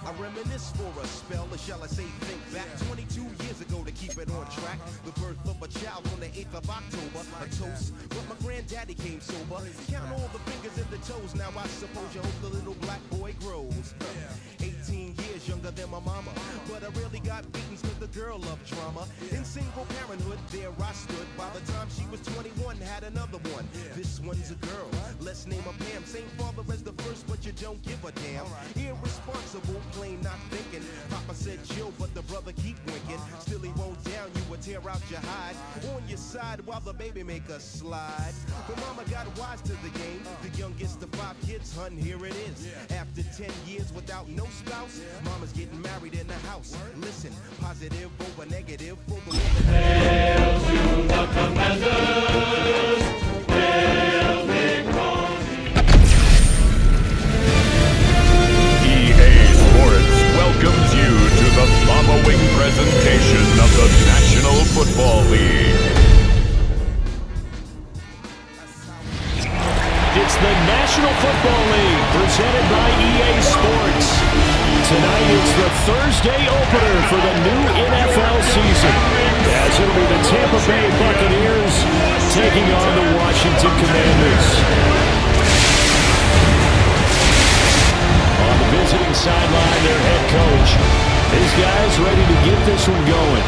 I reminisce for a spell, or shall I say think back 22 years ago to keep it on track. The birth of a child on the 8th of October, a toast, but my granddaddy came sober. Count all the fingers and the toes, now I suppose you hope the little black boy grows. 18 years younger than my mama, but I really got beatings cause the girl loved drama. In single parenthood, there I stood. By the time she was 21, had another one. This one's a girl, let's name her Pam. Same father as the first, but you don't give a damn. Irresponsible, plain not thinking. Papa said chill, but the brother keep winking. Still he won't down you or tear out your hide. On your side while the baby make a slide. But mama got wise to the game. The youngest of 5 kids, hun, here it is. After 10 years without no spouse, mama's getting married in the house. Listen, positive over negative for the woman. Hail to the commanders! Hail victory! EA Sports welcomes you to the following presentation of the National Football League. It's the National Football League presented by EA Sports. Tonight it's the Thursday opener for the new NFL season, as it'll be the Tampa Bay Buccaneers taking on the Washington Commanders. On the visiting sideline, their head coach. His guys ready to get this one going.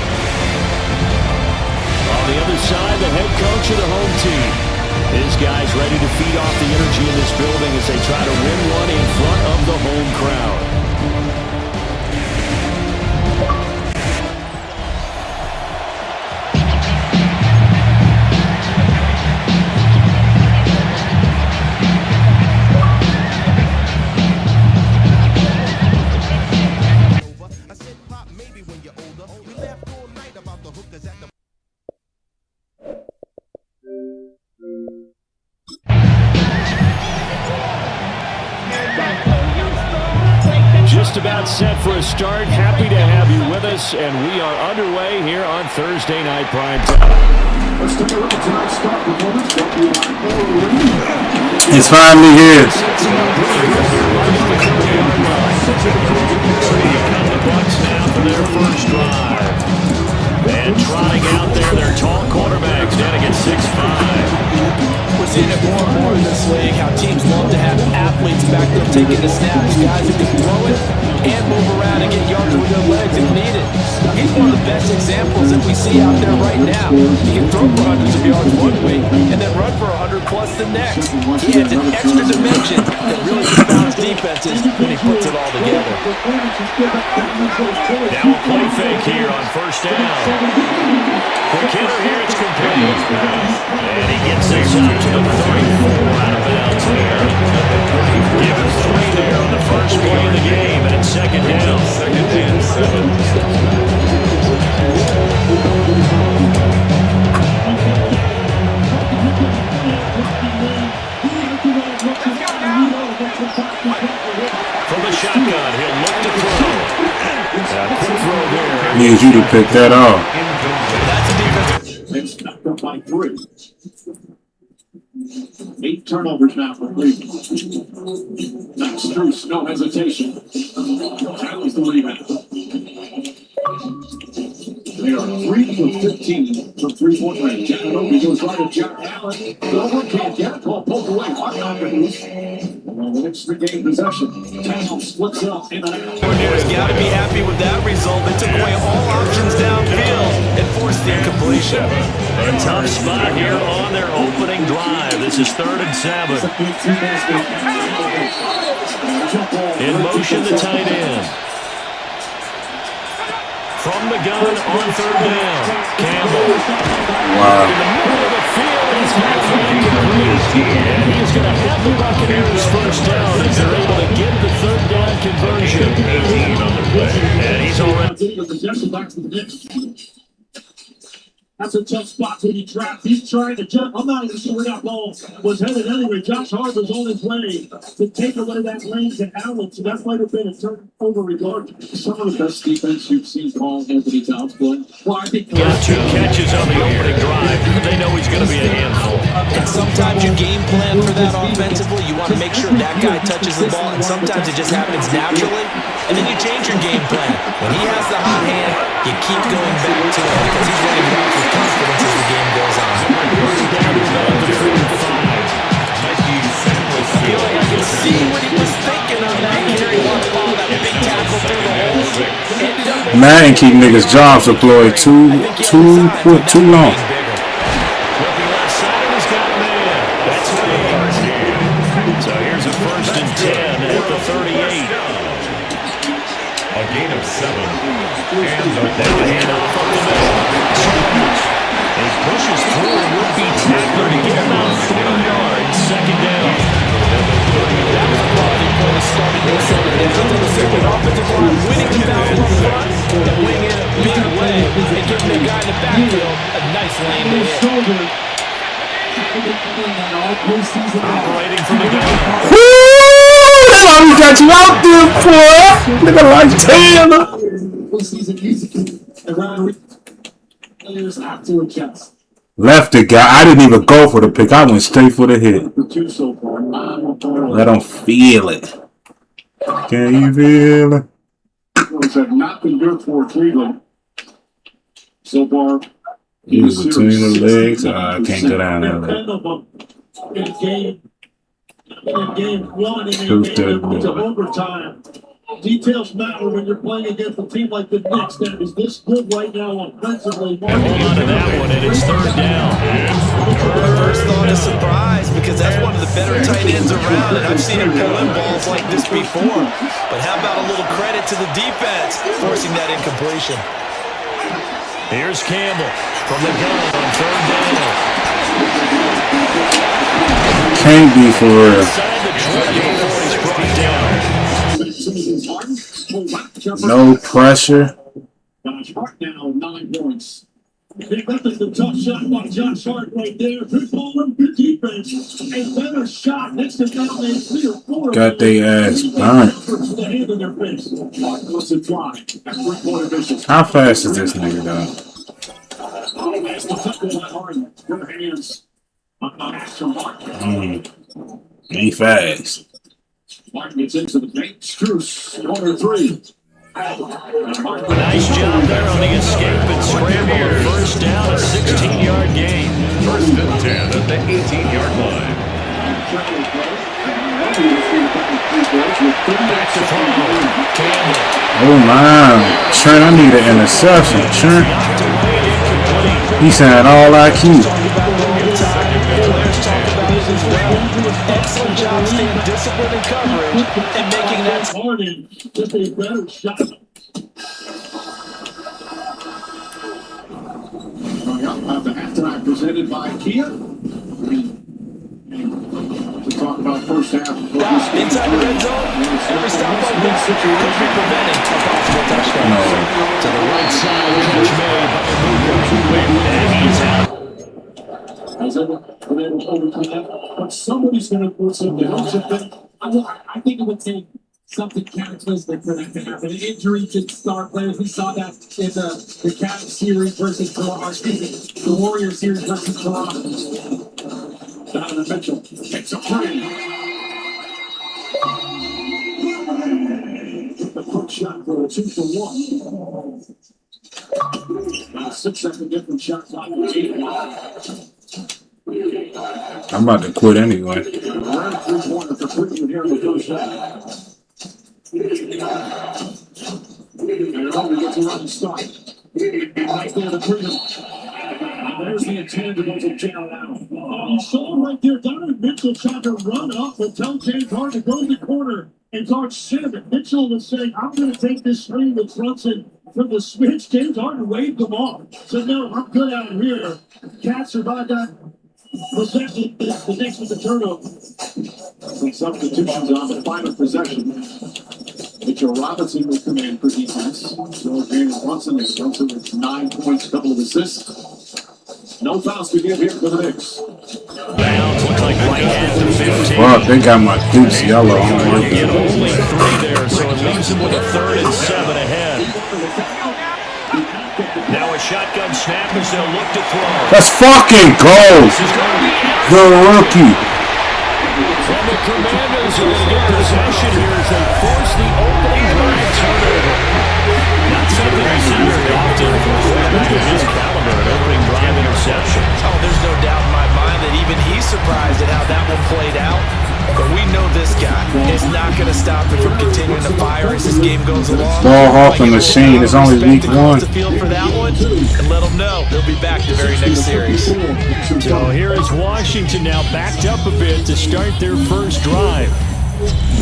On the other side, the head coach of the home team. His guys ready to feed off the energy in this building as they try to win one in front of the home crowd. just about set for a start. Happy to have you with us, and we are underway here on Thursday Night Prime Time. Let's take a look at tonight's start performance. It's finally here. The Bucs now for their first drive. And trotting out there, their tall quarterbacks down against 6'5". We're seeing it more and more in this league, how teams love to have athletes back there taking the snaps, guys who can throw it and move around and get yards with their legs if needed. He's one of the best examples that we see out there right now. He can throw for hundreds of yards one week and then run for 100 plus the next. He adds an extra dimension that really confounds defenses when he puts it all together. Now a play fake here on first down. Quick hitter here, it's complete. And he gets this out to the 34 out of bounds here. Give him 3 there on the first play of the game, and it's second down. Second and 7. From the shotgun, he'll look to throw. Quick throw there. Needs you to pick that off. That's a defense. It's knocked up by 3. 8 turnovers now for Cleveland. Max Struess, no hesitation. Tallies the rebound. They are 3 for 15 from 3-point range. Janobi goes right at Jack Allen. Over, can't get it. Ball pulled away. Hard knock and loose. The next 3 game possession. Town splits up in and out. Coordinator's got to be happy with that result. They took away all options downfield and forced the incompletion. A tough spot here on their opening drive. This is 3rd and 7. In motion, the tight end. From the gun on 3rd down. Campbell. Wow. In the middle of the field, he's got and he's going to have the Buccaneers first down as they're able to get the 3rd down conversion. 18 on the play. And he's already. That's a tough spot to be trapped. He's trying to jump. I'm not even sure where that ball was headed anyway. Josh Harper's on his way to take away that lane to Allen. So that might have been a turnover regardless. Some of the best defense you've seen Paul Anthony Towns play. Well, I think got 2 catches on the opening drive. They know he's going to be a handful. And sometimes you game plan for that offensively. You want to make sure that guy touches the ball, and sometimes it just happens naturally. And then you change your game plan. When he has the hot hand, you keep going back to him because he's running back with confidence as the game goes on. I feel like I can see what he was thinking on that carry. Wanted to follow that big tackle through the hole. Madden keep niggas' jobs employed too long. Looking left side, he's got a man. That's Lee. So here's a 1st and 10 at the 38. A gain of 7. And Now a handoff up the middle. He pushes through a would-be tackler to get him out 4 yards. Second down. That was a quality play to start it. They set it down to the second offensive line, winning the battle up front, and winning in a big way, and giving the guy in the backfield a nice lane to hit. Operating from the gun. Woo! That's all we got you out there for. Nigga like Taylor. season easy around players have to adjust. Left it, guy. I didn't even go for the pick. I went straight for the hit. For 2 so far. Let them feel it. Can you feel it? Those have not been good for Cleveland so far. Use between the legs. I can't go down there. In game 1 and in game to overtime. Details matter when you're playing against a team like the Knicks that is this good right now offensively. Hold on to that one, and it's 3rd down. First thought is surprise because that's one of the better tight ends around, and I've seen him pull in balls like this before. But how about a little credit to the defense forcing that incompletion? Here's Campbell from the gun on 3rd down. Can't be for real. Inside the 20 before he's brought down. No pressure. Josh Hart now 9 points. That was the tough shot by Josh Hart right there. Good ball, good defense. A better shot next to down there. 3 or 4. Got they ass burnt. How fast is this nigga, though? Ain't fast. Martin gets into the paint. Struce, corner 3. Nice job there on the escape and scramble. First down, a 16-yard gain. First and 10 at the 18-yard line. Back to throw. Campbell. Oh, my. Trent, I need an interception. Trent. He sound all IQ. Excellent job staying disciplined in coverage and making that. Harden with a better shot. Coming up at the halftime presented by Kia. To talk about first half. Inside the red zone, every stop like this could be preventing a possible touchdown. To the right side, catch made by Luka. And he's out. Has ever been able to overcome that? But somebody's going to put some help something. I think it would take something cataclysmic for that to happen. An injury to star players. We saw that in the Cavs series versus Toronto. Excuse me, the Warriors series versus Toronto. Donovan Mitchell takes a three. The quick shot for a 2 for 1. Now 6-second different shot clock. I'm about to quit anyway. Around 3-pointer for Cleveland here in the first half. And it only gets a running start. Right there to Cleveland. And there's the intangibles of Jalen Allen. You saw right there, Donovan Mitchell tried to run up and tell James Harden to go to the corner and guard center. Mitchell was saying, I'm going to take this screen with Brunson from the switch. James Harden waved him off. Said, no, I'm good out here. Cats survived that. Possession, the next was a turnover. Some substitutions on the final possession. Mitchell Robinson will come in for defense. So James Brunson with 9 points, couple of assists. No fouls to give here for the Knicks. Bounds look like right at the 15. Well, they got my dukes yellow. You get only 3 there, so it leaves him with a 3rd and 7 ahead. Now a shotgun snap as they'll look to throw. Let's fucking go! The rookie. Well, the Commanders are going to get possession here as they force the opening drive turnover. Not something we see very often from a quarterback of his caliber, an opening drive interception. Oh, there's no doubt in my mind that even he's surprised at how that one played out. But we know this guy is not going to stop him from continuing to fire as this game goes along. Ball hawking machine. It's only week 1. The field for that one, and let them know they'll be back the very next series. So here is Washington now backed up a bit to start their first drive.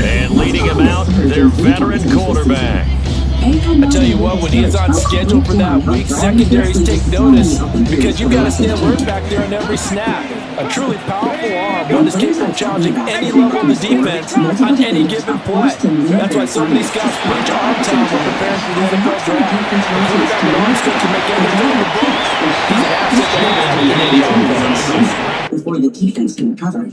And leading him out, their veteran quarterback. I tell you what, when he is on schedule for that week, secondaries take notice because you've got to stay alert back there on every snap. A truly powerful arm, one is capable of challenging any level of the defense on any given play. That's why so many scouts preach arm talent when preparing for the NFL draft. A quarterback with arm strength can make anything in the book. He's an asset to have in any offense. Before the defense can recover.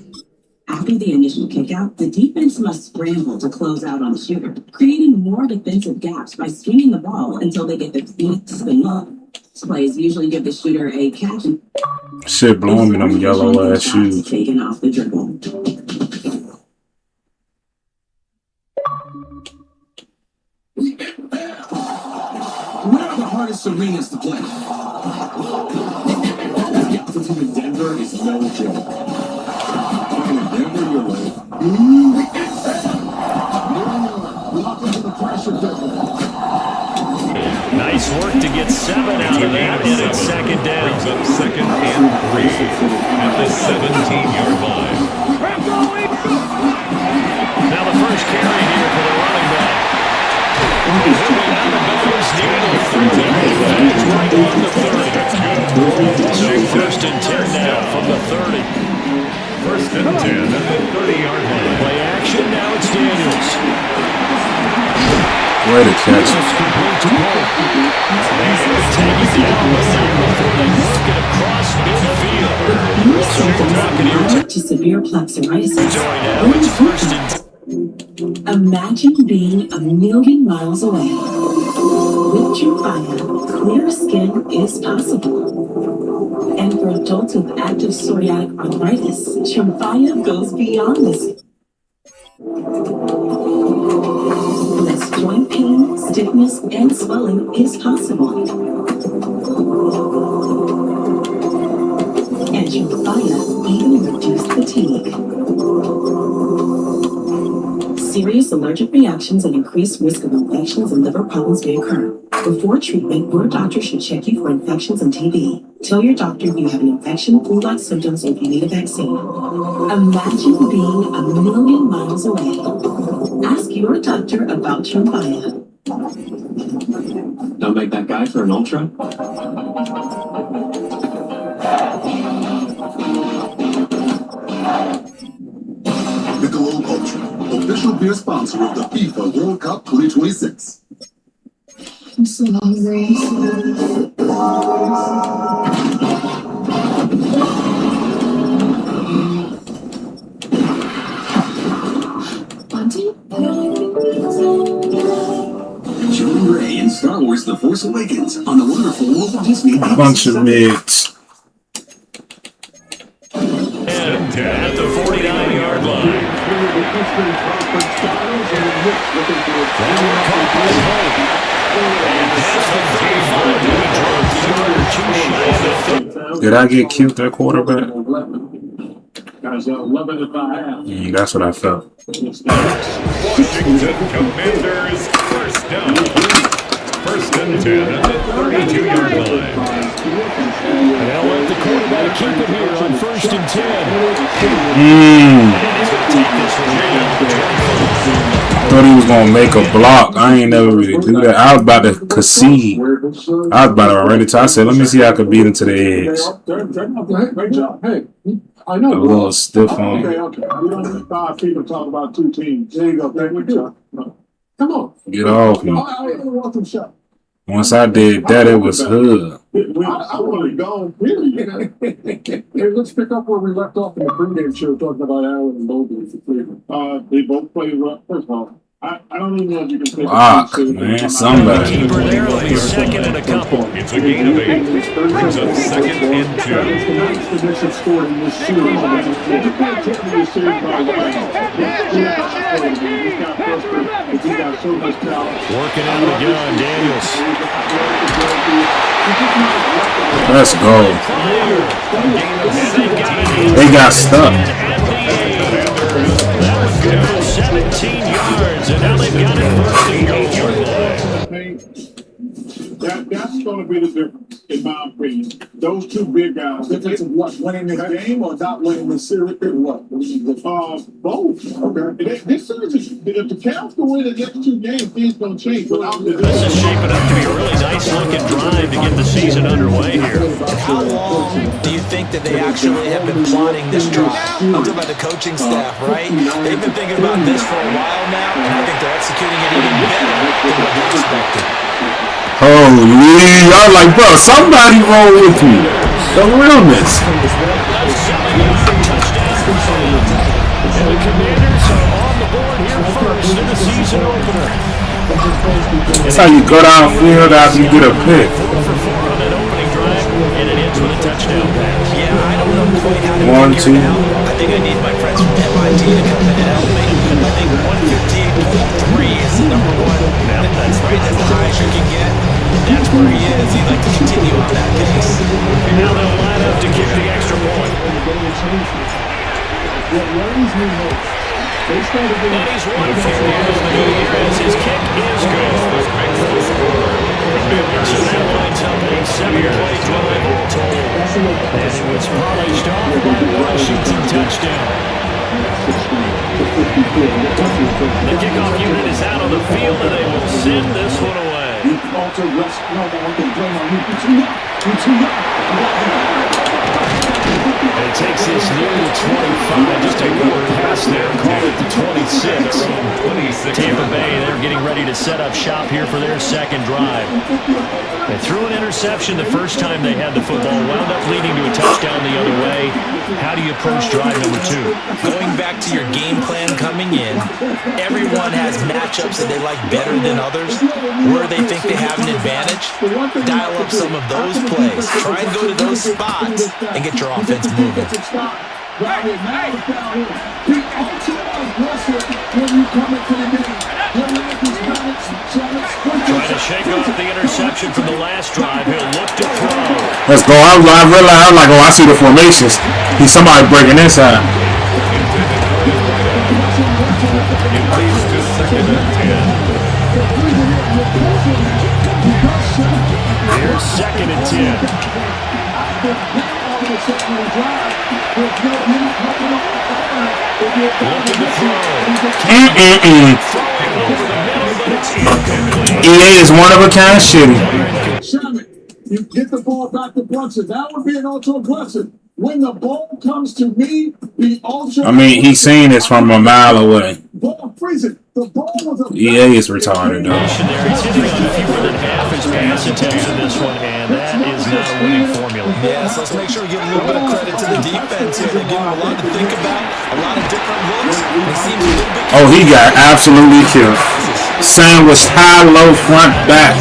After the initial kickout, the defense must scramble to close out on the shooter, creating more defensive gaps by swinging the ball until they get the feet to spin up. Plays usually give the shooter a catch and Shit blowing me them yellow ass shoes. taken off the dribble. One of the hardest arenas to play. The altitude in Denver is no joke. Denver, you're right. Welcome to the pressure cooker. Nice work to get 7 out of that, and it's second down. Brings up 2nd and 3 at the 17-yard line. Now the first carry here for the running back. Moving out of bounds near the 30. That's right on the 30. So first and 10 now from the 30. First and 10 at the 30-yard line. Play action, now it's Daniels. Way to catch. It's complete to Paul. taken down before they work it across midfield. To severe plaque psoriasis. Now it's first and Imagine being a million miles away. With Trupaya, clear skin is possible. And for adults with active psoriatic arthritis, Trupaya goes beyond this. Less joint pain, stiffness, and swelling is possible. And Trupaya even reduced fatigue. Serious allergic reactions and increased risk of infections and liver problems may occur. Before treatment, your doctor should check you for infections and TB. Tell your doctor you have an infection, flu-like symptoms, or if you need a vaccine. Imagine being a million miles away. Ask your doctor about Trupaya. Don't make that guy for an ultra. Michelob Ultra, official beer sponsor of the FIFA World Cup 2026. I'm so hungry. Auntie? Join Ray in Star Wars The Force Awakens on the wonderful world of Disney. Bunch of mids. And at the 49-yard line. Did I get killed that quarterback? That's what I felt. Washington Commanders first down. First and 10 at the 32-yard line. And they'll let the quarterback keep it here on first and 10. Thought he was gonna make a block. I ain't never really do that. I was about to concede. I was about to run it. I said, let me see how I could beat him to the edge. Great job. Hey, I know. A little stiff on. Okay. We don't need 5 people talk about 2 teams. There you go. Thank you. Come on. Get off me. I want some shot. Once I did that, it was hood. I want to go. Hey, let's pick up where we left off in the pregame show talking about Allen and Mobley for Cleveland. They both played well. First of all, I don't even know if you can pick Block, man. Somebody. Keeper there will be second and a couple. It's a gain of 8. Brings up second and 2. It's the ninth position scored in this series. You can't take me this series by he got so much talent. Working out of the gun, Daniels. Let's go. They got stuck. That was good for 17 yards, and now they've got it first and 8-yard line. That's going to be the difference, in my opinion. Those two big guys. Difference of what? Winning the game or not winning the series? What? Both. Okay. This series is, if the Cavs can win the next 2 games, things don't change. This is shaping up to be a really nice-looking drive to get the season underway here. How long do you think that they actually have been plotting this drive? I'm talking about the coaching staff, right? They've been thinking about this for a while now, and I think they're executing it even better than what they expected. Holy, I was like, bro, somebody roll with me. The realness. And the Commanders are on the board here first in the season opener. That's how you go downfield after you get a pick. 4 for 4 on that opening drive, and it ends with a touchdown pass. Yeah, I don't know quite how to 1, figure 2. it out. I think I need my friends from MIT to come in and help me. I think 115.3 is the number one. That's right. That's the highest you can get. That's where he is. He'd like to continue on that pace. And now they'll line up to kick the extra point. And he's one for 4 on the new year as his kick is good. So that lines up a 7-play drive all told. And it was polished off by Washington touchdown. The kickoff unit is out on the field, and they will send this one away. And it takes this near the 25, just a good pass there, call it the 23. 6. Tampa Bay, they're getting ready to set up shop here for their second drive. They threw an interception the first time they had the football, wound up leading to a touchdown the other way. How do you approach drive number 2? Going back to your game plan coming in, everyone has matchups that they like better than others. Where they think they have an advantage, dial up some of those plays. Try and go to those spots and get your offense moving. Trying to shake off the interception from the last drive. He'll look to throw. Let's go. I realized, I'm like, oh, I see the formations. He's somebody breaking inside. Here's 2nd and 10. EA is one of a kind shitty. You get the ball back to Brunson. That would be an ultra blessing. When the ball comes to me, the ultra. I mean, he's saying this from a mile away. Ball freezing. The ball was a EA is retarded, though. He's hitting on fewer than half his pass attempts in this one, and that is not a winning formula. Yes, let's make sure we give a little bit of credit to the defense here. They give him a lot to think about, a lot of different looks. It seems a little bit. Oh, he got absolutely killed. Sandwich high, low, front, back.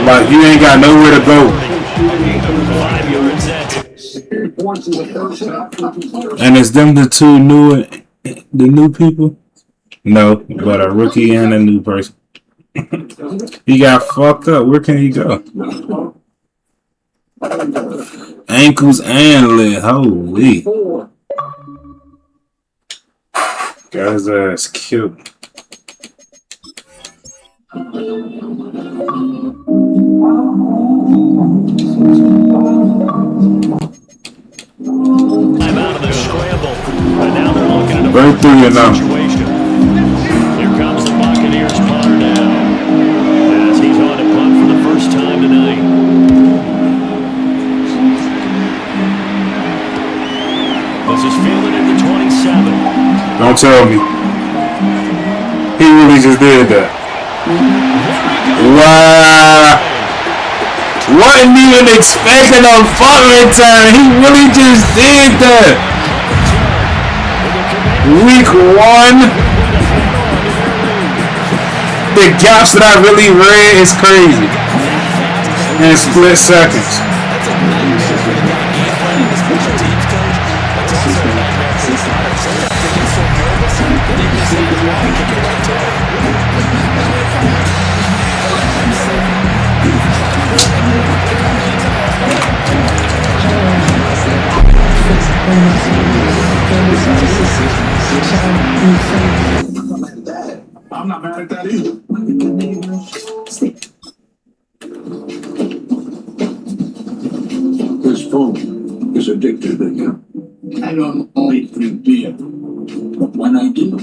Like, you ain't got nowhere to go. And it's them the new people? No, but a rookie and a new person. He got fucked up. Where can he go? Ankles and leg. Holy. Got his ass killed. I'm out of the scramble. But now they're looking at a Right through you now. situation. Here comes the Buccaneers punter now. As he's on to punt for the first time tonight. This is fielded at the 27. Don't tell me. He really just did that. Wow. Wasn't even expecting a fuck return. He really just did that. Week 1. The gaps that I really read is crazy. In split seconds. I'm not mad at that either. This phone is addictive to you. I don't only drink beer, but when I do,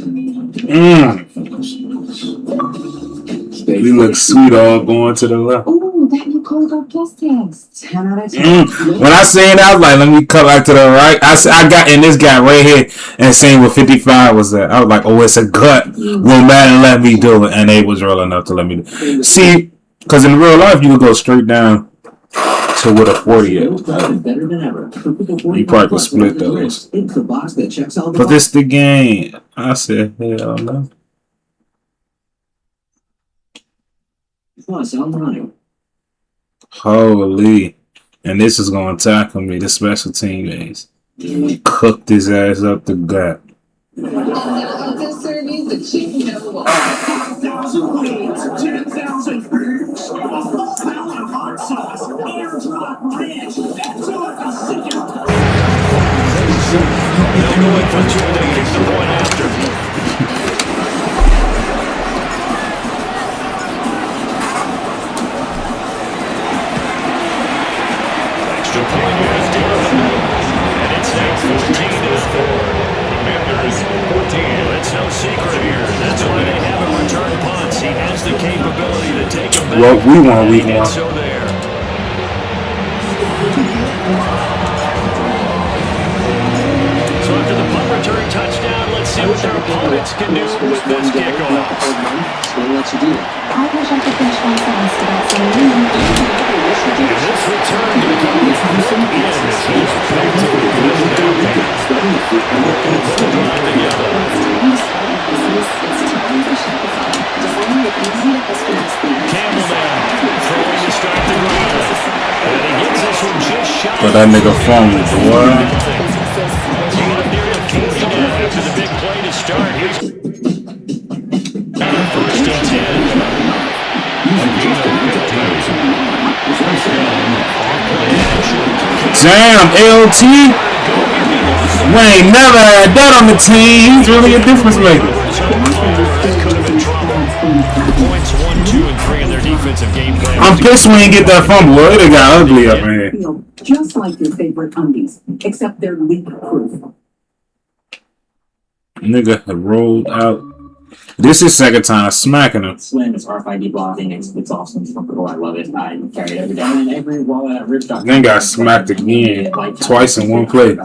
We look sweet all going to the left. Oh, that new Cold Plus test. 10 out of 10. When I seen that, I was like, let me cut back to the right. I got in this guy right here and seeing what 55 was at. I was like, oh, it's a gut. Will Madden let me do it? And they was real enough to let me do it. See, because in real life, you could go straight down to what a 40 is. Better than ever. You probably could split those. It's the box that checks all the But this the game. I said, hell no. Plus, I'm running. Holy. And this is going to tackle me, the special team is. Cooked his ass up the gut. Well, we won week 1. So there. So after the punt return touchdown, let's see see what their opponents can do with this kickoff. I wish I could finish my sentence without saying And this return to the coverage quick in as he's back to the middle down pass. Put the drive together. Campbell now throwing to start the drive. And he gets this one just shy. But that nigga phone, boy. Near the 40 now after the big play to start. Here's first and 10. Damn, LT. We ain't never had that on the team. He's really a difference maker. Points 1, 2, and 3 in their defensive game plan. I'm pissed we ain't get that fumble. It got ugly up in here. Just like your favorite undies, except they're leak-proof. Nigga had rolled out. This is second time smacking him. Slim is RFID blocking. It's awesome. It's cool. I love it. I carry it every day. And every while that rib got Then got smacked again twice in one play.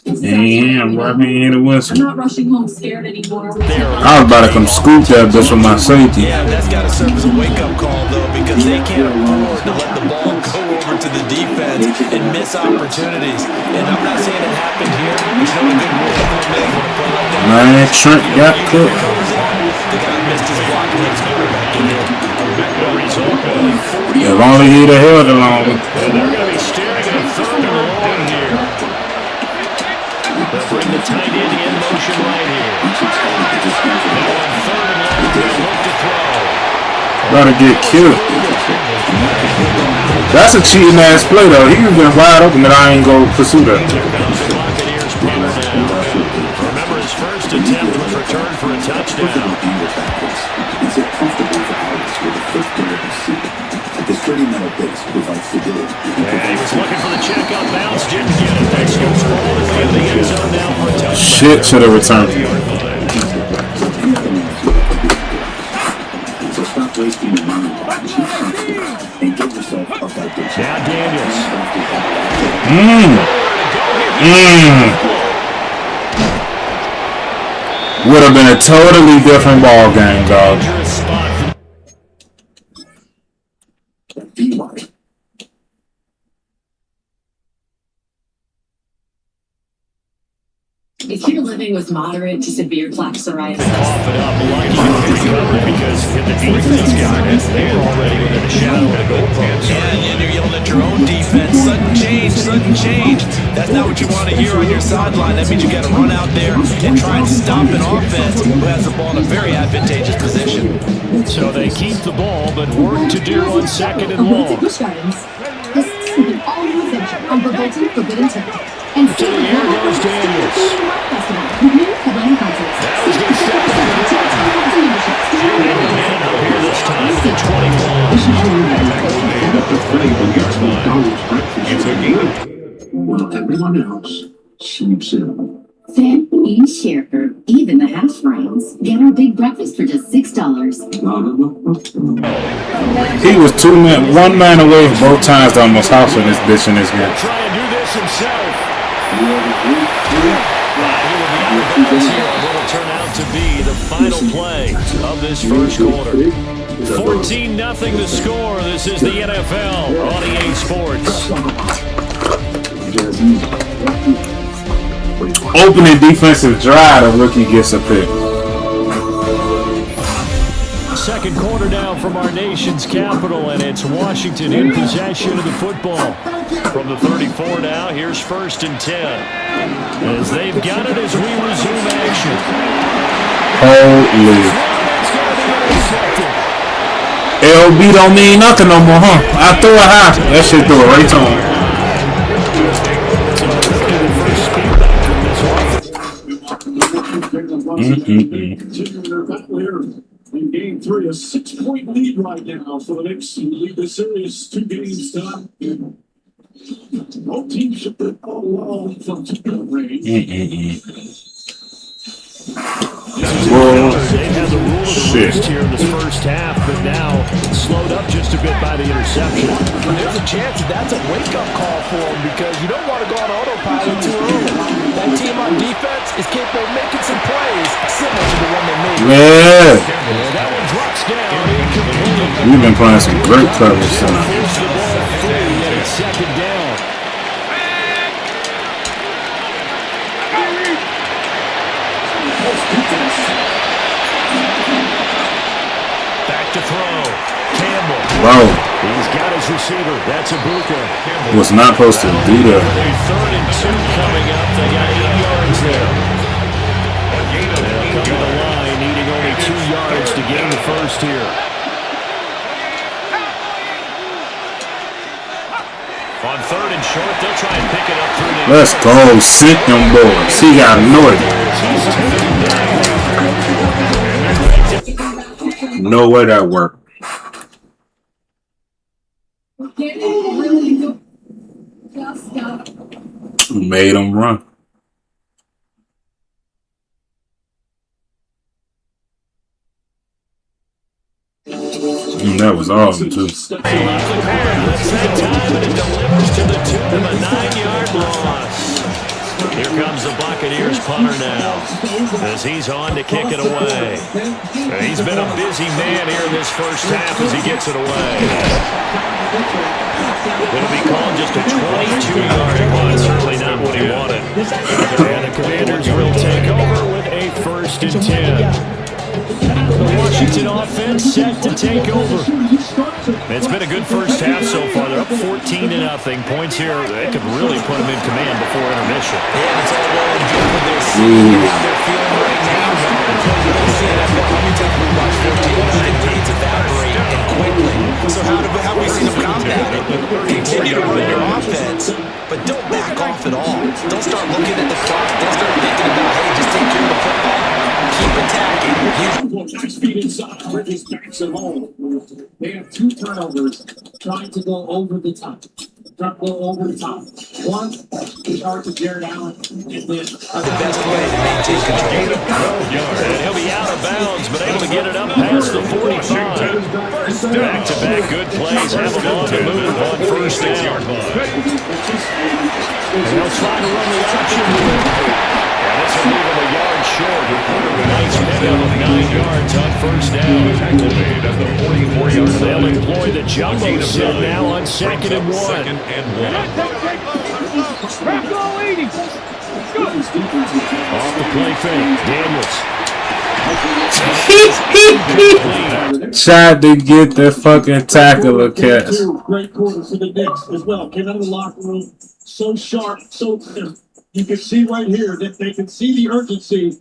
Damn, bro, I ain't hit a whistle. I'm not rushing home scared anymore. I was about to come scoop that bitch with my safety. Yeah, that's got to serve as a wake-up call, though, because they can't afford to let the ball go over to the defense and miss opportunities. And I'm not saying it happened here, but you know a good rule of thumb is when a play like that. Man, Trent got cooked. The guy missed his block and let his quarterback in there. If only he'd have held it longer. They're going to be staring at a third and long here. They'll bring the tight end in motion right here. Now on third and long, they'll look to throw. About to get killed. That's a cheating ass play though. He was been wide open that I ain't go pursue that. Remember his first attempt was returned for a touchdown. And he was looking for the check up bounce, didn't get it. That scoops all the way to the end zone now for a touchdown. Shit should have returned. So stop wasting your money on cheap something and get yourself a better job. Now Daniels. Would have been a totally different ball game, dog. If you're living with moderate to severe plaque psoriasis, Cough it up, lucky to recover because if the defense got it, they were already within a shadow of the goalpost. Yeah, and you're yelling at your own defense. Sudden change, sudden change. That's not what you want to hear on your sideline. That means you got to run out there and try and stop an offense who has the ball in a very advantageous position. So they keep the ball, but work to do on second and long. This is an all-new adventure on Verbolten Forbidden Temple. And To the air goes Daniels. New headline concerts. Now he's going to step up and here this time to 21. While everyone else sleeps in. family share, even the hash browns. Get our big breakfast for just $6. He was one man away both times to almost house in this bitch in this game. Try and do this himself. He will be out of bounds here. What will turn out to be the final play of this first quarter. 14-0 the score. This is the NFL on EA Sports. Opening defensive drive, the rookie gets a pick. Second quarter now from our nation's capital, and it's Washington in possession of the football. From the 34 now, here's first and 10. As they've got it as we resume action. Holy. LB don't mean nothing no more, huh? I threw it high. That shit threw it right to him. In game 3, a 6-point lead right now for the Knicks. Lead the series 2 games to both teams should be all along from 2-point range. They have the rule shit. here in this first half, but now slowed up just a bit by the interception. There's a chance that's a wake-up call for him because you don't want to go on autopilot too early. That team on defense is capable of making some plays similar to the one they made. Yeah. That one drops down incomplete. We've been playing some great coverage tonight. Second down. Back to throw. Campbell. Bro. He's got his receiver. That's Ibuka. Was not supposed to do that. 3rd and 2 coming up. They got 8 yards there. They'll come to the line, needing only 2 yards to gain the first here. On 3rd and short, they'll try and pick it up through the... Let's go. Sit them boys. He got north. No way that worked. Made him run. That was awesome too. That time, and it delivers to the tune of a 9-yard loss. Here comes the Buccaneers punter now, as he's on to kick it away. He's been a busy man here in this first half as he gets it away. It'll be called just a 22-yard punt, certainly not what he wanted. And the Commanders will take over with a 1st and 10. The Washington offense set to take over. It's been a good first half so far. They're up 14-0. Points here, they could really put them in command before intermission. Yeah, it's all well and good with their season. How they're feeling right now. How many times we watch 15 games evaporate and quickly? So how have we seen them combat it? Continue to run your offense, but don't back off at all. Don't start looking at the clock. Don't start thinking about, hey, just take care of the football. Keep attacking. Nice feet inside. Bridges backs it home. They have 2 turnovers trying to go over the top. One, start to Jared Allen. And then the best way to maintain control. And he'll be out of bounds, but able to get it up past the 45. Back-to-back good plays. Have them on the move on 1st down. And they'll try to run the option. This will leave him a yard short. Nice pickup of 9 yards on 1st down. They'll employ the jumbo set now on 2nd and 1. Off the play fake, Daniels. Tried to get the fucking tackle catch. Great quarter for the Knicks as well. Came out of the locker room so sharp, so clear. You can see right here that they can see the urgency.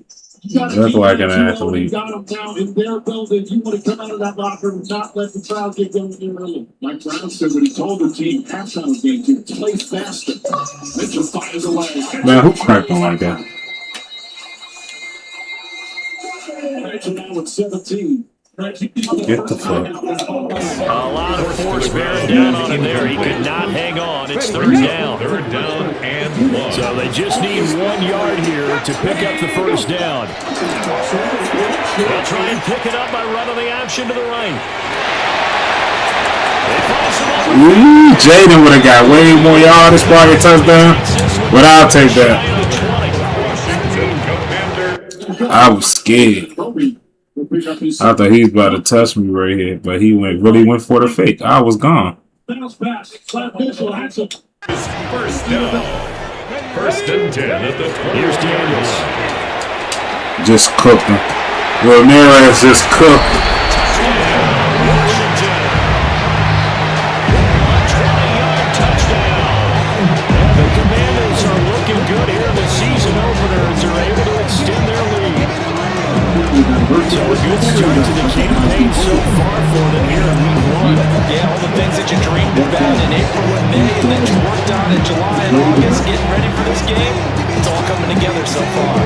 Look like an athlete. You got them now in their building. You want to come out of that locker room and not let the crowd get going in early. Mike Brown said when he told the team halftime game to play faster. Mitchell fires away. Man, who cracked him like that? Mitchell now with 17. Get the fuck. A lot of force bearing down on him there. He could not hang on. It's 3rd down. 3rd down and 1. So they just need 1 yard here to pick up the 1st down. They'll try and pick it up by running the option to the right. Ooh, Jaden would have got way more yardage, probably a touchdown. But I'll take that. I was scared. I thought he was about to touch me right here, but he really went for the fake. I was gone. First down. 1st and 10 at the 20. Here's Daniels. Just cooked him. Ramirez just cooked. The Commanders are looking good here in the season openers. Are able to extend their lead. So a good start to the campaign so far for them here in week 1. Yeah, all the things that you dreamed about in April and May and that you worked on in July and August, getting ready for this game, it's all coming together so far.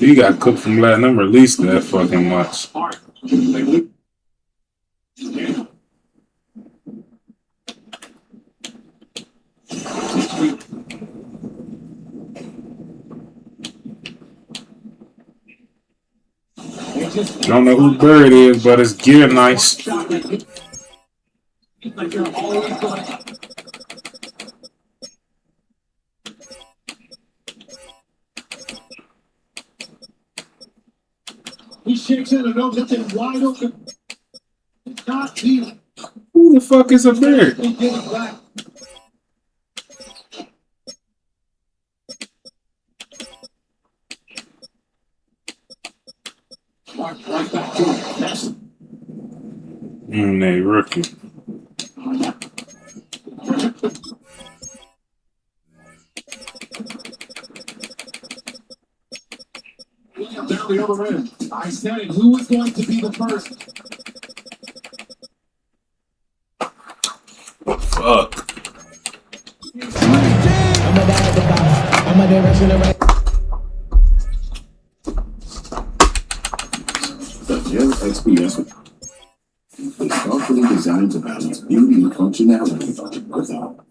He got cooked from letting them release that fucking much. Don't know who bird it is, but it's gear nice. He shakes it and knows it's in wide open. It's not deep. Who the fuck is a bird? He gets it back. Right back to it. That's They rookie. down the other end. I said it. Who was going to be the first? Fuck. The Gel XPS is thoughtfully designed to balance beauty and functionality without.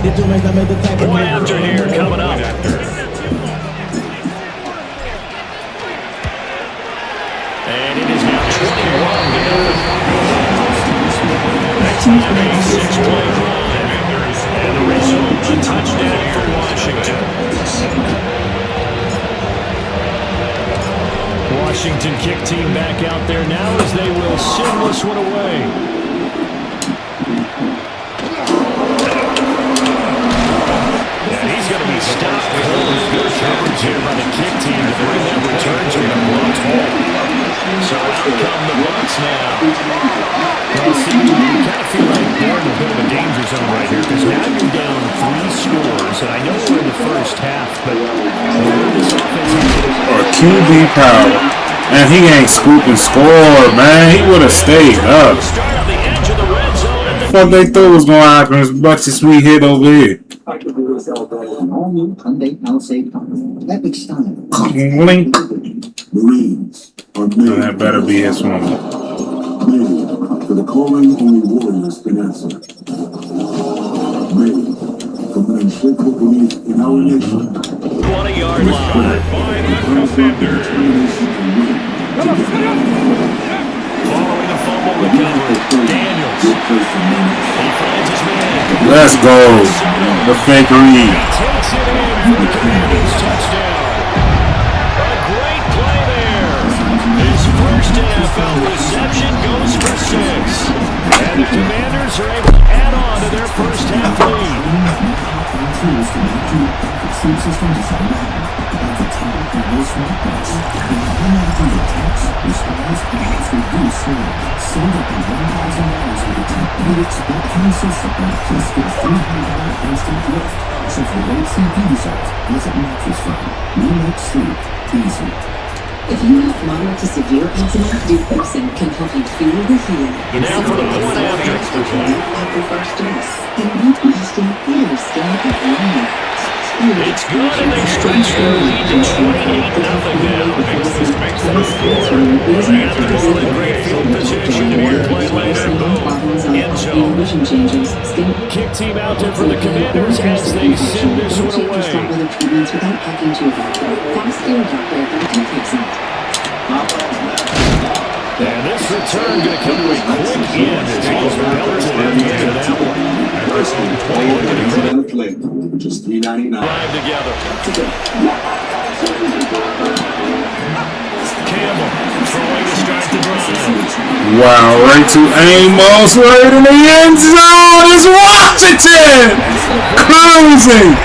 Point after here coming up. And it is now 21-0. Next time a 6-play drive. And the result, a touchdown for Washington. Washington kick team back out there now as they will send this one away. He's going to be stopped. Good coverage here by the kick team to bring that return to the blocked hole. So out come the Bucs now. Well, see, you kind of feel like they're in a bit of a danger zone right here because now you're down 3 scores, and I know we're in the first half, but this offense or QB power. Man, he ain't scooping score, man. He would have stayed up. What they thought was going to happen is Bucks' sweet hit over here. Blink. That better be his one. For the calling only warriors can answer. Made from an unshakable belief in our nation. 20-yard line. Following the fumble recovery, Daniels. He finds his man. Let's go. The fake read. Takes it in for the Commanders touchdown. A great play there. His first NFL reception goes for 6. And the Commanders are able to add on to their first half lead. If you have moderate to severe eczema, Duphaston can help you feel the heat. Now for the point after. After first dose, and won't lasting clear skin at 1 year. It's good, and they stretch their lead to 28-0 now. Panthers in great field position. One play later, boom, end zone. Kick team out there for the Commanders as they send this one away. And this return going to come to a quick end as he's belted at the end of that one. Just $3.99. Drive together. Campbell throwing to start the drive. Wow, right to Amos, right in the end zone is Washington! Cruising!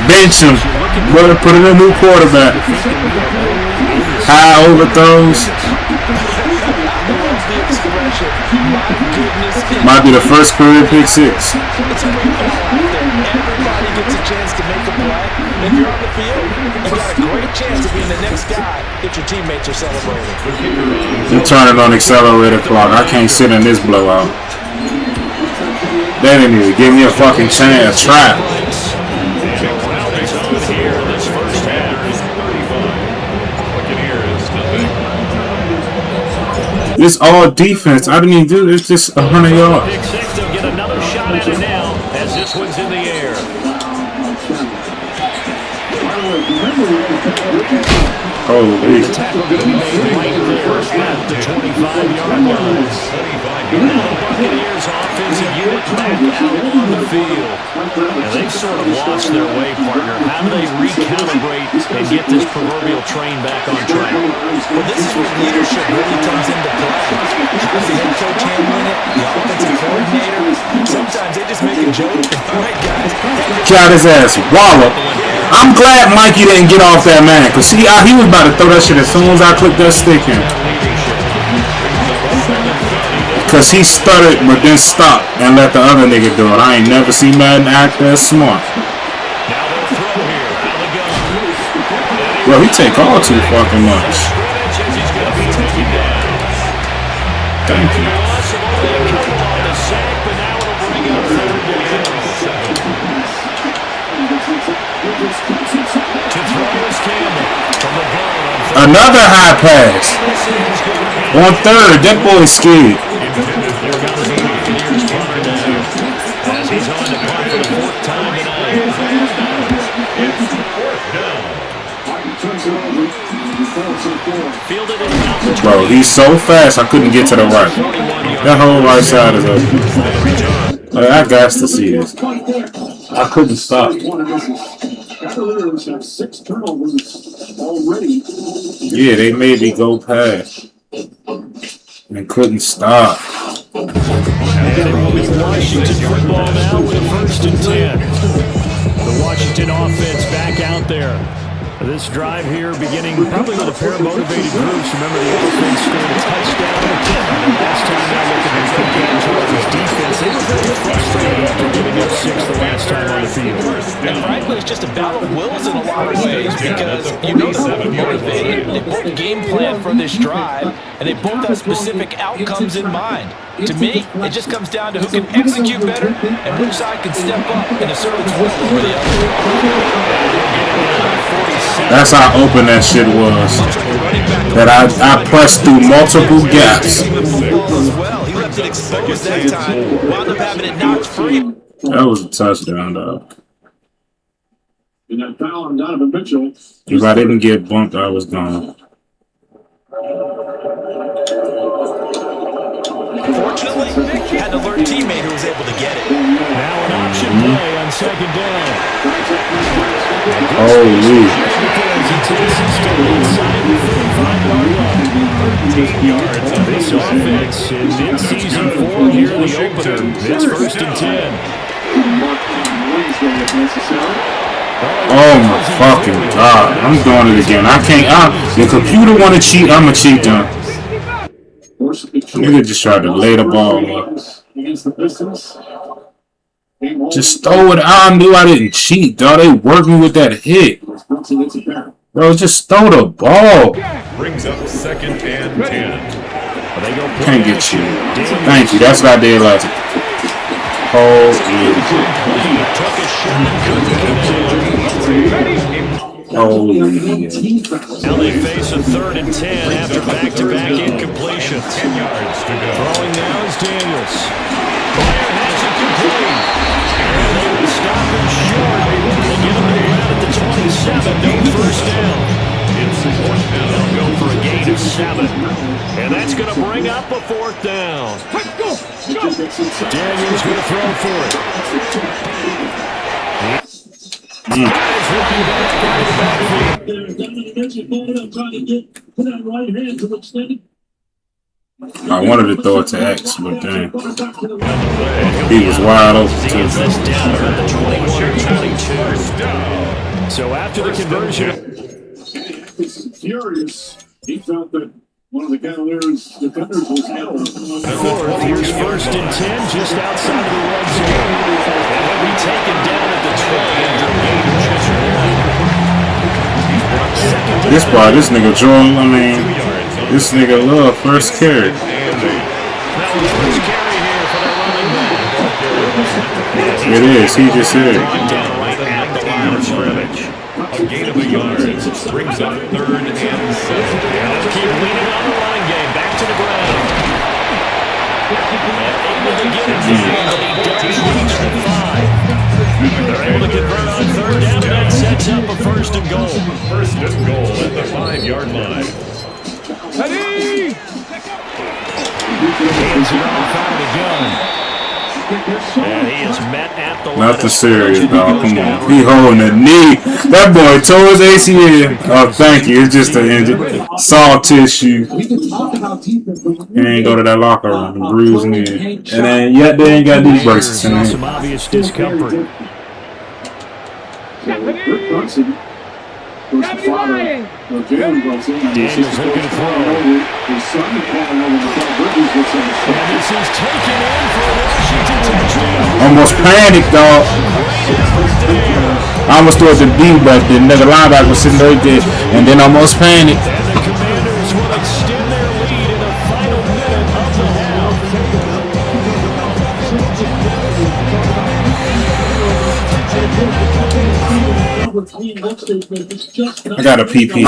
Bench him. Brother, put in a new quarterback. High overthrows. Might be the first career pick 6. Everybody gets a chance chance to make a play. If you're on the field, you got a great chance of being the next guy that your teammates are celebrating. You turn it on accelerator clock. I can't sit in this blowout. They didn't even give me a fucking chance. Trap. This all defense. I didn't even do it. It's just 100 yards. Pick six, they'll get another shot at it now as this one's in the air. Holy. The tackle going to be made right there at the 25-yard line. Now the Buccaneers offensive unit back out on the field. And they've sort of lost their way, partner. How do they recalibrate and get this proverbial train back on track? Well, this is where leadership really comes into play. How's the head coach handling it? The offensive coordinator? Sometimes they just make a joke. All right, guys. Got his ass wallop. I'm glad Mikey didn't get off that man, because he was about to throw that shit as soon as I clicked that stick in. Because he stuttered but then stopped and let the other nigga do it. I ain't never seen Madden act that smart. Well, he take all too fucking much. Thank you. Another high pass. On third, that boy's scared. Bro, he's so fast I couldn't get to the right. That whole right side is open. Like, I got to see this. I couldn't stop. Yeah, they made me go past and couldn't stop. And it will be Washington football now with a 1st and 10. The Washington offense back out there. This drive here beginning probably with a pair of motivated groups. Remember, the offense scored a touchdown. And last time I looked at the Chargers defense, they were very frustrated after giving up 6 the last time on the field. And frankly, it's just a battle of wills in a lot of ways because you know they're both motivated. They both game plan for this drive, and they both have specific outcomes in mind. To me, it just comes down to who can execute better and which side can step up and assert its will over the other. That's how open that shit was. That I pressed through multiple gaps. He left it exposed that time. Wound up having it knocked free. That was a touchdown, though. If I didn't get bumped, I was gone. Fortunately, had an alert teammate who was able to get it. Now an option play on 2nd down. Holy. This offense in mid-season form here in the opener. It's 1st and 10. Oh my fucking god. I'm doing it again. I can't. The computer want to cheat. I'm a cheat them. Nigga just tried to lay the ball up. Just throw it. I knew I didn't cheat, dog. They worked me with that hit. Bro, just throw the ball. Brings up 2nd and 10. Can't get you. Thank you. That's what I did last time. Holy. Now they face a 3rd and 10 after back-to-back incompletions. 10 yards to go. Throwing now is Daniels. Blair has it complete. And they will stop him short. They get him around at the 27. No 1st down. It's 4th down. They'll go for a gain of 7. And that's going to bring up a 4th down. Daniels going to throw for it. I wanted to throw it to X, but then he was wide open too. So after the conversion, Furious, he felt that One of the Cavaliers defenders was held. Fourth, here's 1st and 10, just outside of the red zone. And he'll be taken down at the 20 after a gain of just 1. This part, this nigga Jordan, I mean, this nigga love first carry. That was first carry here for the running back. It is, he just said. Down right at the line of scrimmage. A gain of a yard brings up 3rd and 7. They'll keep leaning on the running game. Back to the ground. And able to get it down, but he does reach the 5. They're able to convert on 3rd down, and that sets up a 1st and goal. 1st and goal at the 5-yard line. Hands it off out of the gun. And he is met at the line. Not the serious, dog. Come on. He holding the knee. That boy tore his ACL. Oh, thank you. It's just an injury. Soft tissue. He ain't go to that locker room and bruising it. And then, yet they ain't got these braces in there. Some obvious discomfort. Rick Brunson was the father of Jalen Brunson. Daniels looking to throw. His son calling over the top. Bridges with some. And this is taken in for a Washington touchdown. Almost panicked, dog. I almost threw it to B, but the nigga linebacker was sitting right there. And then almost panicked. And the Commanders will extend their lead in the final minute of the I got a PP.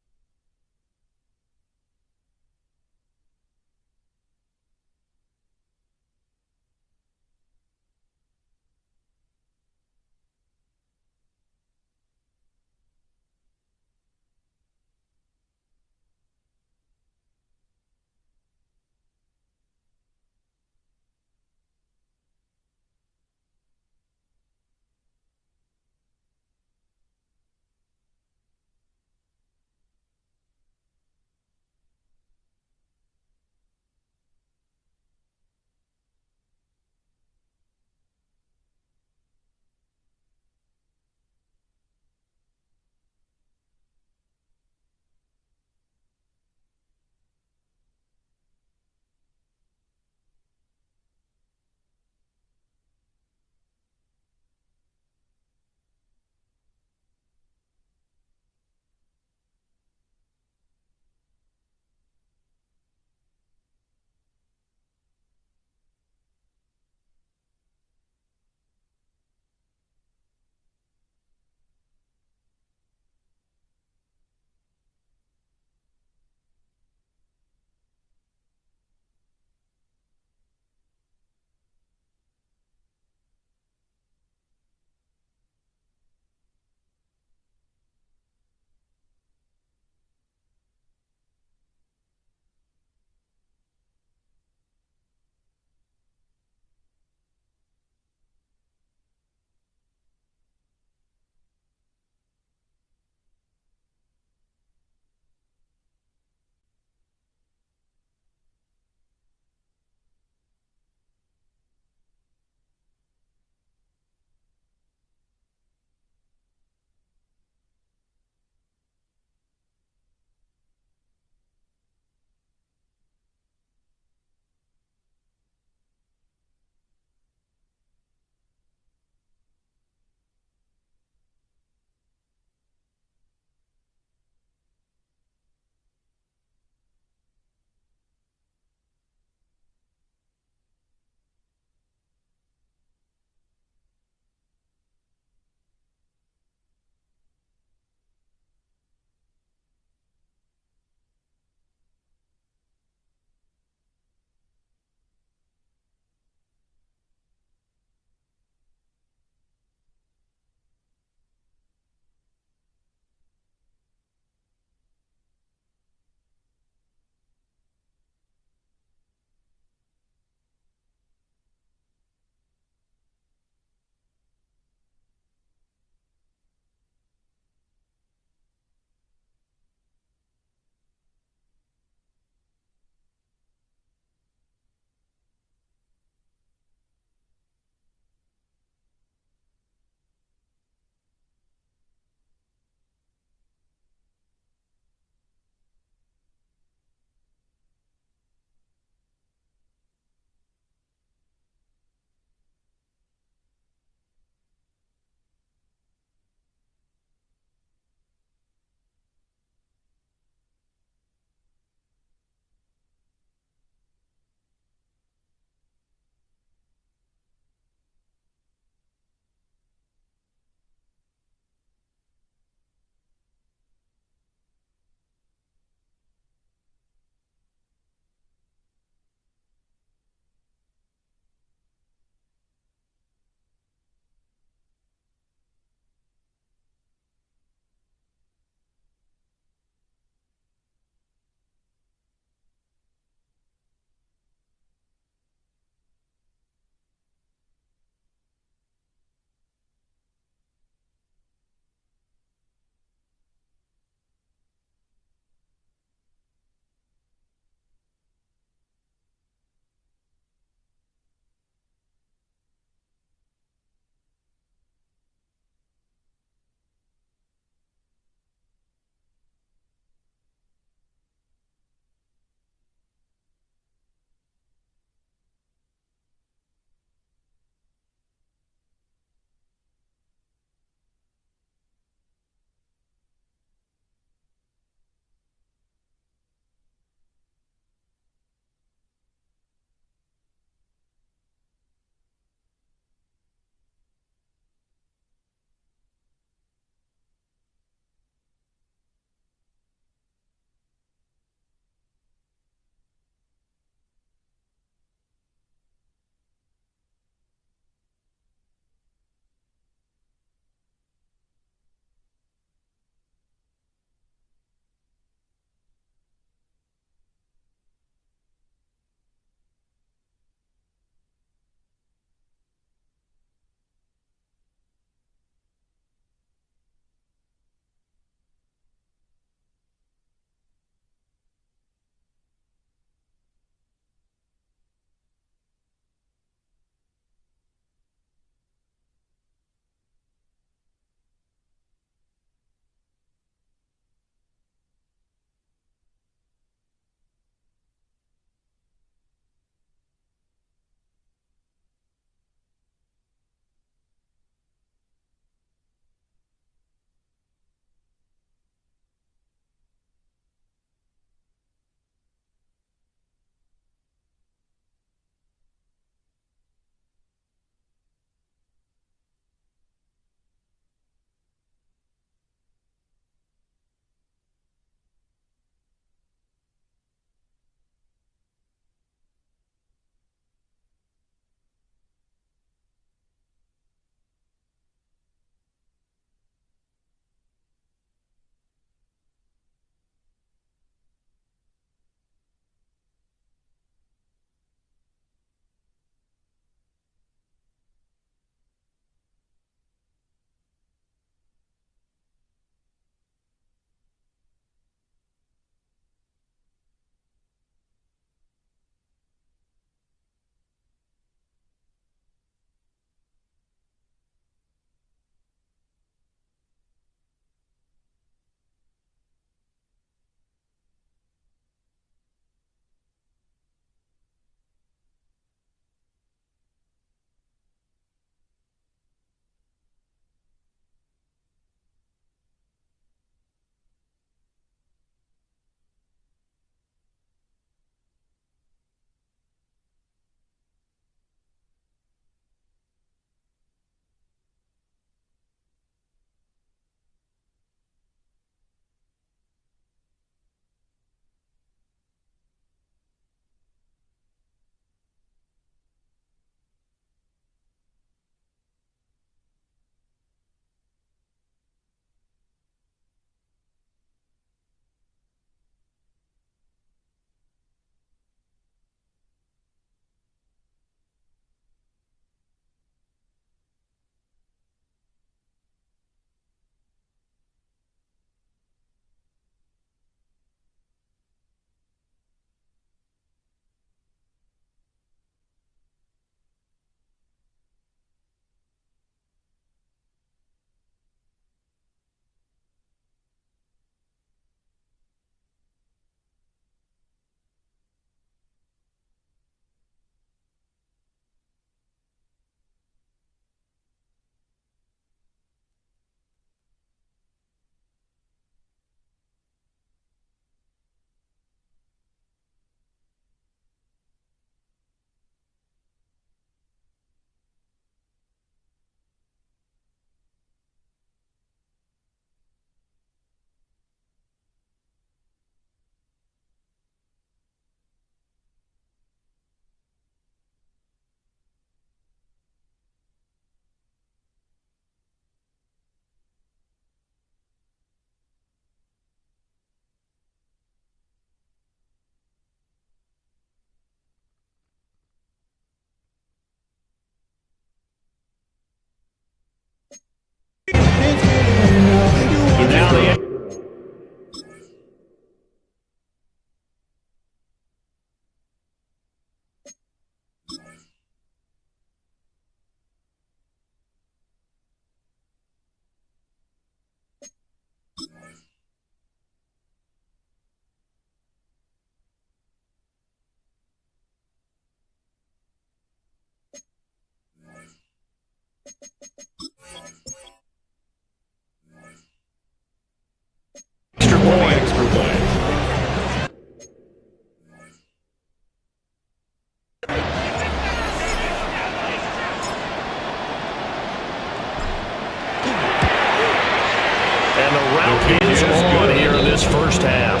first half.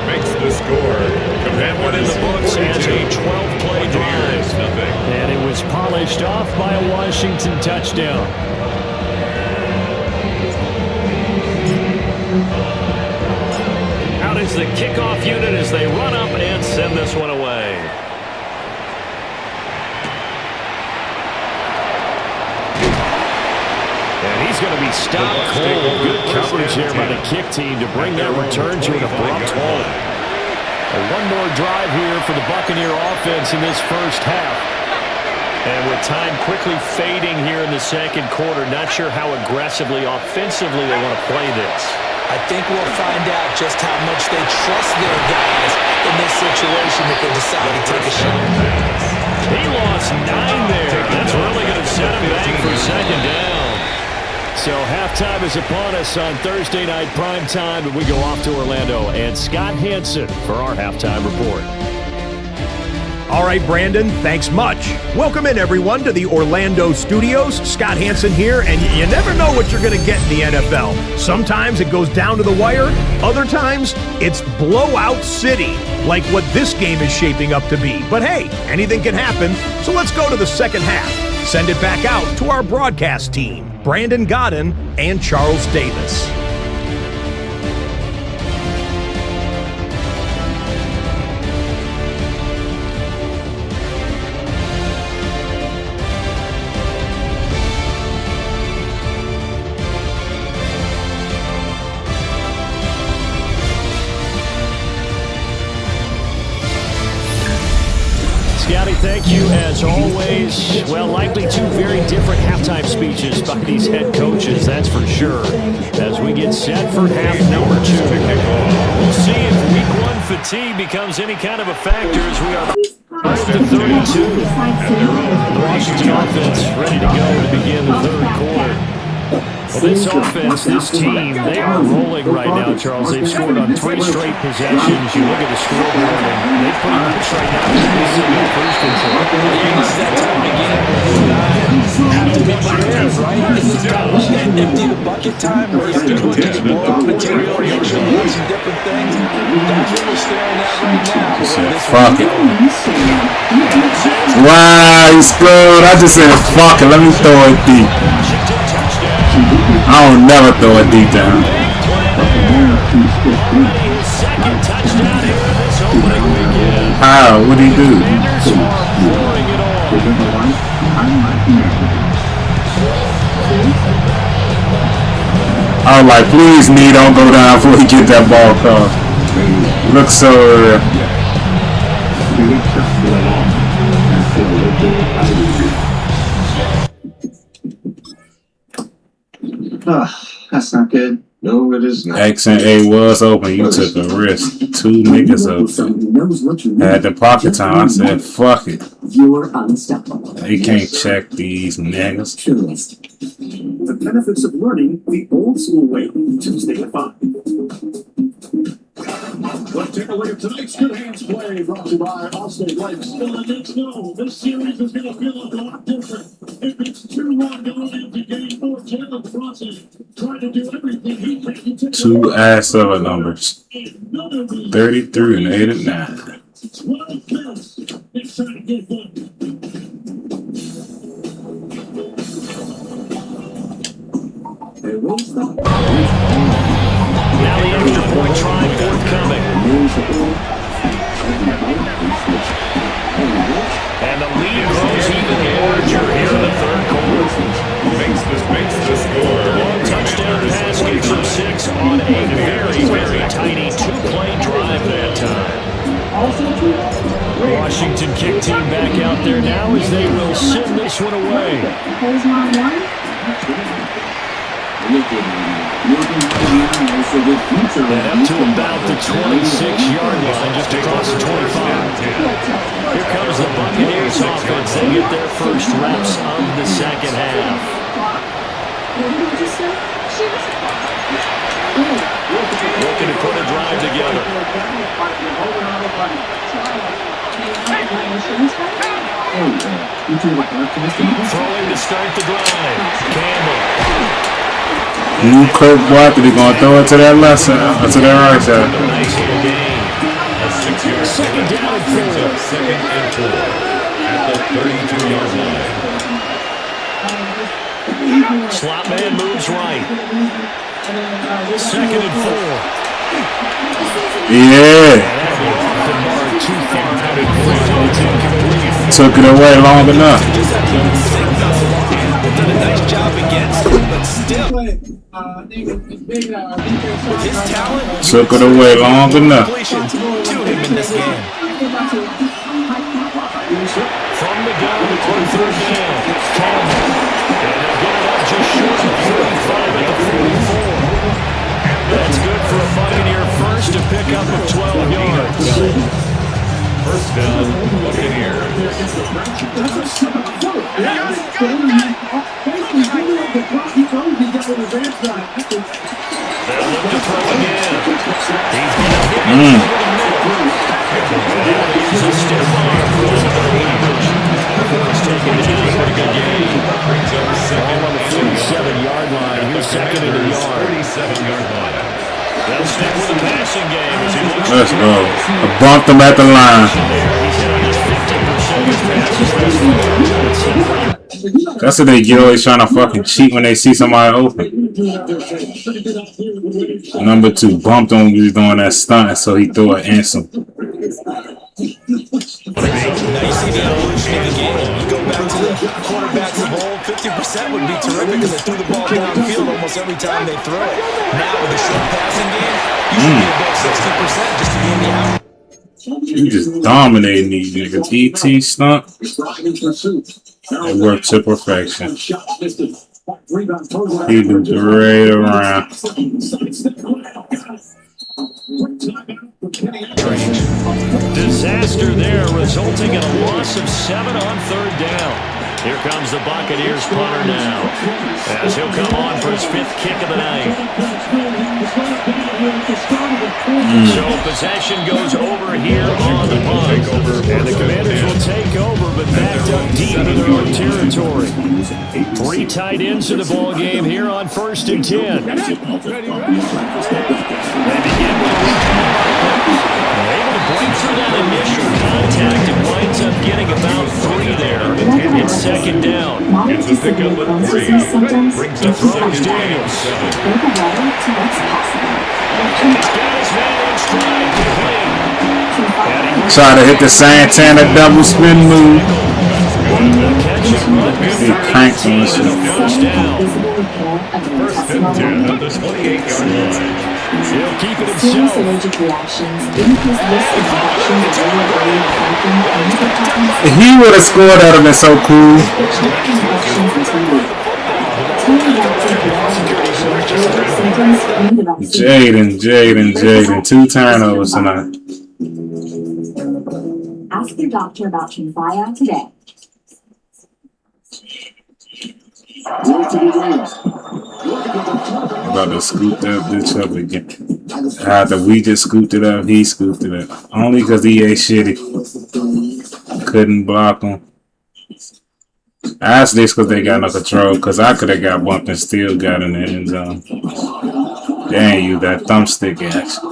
Makes the score. That one in the books as a 12-play drive. And it was polished off by a Washington touchdown. Out is the kickoff unit as they run up and send this one away. And he's going to be stopped cold. Good coverage here by the kick team to bring that return to an abrupt halt. One more drive here for the Buccaneer offense in this first half. And with time quickly fading here in the second quarter, not sure how aggressively, offensively they want to play this. I think we'll find out just how much they trust their guys in this situation if they decide to take a shot. He lost 9 there. That's really going to set him back for second down. So halftime is upon us on Thursday night primetime, and we go off to Orlando and Scott Hansen for our halftime report. All right, Brandon, thanks much. Welcome in, everyone, to the Orlando studios. Scott Hansen here, and you never know what you're going to get in the NFL. Sometimes it goes down to the wire. Other times, it's blowout city, like what this game is shaping up to be. But hey, anything can happen, so let's go to the second half. Send it back out to our broadcast team, Brandon Godden and Charles Davis. Scotty, thank you as always. Well, likely two very different halftime speeches by these head coaches, that's for sure. As we get set for half number 2. We'll see if week 1 fatigue becomes any kind of a factor as we are first to 32. The Washington offense ready to go to begin the third quarter. Well, this offense, this team, they are rolling right now, Charles. They've scored on 3 straight possessions. You look at the scoreboard, and they pretty much right now in cruise control. This is that time again have to be prepared, right? This is kind of like that empty the bucket time where you're doing just blow out material, you're showing some different things. That's what we're staring at right now. Fuck it. Wow, he scored. I just said, fuck it, let me throw it deep. I don't never throw it deep down. How? What'd he do? I was like, please, knee, don't go down before he get that ball across. Looks so... That's not good. No, it is not. X and A was open. You took a risk. 2 niggas open. Had the pocket time. I said, fuck it. You're unstoppable. They can't check these niggas. The benefits of learning the old school way, Tuesday at 5. Let's take a look at tonight's Good Hands play brought to you by Allstate Life. Still in it, no. This series is going to feel a lot different. If it's 2-1 going into game 4, Jalen Brunson trying to do everything he can to 2 ass over numbers. 33 and 8 and 9. 12 kills. It's trying to get one. Now the extra point try forthcoming. And the lead grows even larger here in the third quarter. Makes the score. Long touchdown pass gets them 6 on a very, very tiny 2-play drive that time. Washington kick team back out there now as they will send this one away. And up to about the 26-yard line, just across the 25. Here comes the Buccaneers offense. They get their first reps of the second half. Looking to put a drive together. Throwing to start the drive. Campbell. New Kirk Barkley, they're going to throw it to that left side, or to that right side. Nice little gain. A 6-yard Second down, brings up 2nd and 4 at the 32-yard line. Slot man moves right. 2nd and 4. Yeah. Too far out in front. Took it away long enough. Done a nice job against, but still, with his talent, Took it away long enough. completions to him in this game. From the gun on 3rd down. Campbell. And they'll get it up just short of 35 at the 44. That's good for a Buccaneer first to pick up of 12 yards. First down, Buccaneers. They'll look to throw again. He's going to hit it. He's a stiff arm for the range. He's taking it down. Pretty good game. Brings up 2nd On the 47-yard line. Here's 2nd in the yard. 47-yard line. They'll stick with the passing game as he looks. Let's go. I bumped him at the line. He's hit on just 50% of his passes thus far. That's what they get, always trying to fucking cheat when they see somebody open. Number 2 bumped him when he was doing that stunt, so he threw an answer. Now you see the evolution of the game. You go back to the quarterbacks of old, 50% would be terrific because they threw the ball downfield almost every time they throw it. Now with the short passing game, you should be above 60% just to be in the out. You just dominating these niggas. ET stunt. It worked to perfection. He looked right around. Disaster there, resulting in a loss of 7 on 3rd down. Here comes the Buccaneers punter now, as he'll come on for his 5th kick of the night. So possession goes over here on the punt. And the Commanders will take over, but backed up deep into their own territory. 3 tight ends in the ball game here on 1st and 10. They begin with able to break through that initial contact and winds up getting about 3 there. It's 2nd down. It's a pickup of 3. Brings The up throw 2nd is and Daniels. 7. He's got his man in stride, complete. Try to hit the Santana double spin move. He cranks on this shit. First down. First and 10 at the 28-yard line. He'll keep it himself. If he would have scored, that would have been so cool. Jaden. 2 turnovers tonight. Ask your doctor about Tremfya today. About to scoop that bitch up again. After we just scooped it up, he scooped it up. Only because he ate shitty. Couldn't block him. I asked this because they got no control, because I could have got bumped and still got in the end zone. Dang, you that thumbstick action.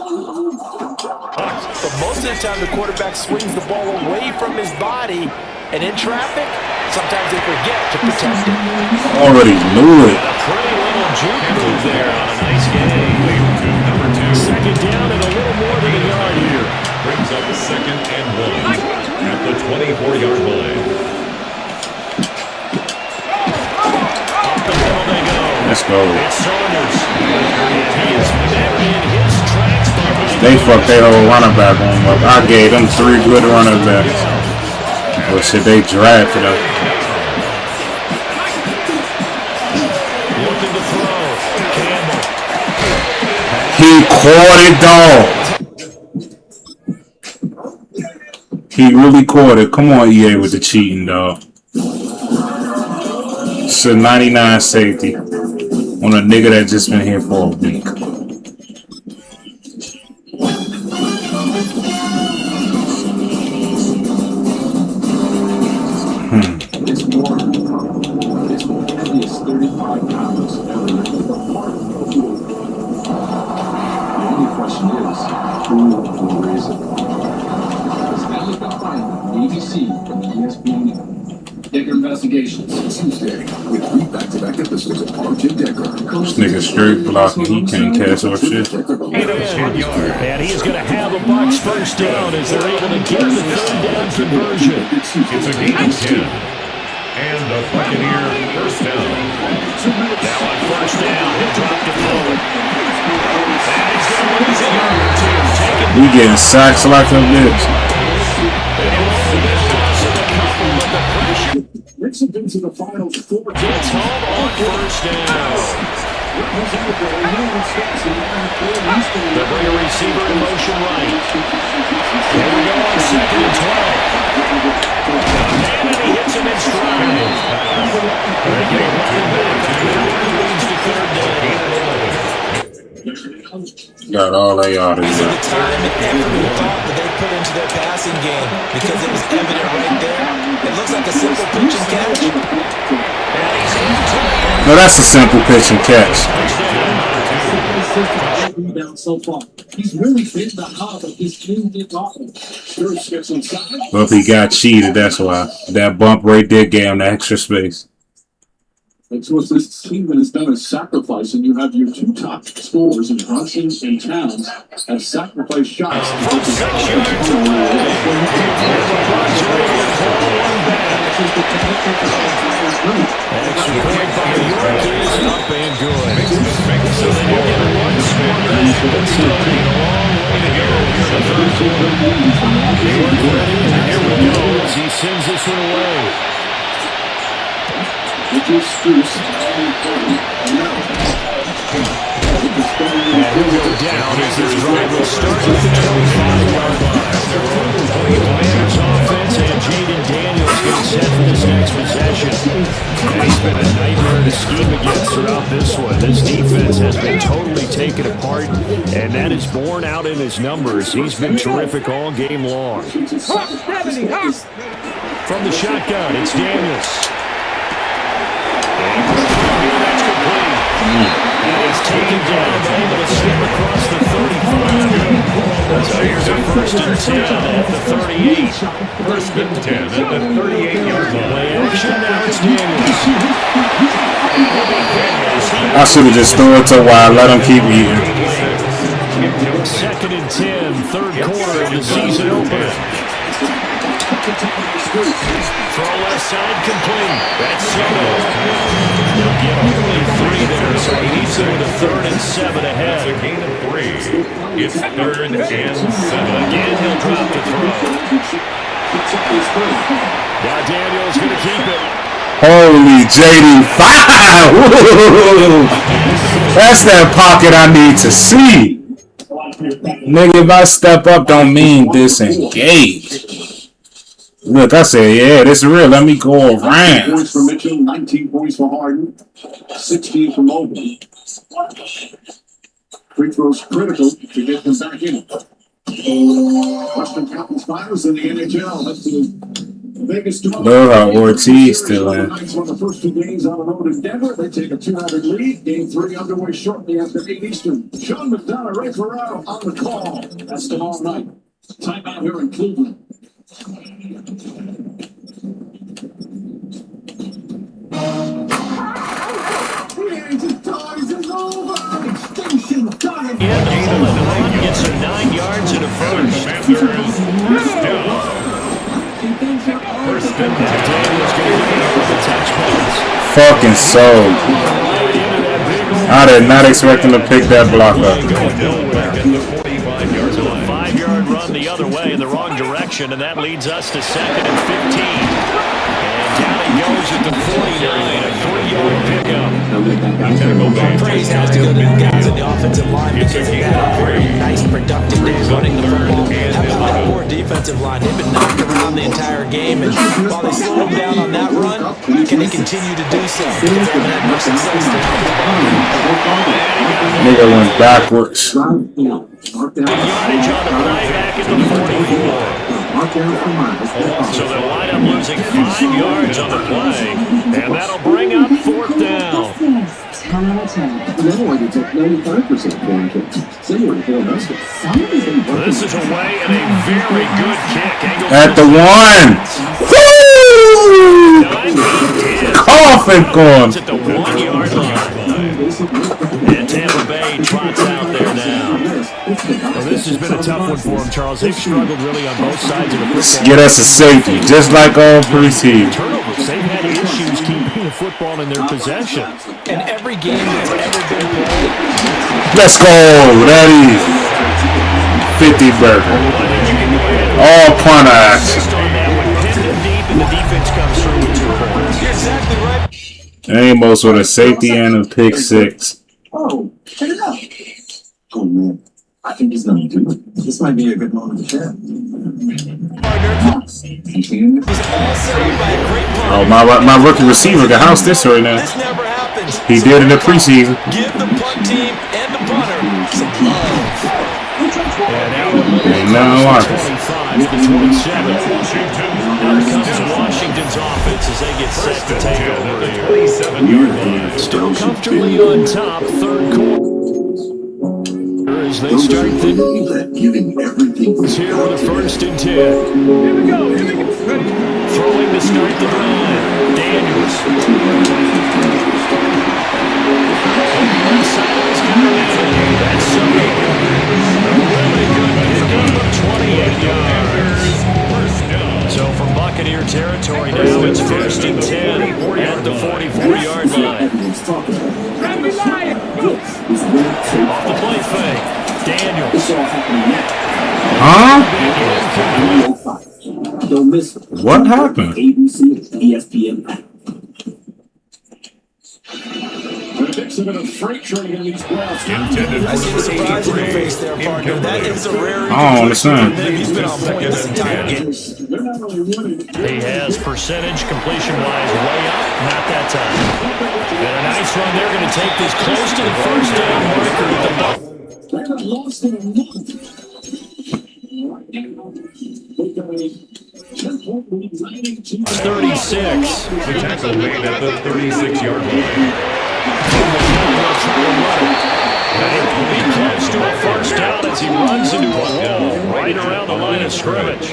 But most of the time, the quarterback swings the ball away from his body, and in traffic, sometimes they forget to protect it. Already knew it. A pretty little juke move there on a nice game. Number 2. 2nd down and a little more than a yard here. Brings up 2nd and 1 at the 24-yard line. Up the middle they go. Let's go. It's Saunders. And he is met in his tracks behind They fucked their whole running back on up. I gave them 3 good running backs. Well, shit, they drafted them. looking to throw. Campbell. He caught it, dog. He really caught it. Come on, EA, with the cheating, dog. It's a 99 safety on a nigga that just been here for a week. only question is, who will raise it? Stanley Cup Final, ABC from ESPN. Decker Investigations. Tuesday, with 3 back-to-back episodes of Arch and Decker. This nigga straight blocking. He can't catch or shit. And he's going to have a Bucs first down as they're able to get the third down conversion. It's a gain of 10. And the Buccaneer first down. Now on first down, he'll drop the throw. And he's going to lose a yard or two. We getting sacks like a bitch. Nixon into the final 4 Gets home on first down. They'll bring a receiver in motion right. Here we go on 2nd and 12. And he hits him in stride. They're getting running back. That leads to third down. Got all they ought to These are do. the time and effort and thought that they put into their passing game because it was evident right there. It looks like a simple pitch and catch. No, that's a simple pitch and catch. So far. He's really been the hub of this new offense. Sure, gets inside. Well, if he got cheated, that's why. That bump right there gave him the extra space. That's what this team has done is sacrifice, and you have your 2 top scorers in Brunson and Towns have sacrificed shots. From 6 yards away. Extra point by York is up and good. So they do get one score back, but still a long way to go here in the third quarter. York ready, and here we go as he sends this one away. And he'll go down as this drive will start with the 25-yard line. The Commanders offense and Jaden Daniels getting set for this next possession. And he's been a nightmare to scheme against throughout this one. This defense has been totally taken apart, and that is borne out in his numbers. He's been terrific all game long. From the shotgun, it's Daniels. That's complete. And he's taken down, but able to slip across the 35. So here's a first and 10 at the 38. First and 10 at the 38-yard line. Play action, now it's Daniels. I should have just thrown it to Wild. Let him keep eating. 2nd and 10, third quarter of the season opener. Throw left side complete. That's Soto. He'll get only 3 there, so he needs it with a 3rd and 7 ahead. It's a gain of 3. It's 3rd and 7. Again, he'll drop the throw. Now Daniels going to keep it. Holy JD5! That's that pocket I need to see. Nigga, if I step up, don't mean disengage. Look, I said, yeah, this is real. Let me go around. Points for Mitchell, 19 points for Harden, 16 for Mobley. Free throws critical to get them back in. Western Conference Finals in the NHL. That's the Vegas. Love how Ortiz still in. On the first 2 games on the road in Denver, they take a 200 lead. Game 3 underway shortly after 8 Eastern. Sean McDonough, Ray Ferraro on the call. That's tomorrow night. Timeout here in Cleveland. Gets him 9 yards and a first. First and 10. Fucking sold. I did not expect him to pick that block up. So a 5-yard run the other way in the wrong direction, and that leads us to 2nd and 15. And down he goes at the 49, a 3-yard pickup. Praise has to go to the guys in the offensive line because they had a very nice, productive day running the football. How about that poor defensive line? They've been knocked around the entire game, and while they slowed them down on that run, can they continue to do so? Because they haven't had much success there. Nigga went backwards. Yardage on the play back at the 44. So they'll wind up losing 5 yards on the play, and that'll bring up 4th down. 10 out of 10. Now I can take 95% corn kicks. Similar to Cornhusker. This is away and a very good kick. At the one. Woo! Coffin corn. At the 1 yard line. And Tampa Bay trots out there now. Well, this has been a tough one for them, Charles. They've struggled really on both sides of the football. Get us a safety, just like all preseason. Turnovers. They've had issues keeping the football in their possession. And every game that's ever been played. Let's go. That is 50 burger. All punt action. The defense comes through with 2 points. You're exactly right. Amos with a safety and a pick 6. Oh, check it out. Oh, man. I think he's going to do it. This might be a good moment to share. Oh, my rookie receiver got house this right now. This never happens. He did in the preseason. Give the punt team and the punter some love. Ain't nothing like it. 25 to 27. Here comes Washington's offense as they get set to take over here. 27-yard line. Still comfortably on top, third quarter. As they start Giving everything. here with a 1st and 10. Here we go. Throwing to start the drive. Daniels. That's so good. Really good pickup of 28 yards. So from Buccaneer territory now, it's 1st and 10 at the 44-yard line. Off the play fake. Daniels. Huh? Don't miss it. What happened? ABC, ESPN. Intended for I see the surprise in your face there, partner. That is a rare. I don't understand. He's been on point this entire game. He has percentage completion-wise way up, not that time. And a nice run. They're going to take this close to the 1st down marker with the ball. They haven't lost in a month. 36. the tackle made at the 36-yard line. He'll be close to a 1st down as he runs into a wall right around the line of scrimmage.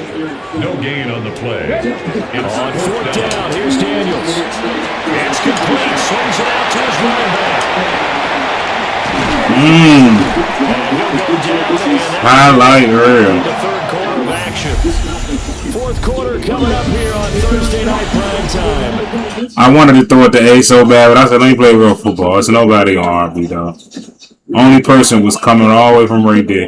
No gain on the play. It's On 4th down, here's Daniels. It's complete. Swings it out to his running back. And he'll go down. Highlight reel. The 3rd quarter of action. 4th quarter coming up here on Thursday night prime time. I wanted to throw it to A so bad, but I said, let me play real football. It's nobody on RB, though. Only person was coming all the way from right there.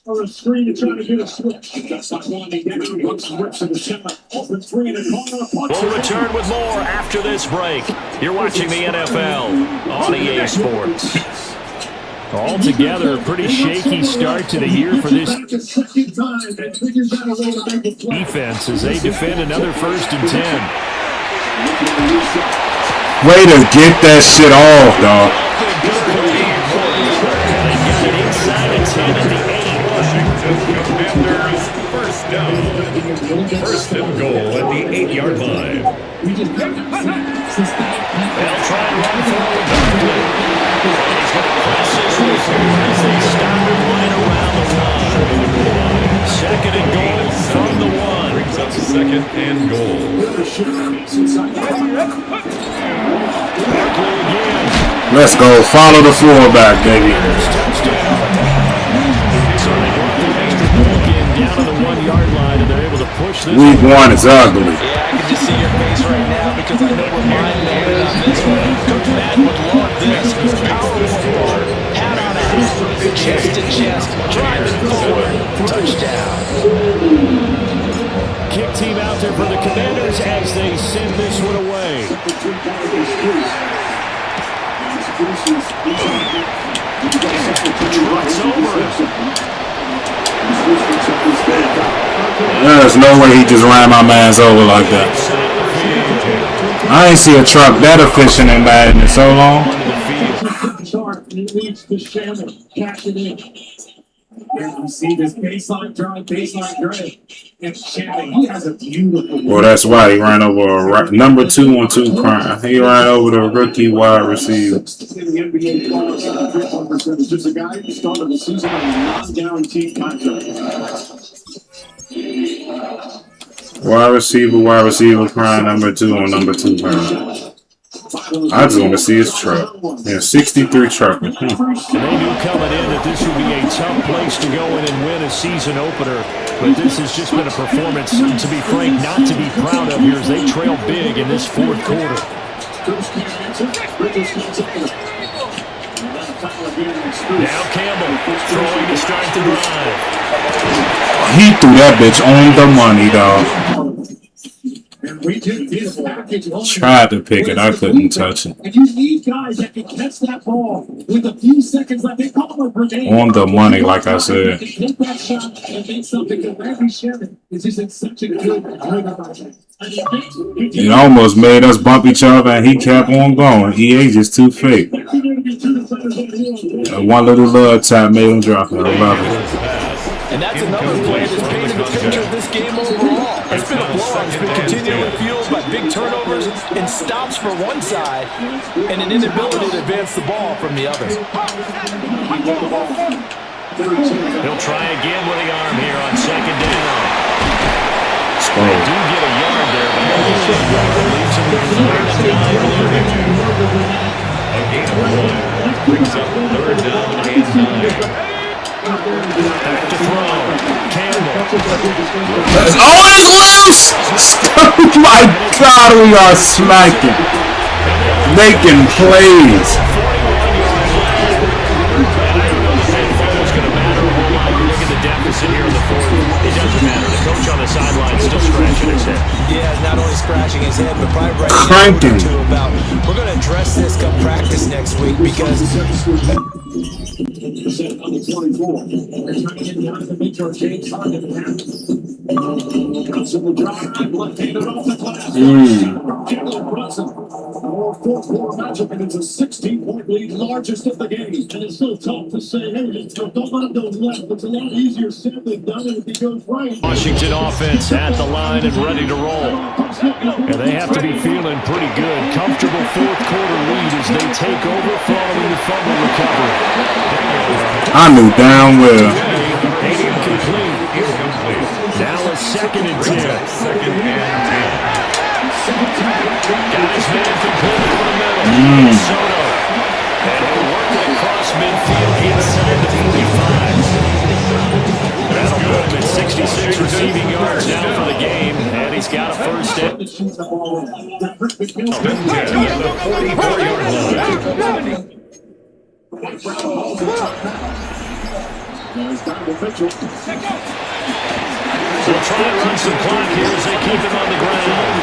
Or a screen to try to get a switch. That's not one. They get out. Once rips in the center. Open 3 in the corner. We'll return with more after this break. You're watching the NFL on EA Sports. Altogether, a pretty shaky start to the year for this defense as they defend another 1st and 10. Way to get that shit off, dog. Inside the 10 at the 8. Washington Commanders 1st down. 1st and goal at the 8-yard line. They'll try and run forward. He's going to press his way through as they stop him right around the 1. 2nd and goal from the 1. Brings up 2nd and goal. Barkley again. Let's go. Follow the fullback, baby. So they go up the extra point again down to the 1-yard line, and they're able to push this. Week 1 is ugly. Yeah, I can just see your face right now because I know we're mind-blowing on this one. Coach Madden would love this. Power forward, hat on out, chest to chest, driving forward, touchdown. Kick team out there for the Commanders as they send this one away. Trots over him. There's no way he just ran my man's over like that. I ain't see a truck that efficient in Madden in so long. And we see this baseline drive. And Shannon, he has a beautiful. Well, that's why he ran over a number 2-on-2 crime. He ran over the rookie wide receiver. In the NBA finals, percentage. Just a guy who started the season on a non-guaranteed contract. Wide receiver crime, number 2 on number 2 crime. I just want to see his truck. Yeah, 63 trucking. They knew coming in that this would be a tough place to go in and win a season opener. But this has just been a performance, to be frank, not to be proud of here as they trail big in this fourth quarter. Now Campbell throwing to start the drive. He threw that bitch on the money, dog. Tried to pick it, I couldn't touch it. And you need guys that can catch that ball with a few seconds left. They call them a grenade. On the money, like I said. Take that shot and make something. Because Randy Shannon is just in such a good it almost made us bump each other, and he kept on going. EA just too fake. One little tap made him drop it. I love it. And that's another play that's painted the picture of this game overall. It's been a blowout. It's been continually fueled by big turnovers and stops for one side and an inability to advance the ball from the other. He'll try again with the arm here on second down. They do get a yard there, but leaves him with 3rd and 9. A gain of 1 brings up 3rd down and 9. Back to throw. Campbell. Oh, it's loose! Oh my God, we are smacking. Making plays. It doesn't matter. The coach on the sideline still scratching his head. Yeah, not only scratching his head, but probably right Cranking. about we're going to address this come practice next week because on the 24. They're trying to get down to the mid-term. James Harden comes in the drive, left-handed off the glass. Jalen Brunson. Our fourth quarter matchup, and it's a 16-point lead, largest of the game. And it's so tough to say, hey, don't let him go left. It's a lot easier said than done if he goes right. Washington offense at the line and ready to roll. And they have to be feeling pretty good. Comfortable fourth quarter lead as they take over following the fumble recovery. I knew damn well. Incomplete. Now a 2nd and 10. 2nd and 10. Got his man completely in the middle. Soto. And he'll work it across midfield inside the 45. That'll put him at 66 receiving yards now for the game. And he's got a first down. 10 at the 44-yard line. They'll try and run some clock here as they keep him on the ground.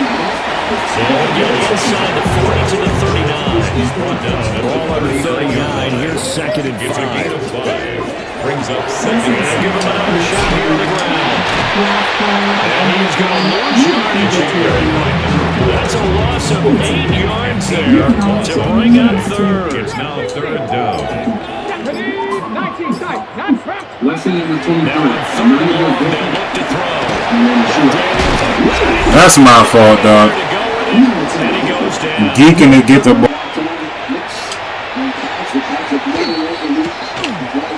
They'll get inside the 40 to the 39. Ball under 39. Here's 2nd and 5. Gets a gain of 5. Brings up 2nd They're going to give him another shot here on the ground. And he's going to lose yardage here. That's a loss of 8 yards there to bring up 3rd. It's now 3rd down. Lesson in the 23. Now on 3rd and long, they'll look to throw. That's my fault, dog. And he goes down. Geeking to get the ball.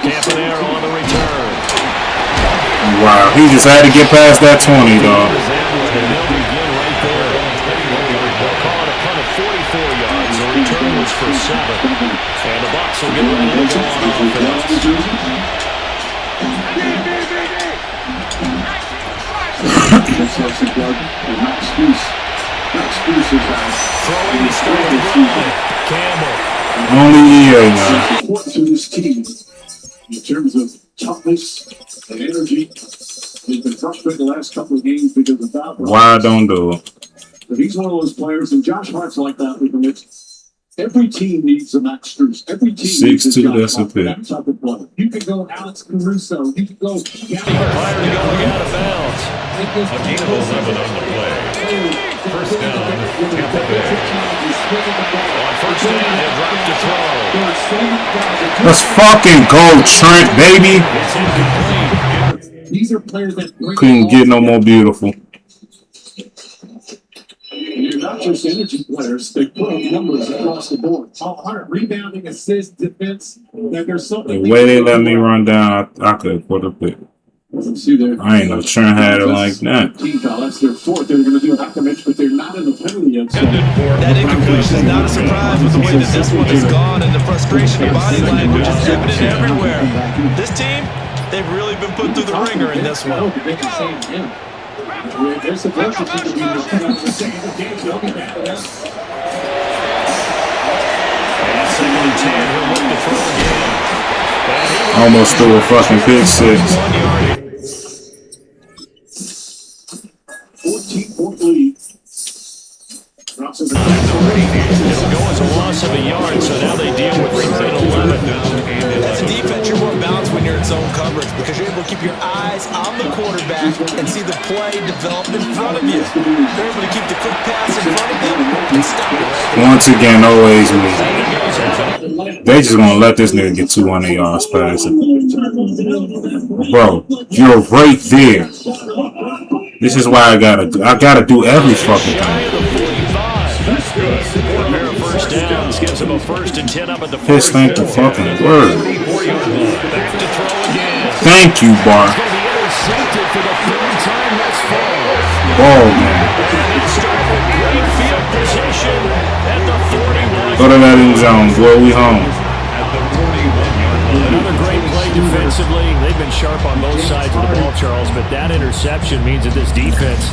Campanero on the return. Wow, he just had to get past that 20, dog. And they'll begin right there. They'll call it a punt of 44 yards. The return was for 7. And the Bucs will get ready to go on offense. Throwing to start the drive. Campbell. Only EA now. Important to this team in terms of toughness and energy. They've been frustrated the last couple of games because of that. Why don't do it? But he's one of those players, and Josh Hart's like that with him. Every team needs a Max Strus. Every team needs a 6'2", that's a pick. that type of player. You can go Alex Caruso. You can go. Prior to going out of bounds. A gain of 11 on the play. First down, Tampa Bay. On first down, he'll drop to throw. Let's fucking go, Trent, baby. It's incomplete. these are players that bring Couldn't get no more beautiful. You're not just energy players, they put up numbers across the board. Rebounding, assists, defense. That there's something. The way they let me run down, I could put up it. See there. I ain't no Trent had it like that. Team foul. That's their fourth. They're going to do half the match, but they're not in the penalty yet. So. That incompletion is not a surprise with the way that this one has gone, and the frustration and body language is evident everywhere. This team, they've really been put through the ringer in this one. They're supposed to be the same game. They'll be back there. And second and 10, he'll look to throw again. Almost threw a fucking pick six. 14-point lead. It'll go as a loss of a yard, so now they deal with 3rd and 11. As a defense, you're more balanced when you're in zone coverage because you're able to keep your eyes on the quarterback and see the play develop in front of you. You're able to keep the quick pass in front of them and stop it. Once again, always me. They just gonna let this nigga get 200 yards passing. Bro, you're right there. This is why I gotta do every fucking thing. First downs gives him a 1st and 10 up at the 40. Piss thank the fucking word. Back to throw again. Thank you, Bar. It's going to be intercepted for the 3rd time thus far. Ball, man. Great field position at the 41. Go to that end zone, boy. We home. Another great play defensively. They've been sharp on both sides of the ball, Charles, but that interception means that this defense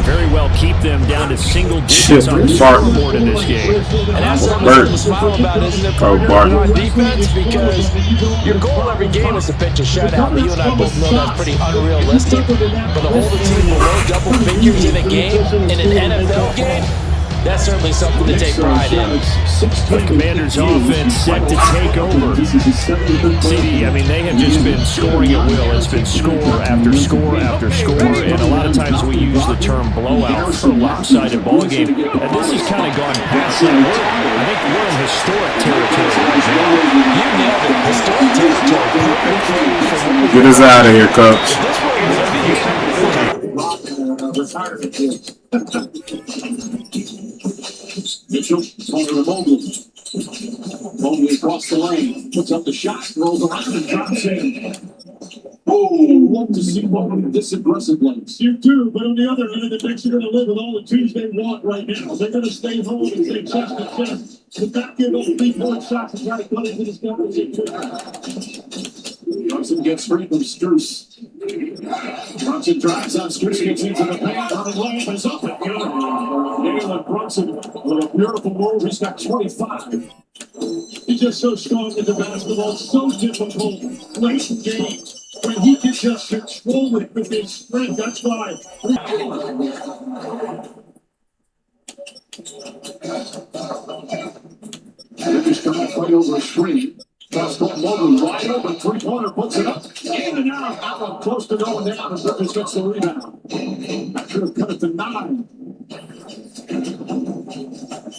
very well keep them down to single digits on the scoreboard in this game. And that's something to smile about, isn't it, partner, on defense? Because your goal every game is to pitch a shutout. You and I both know that's pretty unrealistic. But to hold a team below double figures in a game, in an NFL game, that's certainly something to take pride in. The Commanders' offense set to take over. CD, I mean, they have just been scoring at will. It's been score after score after score, and a lot of times we use the term blowout for a lopsided ball game. And this has kind of gone past that. I think we're in historic territory right now. You nailed it. Historic territory. Get us out of here, coach. Mitchell, over to Mobley. Mobley across the lane, puts up the shot, rolls around and drops in. Oh, love to see Mobley this aggressively. You do, but on the other end of the Knicks are going to live with all the twos they want right now. They're going to stay home and stay chest to chest. To not give up 3-point shots and try to cut into this competition. Brunson gets free from Strus. Brunson drives on Strus, gets into the paint, running lane, is up and good. Jalen Brunson with a beautiful move. He's got 25. He's just so strong in the basketball, so difficult late in games. When he can just control it with his strength, that's why. Rivers trying to fight over a screen. Cross court Mobley wide open, 3-pointer, puts it up. In and out, out close to going down as Rivers gets the rebound. That should have cut it to 9.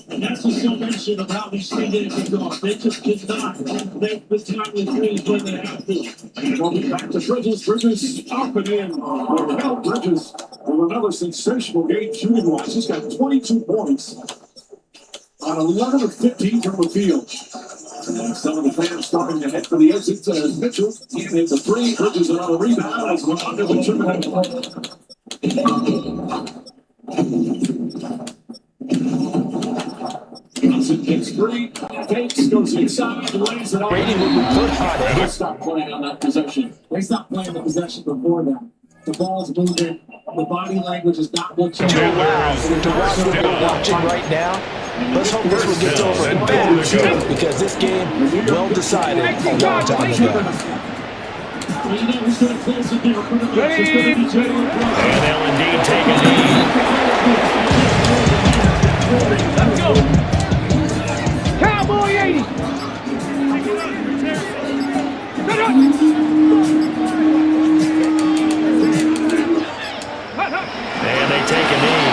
And that's the salvation of how these 3 games have gone. They just did not make the timely threes when they have to. And over back to Bridges. Bridges up and in. Raquel Bridges with another sensational game shooting-wise. He's got 22 points on 11 of 15 from the field. And some of the fans starting to head for the exit. Mitchell, he hits a 3. Bridges another rebound as we're under the 2-minute Johnson takes 3, takes, goes inside, lays it off. Brady would be put hot. They stop playing on that possession. They stopped playing the possession before that. The ball's moving. The body language is not what you Too loud to watch what we're watching right now. Let's hope this one gets over fast because this game well decided a long time ago. And they'll indeed take a knee. Let's go. Cowboy 80. And they take a knee.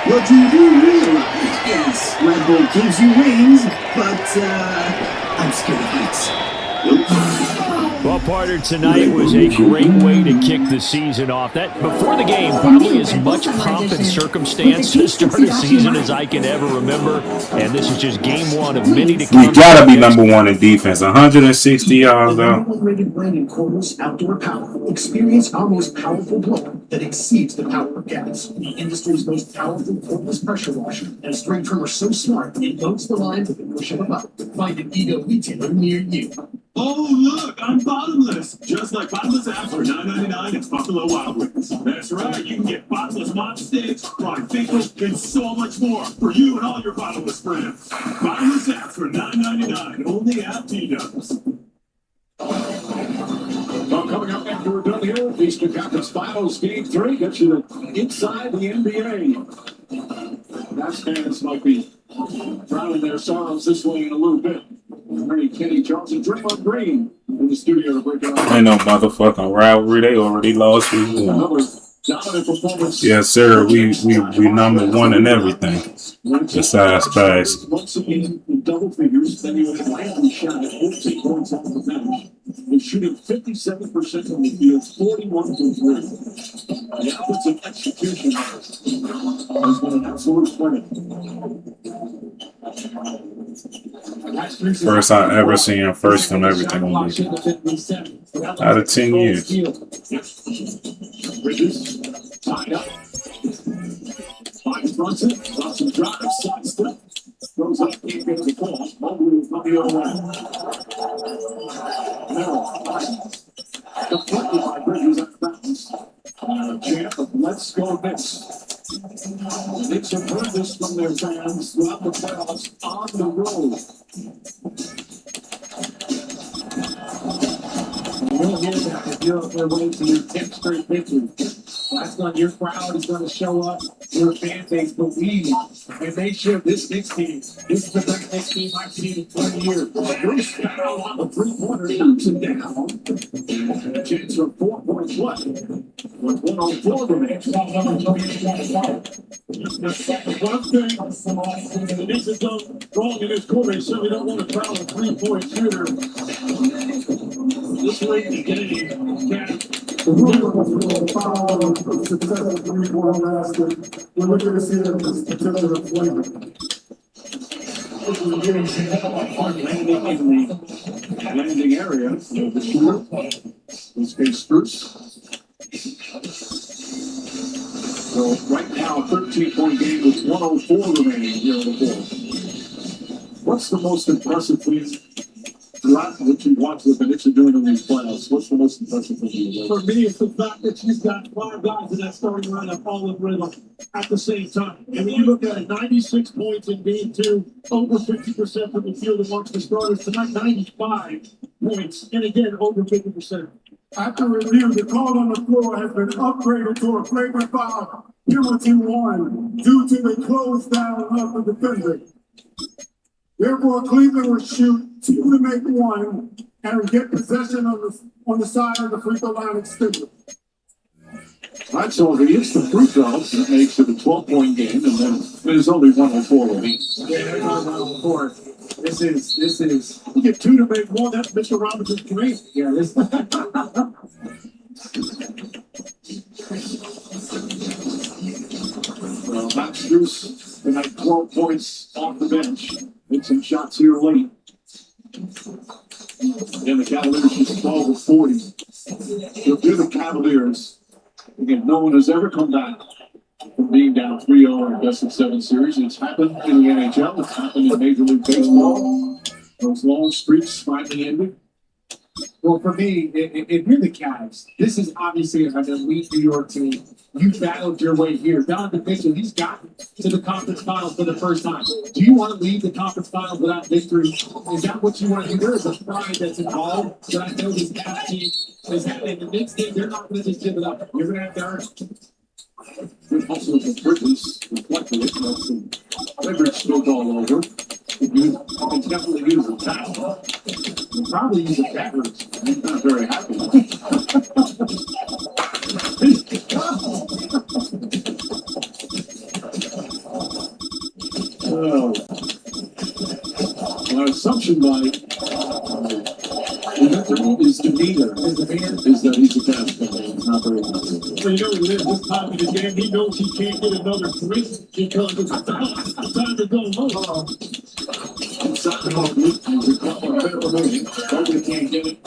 What you do realize, yes, Red Bull gives you wings, but I'm scared of heights. Well, partner, tonight was a great way to kick the season off. That before the game, probably as much pomp and circumstance to start a season as I can ever remember. And this is just game one of many to come. We gotta be number one in defense. 160 yards, though. Rated brand in cordless outdoor power. Experience our most powerful blower that exceeds the power of gas. The industry's most powerful cordless pressure washer. And a string trimmer so smart it loads the line with the push of a button. Find an Ego retailer near you. Oh, look, I'm bottomless. Just like bottomless apps for $9.99 at Buffalo Wild Wings. That's right, you can get bottomless mop sticks, fried pickles, and so much more for you and all your bottomless friends. Bottomless apps for $9.99 only at P-Dubs. Well, coming up after we're done here, Eastern Conference Finals Game 3 gets you inside the NBA. That's fans might be drowning their sorrows this way in a little bit. Mary Kenny Jones and Draymond Green in the studio to break it up. Ain't no motherfucking rivalry. They already lost. Another dominant performance. Yes, sir. We number one in everything. Besides pass. Once again in double figures, then you Atlanta shot at 14 points off the bench. They're shooting 57% from the field, 41 from three. The offensive execution has been an absolute spread. First I ever seen first on everything on this. Out of 10 years. Bridges tied up. Finds Brunson. Brunson drives, side step. Throws up, can't get the ball. Mobley from the other way. Merrill, deflected by Bridges at bounds. Champ of Let's Go Knicks. The Knicks have heard this from their fans throughout the playoffs on the road. You'll hear that if you're on your way to your 10th straight victory. That's when your crowd is going to show up. Your fan base believes and make sure this Knicks team, this is the best Knicks team I've seen in 20 years. Bruce Farrell on the three-pointer knocks it down. Chance for 4 points left. With 104 remaining. One thing, the Knicks have done wrong in this quarter. They certainly don't want to foul a three-point shooter. This late in the game, We're looking to see the potential of flavor. Landing in the landing area of the shooter. This case Spruce. So right now, a 13-point game with 104 remaining here in the fourth. What's the most impressive thing throughout what you watch what the Knicks are doing in these playoffs? What's the most impressive thing you for me, it's the fact that she's got 5 guys in that starting lineup all in rhythm at the same time. And when you look at it, 96 points in game 2, over 50% from the field amongst the starters. Tonight, 95 points, and again, over 50%. After review, the call on the floor has been upgraded to a flagrant foul, penalty 1, due to the close down of the defender. Therefore, Cleveland will shoot 2 to make 1 and get possession on the side of the free throw line extended. All right, so if he hits the free throw, that makes it a 12-point game, and then there's only 104 remaining. Yeah, there's no 104. This is, you get 2 to make 1, that's Mr. Robinson's dream. Yeah, this. Max Bruce tonight 12 points off the bench. Made some shots here late. And the Cavaliers just 12 of 40. So to the Cavaliers, again, no one has ever come back from being down 3-0 in a best-of-7 series. It's happened in the NHL. It's happened in Major League Baseball. Those long streaks finally ended. Well, for me, if you're the Cavs, this is obviously an elite New York team. You battled your way here. Donovan Mitchell, he's gotten to the conference finals for the first time. Do you want to leave the conference finals without victory? Is that what you want to do? There is a pride that's involved that I know this Cavs team is having. The next game, they're not going to just give it up. You're going to have to earn it. Also, the Britons reflected it. That's some leverage spilled all over. You can definitely use a towel. You probably use a beverage. I'm not very happy. My assumption by His demeanor is that he's the best. He's not very confident. So you know what it is, this time of the game, he knows he can't get another three because it's time to go home. Inside the ball, he's a couple of better moves. Nobody can't get it.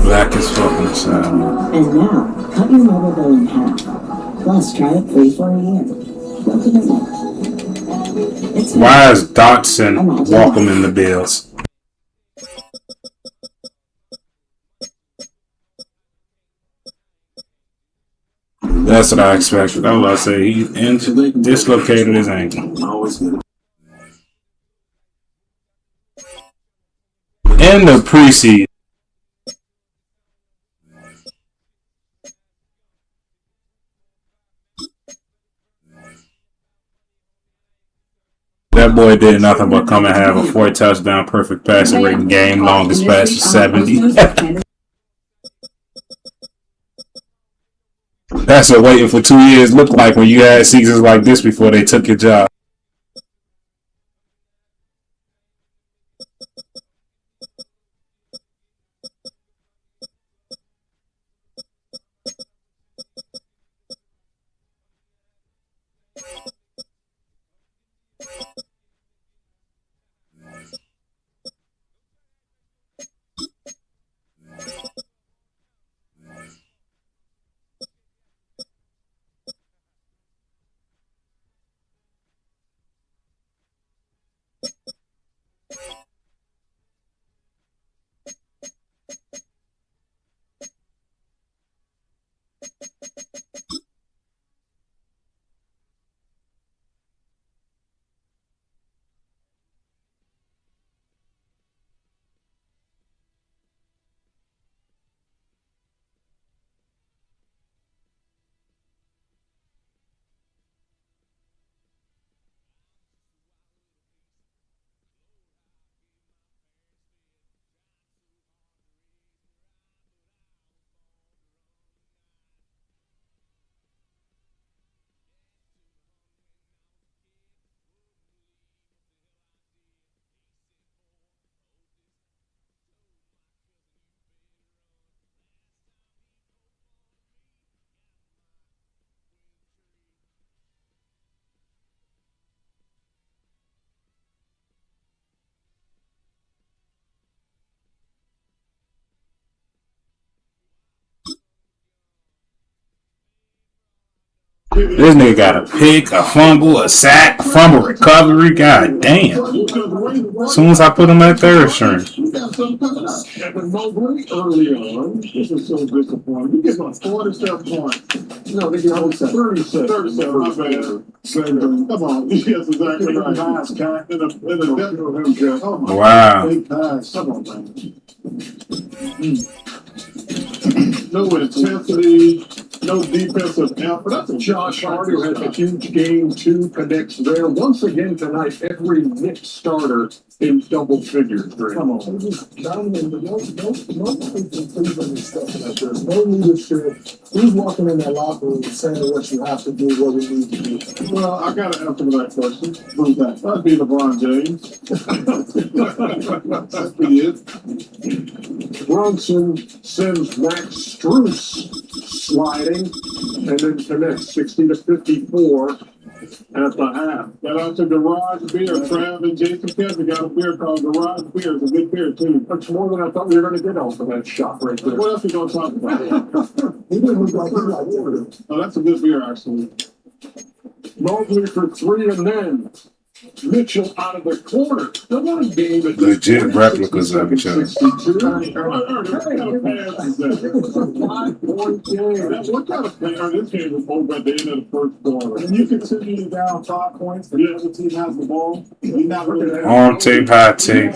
Black as fuck on the side. And now, cut your mobile bill in half. Plus, try it free for a year. Welcome to Madden. It's Why is Dotson welcoming the Bills? That's what I expected. I was about to say he dislocated his ankle. In the preseason. That boy did nothing but come and have a 4-touchdown perfect passing rating game, longest pass for 70. That's what waiting for 2 years looked like when you had seasons like this before they took your job. This nigga got a pick, a fumble, a sack, fumble recovery. God damn. As soon as I put him at third string. Kevin Mobley early on. This is so disappointing. You get my 47 points. No, they get 37. 37, my bad. Come on. Yes, exactly right. Pass, Cat. In a depth of him, Cat. Oh, my Wow. big pass. Come on, man. No intensity, no defensive effort. That's a Josh Hart, who has a huge game, 2 connects there. Once again tonight, every Knicks starter in double figures. Come on. Dominating. No Cleveland is stuff like this. No leadership. Who's walking in that locker room saying what you have to do, what we need to do? Well, I got to answer that question. Who's that? That'd be LeBron James. That'd be it. Brunson sends Max Strus sliding and then connects 60-54 at the half. Got out to Garage Beer. Trav and Jason Kevin got a beer called Garage Beer. It's a good beer, too. That's more than I thought we were going to get off of that shot right there. What else are we going to talk about? He didn't look like he liked it. Oh, that's a good beer, actually. Mobley for 3 and then Mitchell out of the corner. The one game at Legit replicas of each other. 62. What kind of player this game was over at the end of the first quarter? And you continue down 5 points, the other team has the ball. Arm tape, high tape,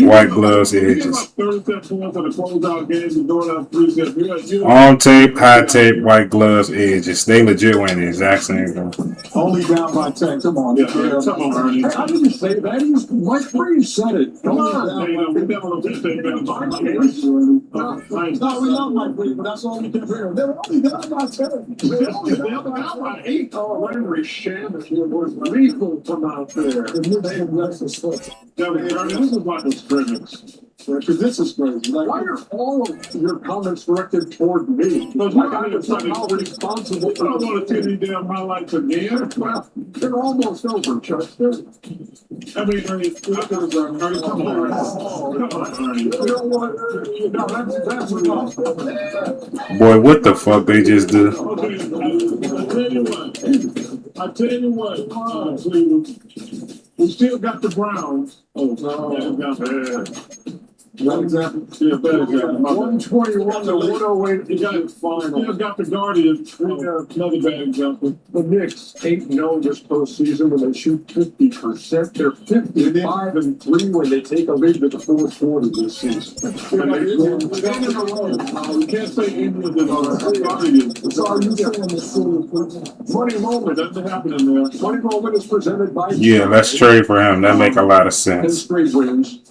white gloves, edges. 37 points on the closeout game. You're doing out 3 sets. Arm tape, high tape, white gloves, edges. They legit win the exact same thing. Only down by 10. Come on. Yeah, come on, Ernie. How did you say that? Mike Breen said it. Come on. No, we love Mike Breen, but that's all we can hear. They're only down by 10. They're only down by 8. Oh, Larry Shamus was lethal from out there. This is like a scrimmage. Because this is crazy. Like, why are all of your comments directed toward me? Like I'm somehow responsible. I don't want to tell you damn highlights again. Well, they're almost over, Chuck. I mean, Ernie, come on, Ernie. Boy, what the fuck they just do? I tell you what, Cleveland. We still got the Browns. Oh, no. One example. Yeah, bad example. 121 to 108 You got final. You got the Guardians. Another bad example. The Knicks 8-0 this postseason when they shoot 50%. They're 55-3 when they take a lead to the fourth quarter this season. We can't say England is Guardians. So are you saying the Money Moment doesn't happen in there? Money Moment is presented by. Yeah, let's trade for him. That make a lot of 10 sense. straight wins.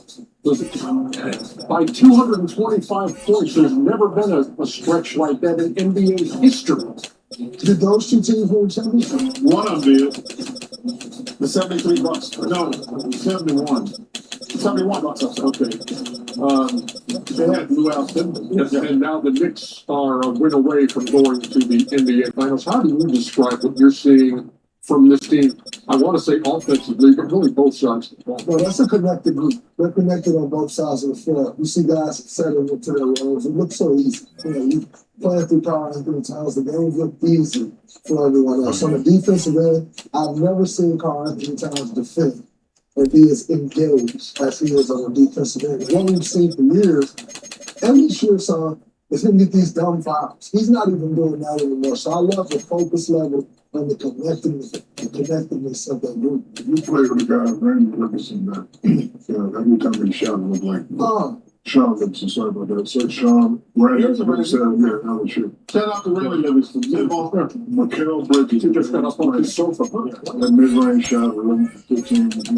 By 225 points, there's never been a stretch like that in NBA history. Did those two teams win championships? One of them did. The 73 Bucks. No, 71. 71 Bucks. Okay. They had Lou Alcindor. Yes, and now the Knicks are a win away from going to the NBA Finals. How do you describe what you're seeing from this team? I want to say offensively, but really both sides. No, that's a connected group. They're connected on both sides of the floor. You see guys settling into their roles. It looks so easy. You playing through Carl Anthony Towns, the games look easy for everyone else. On the defensive end, I've never seen Carl Anthony Towns defend and be as engaged as he is on the defensive end. What we've seen for years, every year, son, is him get these dumb fouls. He's not even doing that anymore. So I love the focus level and the connectedness of that group. You play with a guy, Randy Livingston, that every time he shot, it looked like Sean Livingston. Sorry about that. So Sean, Randy said, yeah, that was shit. Shout out to Randy Livingston. Mikal Bridges, He just got up on his sofa. that mid-range shot, 11, 15, he's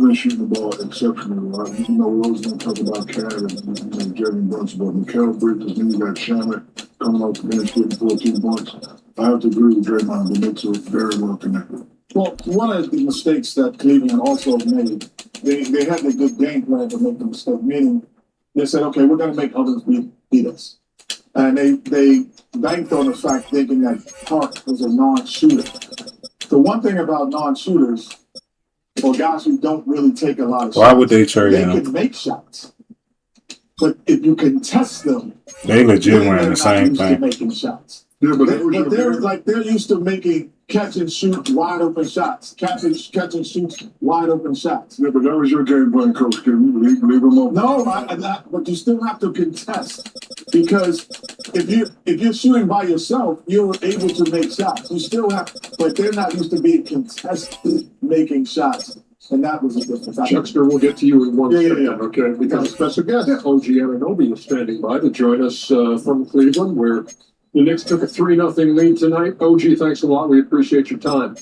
been shooting the ball exceptionally well. We're always going to talk about Cat and Jeremy Brunson, but Mikal Bridges, then you got Shannon coming off the bench getting 14 points. I have to agree with Draymond. The Knicks are very well connected. Well, one of the mistakes that Cleveland also made, they had a good game plan to make the mistake, meaning they said, okay, we're going to make others beat us. And they banked on the fact thinking that Hart was a non-shooter. The one thing about non-shooters, or guys who don't really take a lot of shots, Why would they trade him? They can make shots. But if you can test them, They legit wearing the same they're not used to thing. making shots. Yeah, but they're used to making catch and shoot wide open shots. Catch and shoot wide open shots. Yeah, but that was your game plan, Coach. Can you leave them alone? No, but you still have to contest because if you're shooting by yourself, you're able to make shots. You still have, but they're not used to being contested making shots. And that was a difference. Chuckster, we'll get to you in one second, Yeah. okay? We got a special guest, OG Anunoby, is standing by to join us from Cleveland, where the Knicks took a 3-0 lead tonight. OG, thanks a lot. We appreciate your time.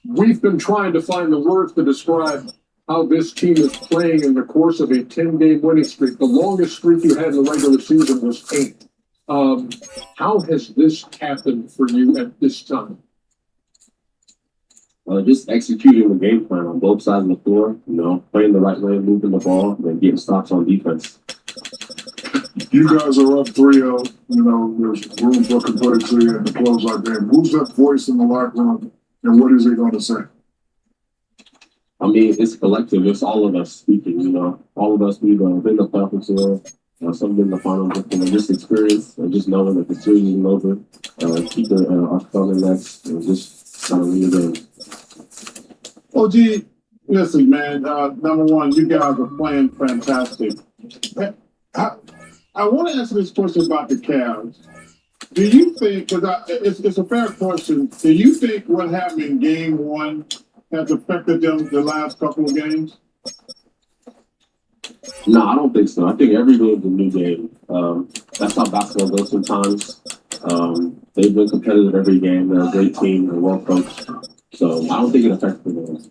We've been trying to find the words to describe how this team is playing in the course of a 10-game winning streak. The longest streak you had in the regular season was 8. How has this happened for you at this time? Just executing the game plan on both sides of the floor, playing the right way, moving the ball, and getting stops on defense. You guys are up 3-0. There's room for complacency in the closeout game. Who's that voice in the locker room, and what is he going to say? I mean, it's collective. It's all of us speaking, All of us, we've been the playoff before. Some been the final, just experience and just knowing that the series isn't over. Keep our thumb in next and just kind of lean it in. OG, listen, man. Number one, you guys are playing fantastic. I want to answer this question about the Cavs. Do you think, because it's a fair question, do you think what happened in Game 1 has affected them the last couple of games? No, I don't think so. I think every game's a new game. That's how basketball goes sometimes. They've been competitive every game. They're a great team. They're well coached. So I don't think it affects them.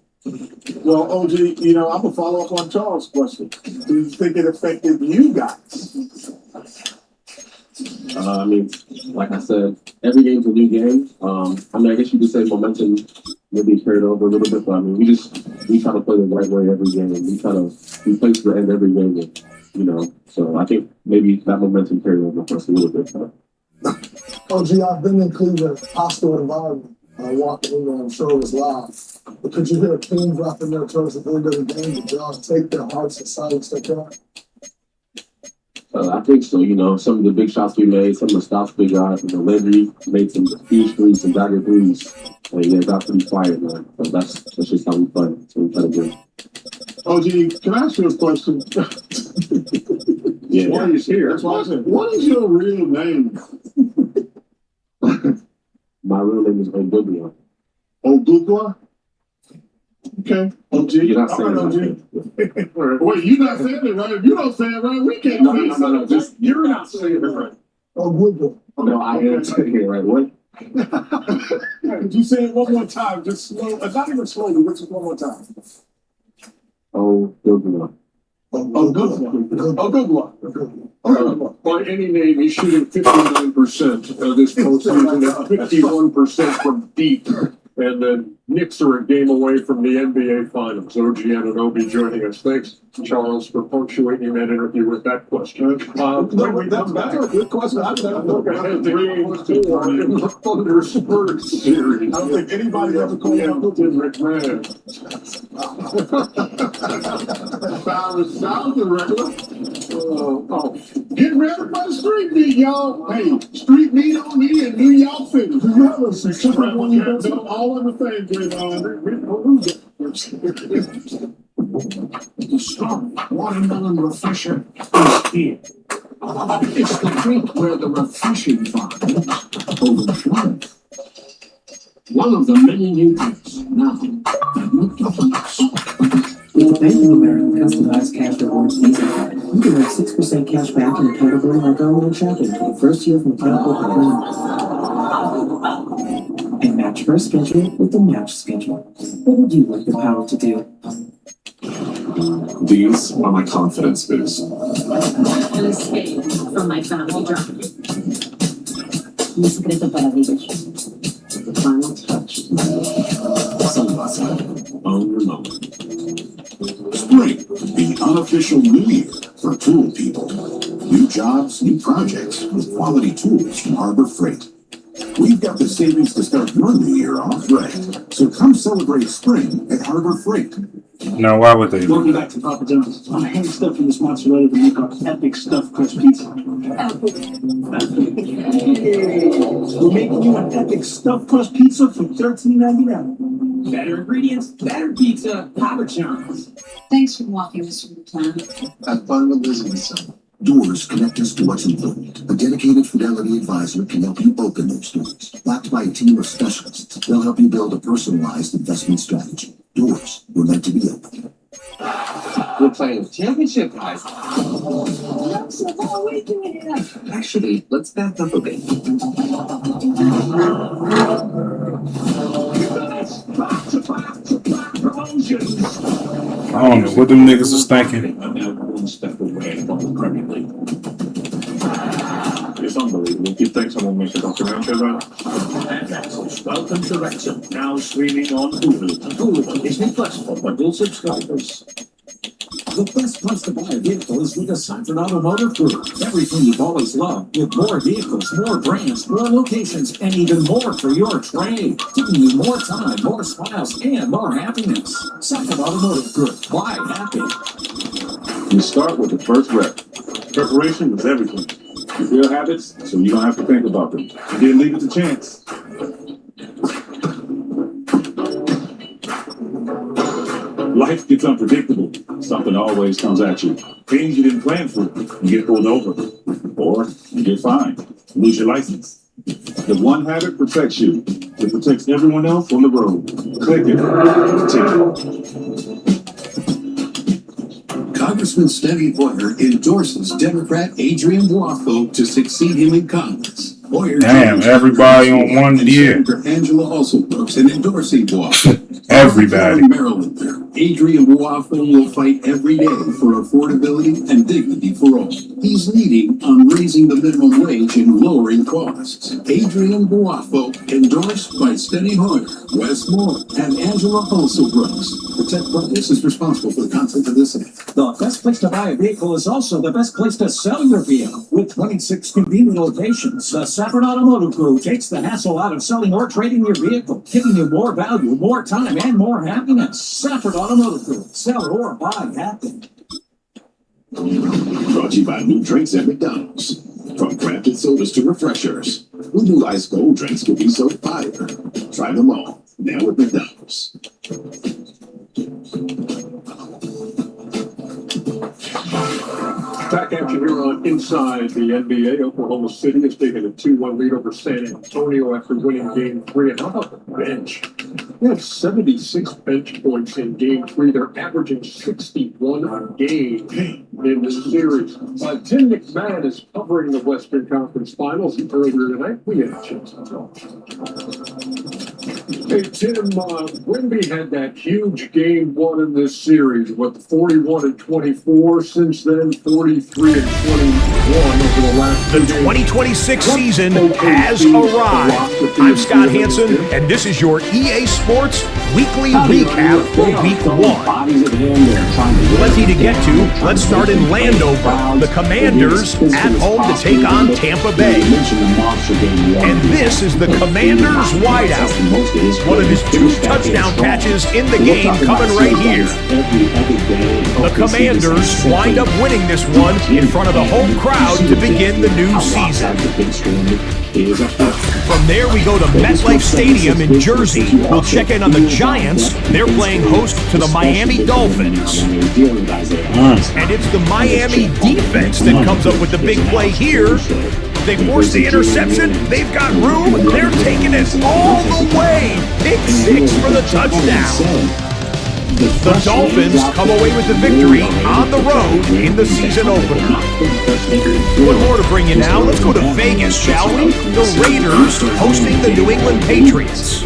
Well, OG, I'm going to follow up on Charles' question. Do you think it affected you guys? I mean, like I said, every game's a new game. I guess you could say momentum maybe carried over a little bit, but I mean, we try to play the right way every game, and we play to the end every game, So I think maybe that momentum carried over for us a little bit. OG, I've been in Cleveland, hostile environment. I walked in there, I'm sure it was loud. But could you hear a pin drop in there towards the end of the game? Did y'all take their hearts and silence their cry? I think so. Some of the big shots we made, some of the stops we got, Landry made some huge threes, some dagger threes. And it got pretty quiet, man. So that's just how we play. So we try to do. OG, can I ask you a question? Yeah. Why he's here? That's why I said, what is your real name? My real name is Ogugwa. Ogugwa? Okay. OG. You're not saying OG. Wait, you're not saying it right. If you don't say it right, we can't say it. No. Just you're not saying it right. Ogugwa. No, I am saying it right. What? Could you say it one more time? Just slow. Not even slowly, but just one more time. Ogugwa. Ogugwa. By any name, he's shooting 59% this postseason and 51% from deep. And then Knicks are a game away from the NBA Finals. OG Anunoby joining us. Thanks, Charles, for punctuating that interview with that question. That's a good question. Look ahead to Game 4 in the Thunder Spurs series. I don't think anybody ever called out Tim McMahon. Sounds irregular. Get ready for the street meet, y'all. Hey, street meet on me in New York City. All in the same game, The strong watermelon refresher is here. It's the drink where the refreshing vibe overflows. One of the many new drinks now at McDonald's. With Bank of America customized cash rewards Visa card, you can earn 6% cash back in a category like online shopping for the first year from account opening. And match her schedule with the match schedule. What would you like the power to do? These are my confidence boosts. An escape from my family drama. Un secreto para vivir. The final touch. Sunglasses. Own your moment. Spring, the unofficial new year for tool people. New jobs, new projects with quality tools from Harbor Freight. We've got the savings to start your new year off right. So come celebrate spring at Harbor Freight. Now, why would they? Welcome back to Papa John's. I'm hand stuffing this mozzarella to make our epic stuffed crust pizza. We're making you an epic stuffed crust pizza for $13.99. Better ingredients, better pizza, Papa John's. Thanks for walking us through the plan. Have fun with Elizabeth's son. Doors connect us to what's important. A dedicated Fidelity advisor can help you open those doors. Backed by a team of specialists, they'll help you build a personalized investment strategy. Doors were meant to be open. We're playing championship, guys. Actually, let's back up a bit. I don't know what them niggas is thinking. I'm now one step away from the Premier League. It's unbelievable. You think someone makes a documentary about it? Welcome to Wrexham, now streaming on Hulu. Hulu on Disney Plus for bundle subscribers. The best place to buy a vehicle is with the Sanford Automotive Group. Everything you've always loved, with more vehicles, more brands, more locations, and even more for your trade. Giving you more time, more smiles, and more happiness. Sanford Automotive Group. Why happy? You start with the first rep. Preparation is everything. You build habits so you don't have to think about them. You didn't leave it to chance. Life gets unpredictable. Something always comes at you. Things you didn't plan for. You get pulled over. Or you get fined. You lose your license. The one habit protects you. It protects everyone else on the road. Click it. Congressman Steny Hoyer endorses Democrat Adrian Boafo to succeed him in Congress. Hoyer Damn, everybody on one year. Senator Angela also Brooks in endorsing Boafo. Everybody. Maryland there. Adrian Boafo will fight every day for affordability and dignity for all. He's leading on raising the minimum wage and lowering costs. Adrian Boafo, endorsed by Steny Hoyer, Wes Moore, and Angela also Brooks. Protect Brothers is responsible for the content of this ad. The best place to buy a vehicle is also the best place to sell your vehicle. With 26 convenient locations, the Sanford Automotive Group takes the hassle out of selling or trading your vehicle, giving you more value, more time, and more happiness. Sanford Automotive Group. Sell or buy happy. Brought to you by new drinks at McDonald's. From crafted sodas to refreshers. Who knew ice cold drinks could be so fire? Try them all. Now at McDonald's. Back at you here on Inside the NBA. Oklahoma City has taken a 2-1 lead over San Antonio after winning Game 3. And how about the bench? They have 76 bench points in Game 3. They're averaging 61 a game in the series. Tim McMahon is covering the Western Conference Finals. Earlier tonight, we had a chance to talk. Hey, Tim, Wemby had that huge Game 1 in this series. What, 41-24? Since then, 43-21 over the last. The 2026 season has arrived. I'm Scott Hansen, and this is your EA Sports Weekly Recap for Week 1. Plenty to get to. Let's start in Landover. The Commanders at home to take on Tampa Bay. And this is the Commanders wideout. One of his 2 touchdown catches in the game coming right here. The Commanders wind up winning this one in front of the home crowd to begin the new season. From there, we go to MetLife Stadium in Jersey. We'll check in on the Giants. They're playing host to the Miami Dolphins. And it's the Miami defense that comes up with the big play here. They force the interception. They've got room. They're taking it all the way. Pick 6 for the touchdown. The Dolphins come away with the victory on the road in the season opener. One more to bring you now. Let's go to Vegas, shall we? The Raiders hosting the New England Patriots.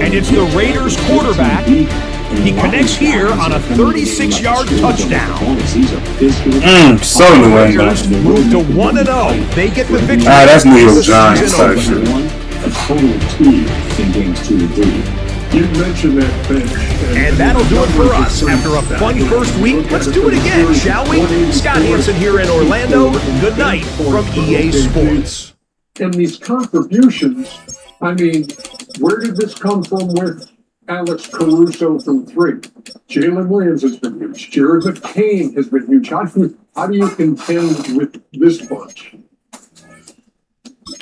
And it's the Raiders quarterback. He connects here on a 36-yard touchdown. So New Raiders move to 1-0. They get the victory. That's New York Giants, actually. A total of 2 in games 2 and 3. You mentioned that bench. And that'll do it for us. After a fun first week, let's do it again, shall we? Scott Hansen here in Orlando. Good night from EA Sports. And these contributions, I mean, where did this come from with Alex Caruso from 3. Jalen Williams has been huge. Jared McCain has been huge. How do you contend with this bunch?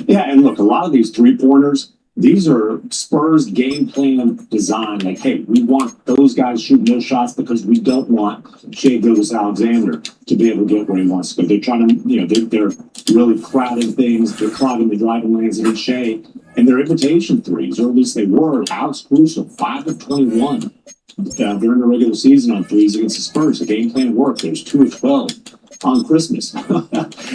Yeah, and look, a lot of these three-pointers, these are Spurs game plan design. Like, hey, we want those guys shooting those shots because we don't want Shea Gilgeous-Alexander to be able to get where he wants to go. They're trying to, they're really crowding things. They're clogging the driving lanes against Shea. And their invitation threes, or at least they were, Alex Caruso, 5 of 21 during the regular season on threes against the Spurs. The game plan worked. There's 2 of 12 on Christmas.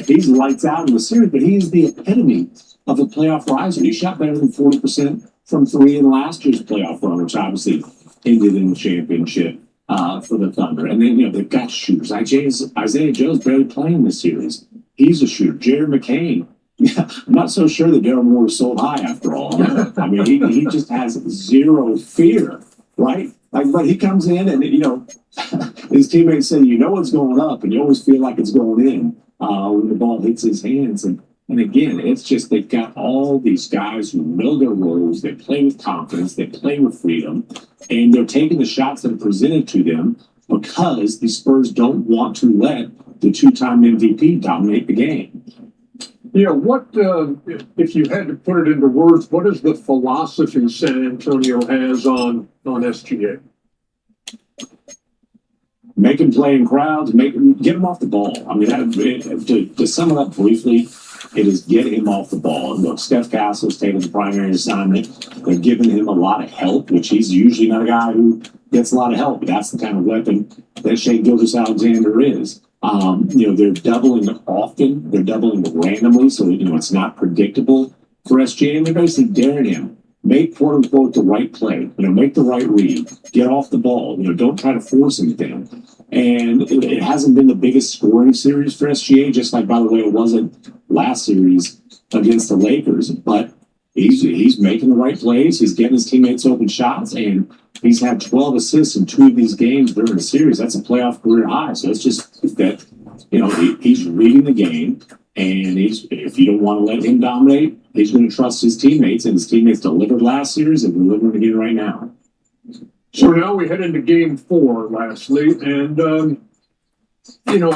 He's lights out in the series, but he's the epitome of a playoff riser. He shot better than 40% from 3 in last year's playoff run, which obviously ended in the championship for the Thunder. And then, they've got shooters. Isaiah Joe's barely playing this series. He's a shooter. Jared McCain. Yeah, I'm not so sure that Daryl Moore was sold high after all. I mean, he just has zero fear, right? Like, but he comes in and, his teammates say, it's going up, and you always feel like it's going in when the ball hits his hands. And again, it's just they've got all these guys who know their roles. They play with confidence. They play with freedom. And they're taking the shots that are presented to them because the Spurs don't want to let the two-time MVP dominate the game. Yeah, what, if you had to put it into words, what is the philosophy San Antonio has on SGA? Make him play in crowds, get him off the ball. I mean, to sum it up briefly, it is get him off the ball. And look, Steph Castle's taking the primary assignment. They're giving him a lot of help, which he's usually not a guy who gets a lot of help. But that's the kind of weapon that Shea Gilgeous-Alexander is. They're doubling often. They're doubling randomly, so it's not predictable for SGA. And they're basically daring him. Make, quote unquote, the right play. Make the right read. Get off the ball. Don't try to force anything. And it hasn't been the biggest scoring series for SGA, just like, by the way, it wasn't last series against the Lakers. But he's making the right plays. He's getting his teammates open shots, and he's had 12 assists in 2 of these games during the series. That's a playoff career high. So it's just that, he's reading the game, and if you don't want to let him dominate, he's going to trust his teammates, and his teammates delivered last series and delivering again right now. So now we head into Game 4, lastly, and I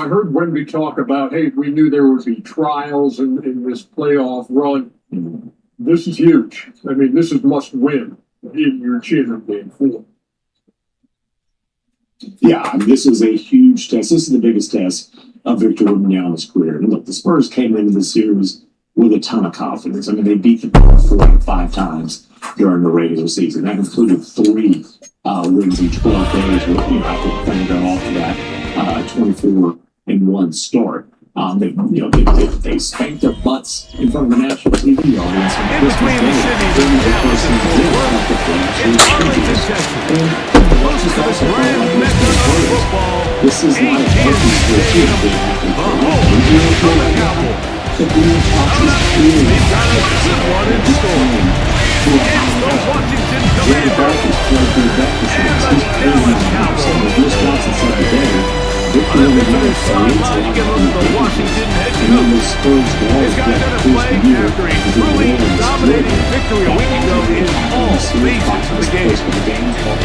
heard Wemby talk about, hey, we knew there would be trials in this playoff run. This is huge. I mean, this is must win in your achievement Game 4. Yeah, I mean, this is a huge test. This is the biggest test of Victor Wembanyama's career. And look, the Spurs came into the series with a ton of confidence. I mean, they beat the Bucks 4 out of 5 times during the regular season. That included 3 wins in 12 days. After the Thunder got off to that 24-1 start. They spanked their butts in front of the national TV audience on Christmas Day. This is not a focus for a team. Dominating victory a week ago in all phases of the game. On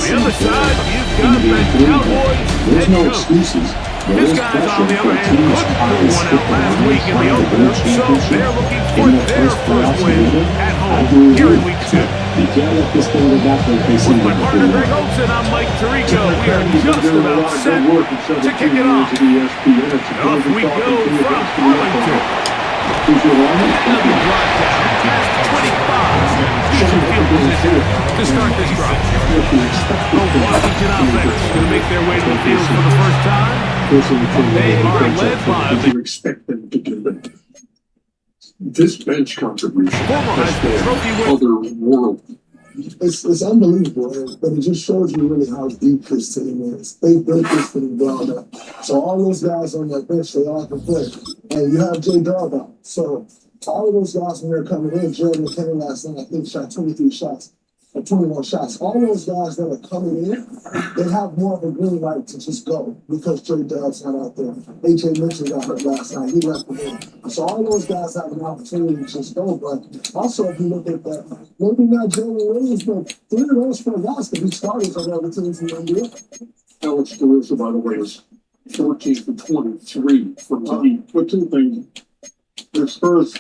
the other side, you've got the Cowboys. There's no excuses. His guys, on the other hand, couldn't pull one out last week in the opener, so they're looking for their first win at home here in week 2. With my partner Greg Olson, I'm Mike Tirico. We are just about set to kick it off. Off we go from Arlington. Another drive down, past 25. Decent field position to start this drive. The Washington offense going to make their way to the field for the first time. They are led by you expect them to do that. This bench contribution has other world. It's unbelievable, but it just shows you really how deep this team is. They built this from the ground up. So all those guys on that bench, they all can play. And you have J Dog out. So all of those guys when they're coming in, Jared McCain last night, I think shot 23 shots. at 21 shots. All those guys that are coming in, they have more of a green light to just go because Trey Dodd's not out there. AJ Mitchell got hurt last night. He left the game. So all those guys have an opportunity to just go. But also, if you look at that, maybe not Jalen Williams, but 3 of those 4 guys could be starters on other teams in the NBA. Alex Caruso, by the way, is 14 for 23 from deep. But 2 things. The Spurs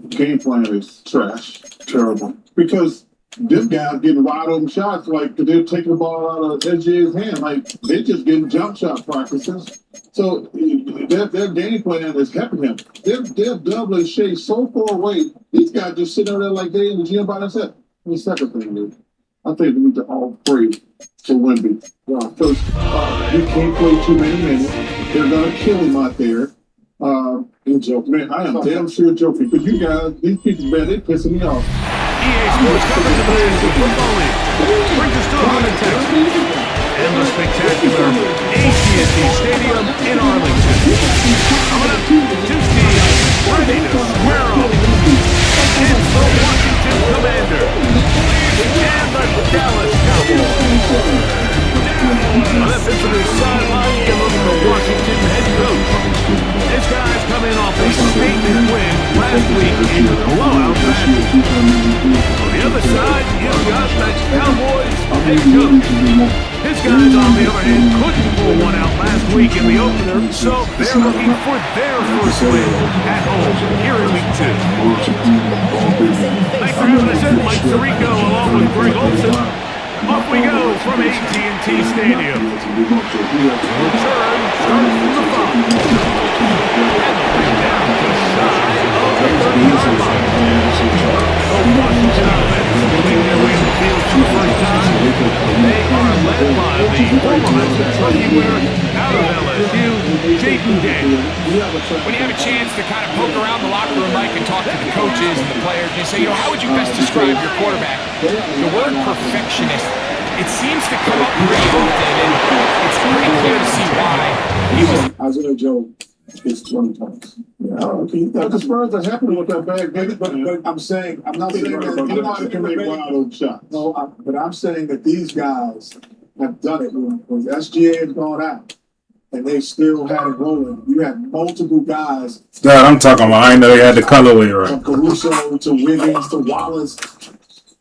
game plan is trash, terrible. Because this guy's getting wide open shots, like they're taking the ball out of SGA's hand, like they're just getting jump shot practices. So their game plan is helping him. They're doubling Shea so far away. These guys just sitting over there like they in the gym by themselves. The second thing is, I think we need to all pray for Wemby. Because he can't play too many minutes. They're gonna kill him out there. You joke, man. I am damn sure joking. But you guys, these people, man, they pissing me off. EA Sports coverage of the National Football League brings us to Arlington, Texas, and the spectacular AT&T Stadium in Arlington. Coming up, 2 teams ready to square off. It's the Washington Commanders and the Dallas Cowboys. On the visitor's sideline, you look at the Washington head coach. This guy's coming off a statement win last week in the blowout match. On the other side, you've got the Cowboys head coach. His guys, on the other hand, couldn't pull one out last week in the opener, so they're looking for their first win at home here in week 2. Thanks for having us in, Mike Tirico, along with Greg Olson. Off we go from AT&T Stadium. Return starts from the 5. And the bring down to shy of the 30-yard line. The Washington offense moving their way to the field for the first time. They are led by the former Heisman Trophy winner out of LSU, Jaden Daniels. When you have a chance to kind of poke around the locker room, Mike, and talk to the coaches and the players, and you say, how would you best describe your quarterback? The word perfectionist, it seems to come up pretty often, and it's pretty clear to see why he was. Isaiah Joe is 20 points. The Spurs are happy with that bag, but I'm saying, I'm not saying that anybody can make wide open shots. No, but I'm saying that these guys have done it when SGA has gone out. And they still had it rolling. You had multiple guys. That I'm talking about. I know they had the colorway right. From Caruso to Wiggins to Wallace.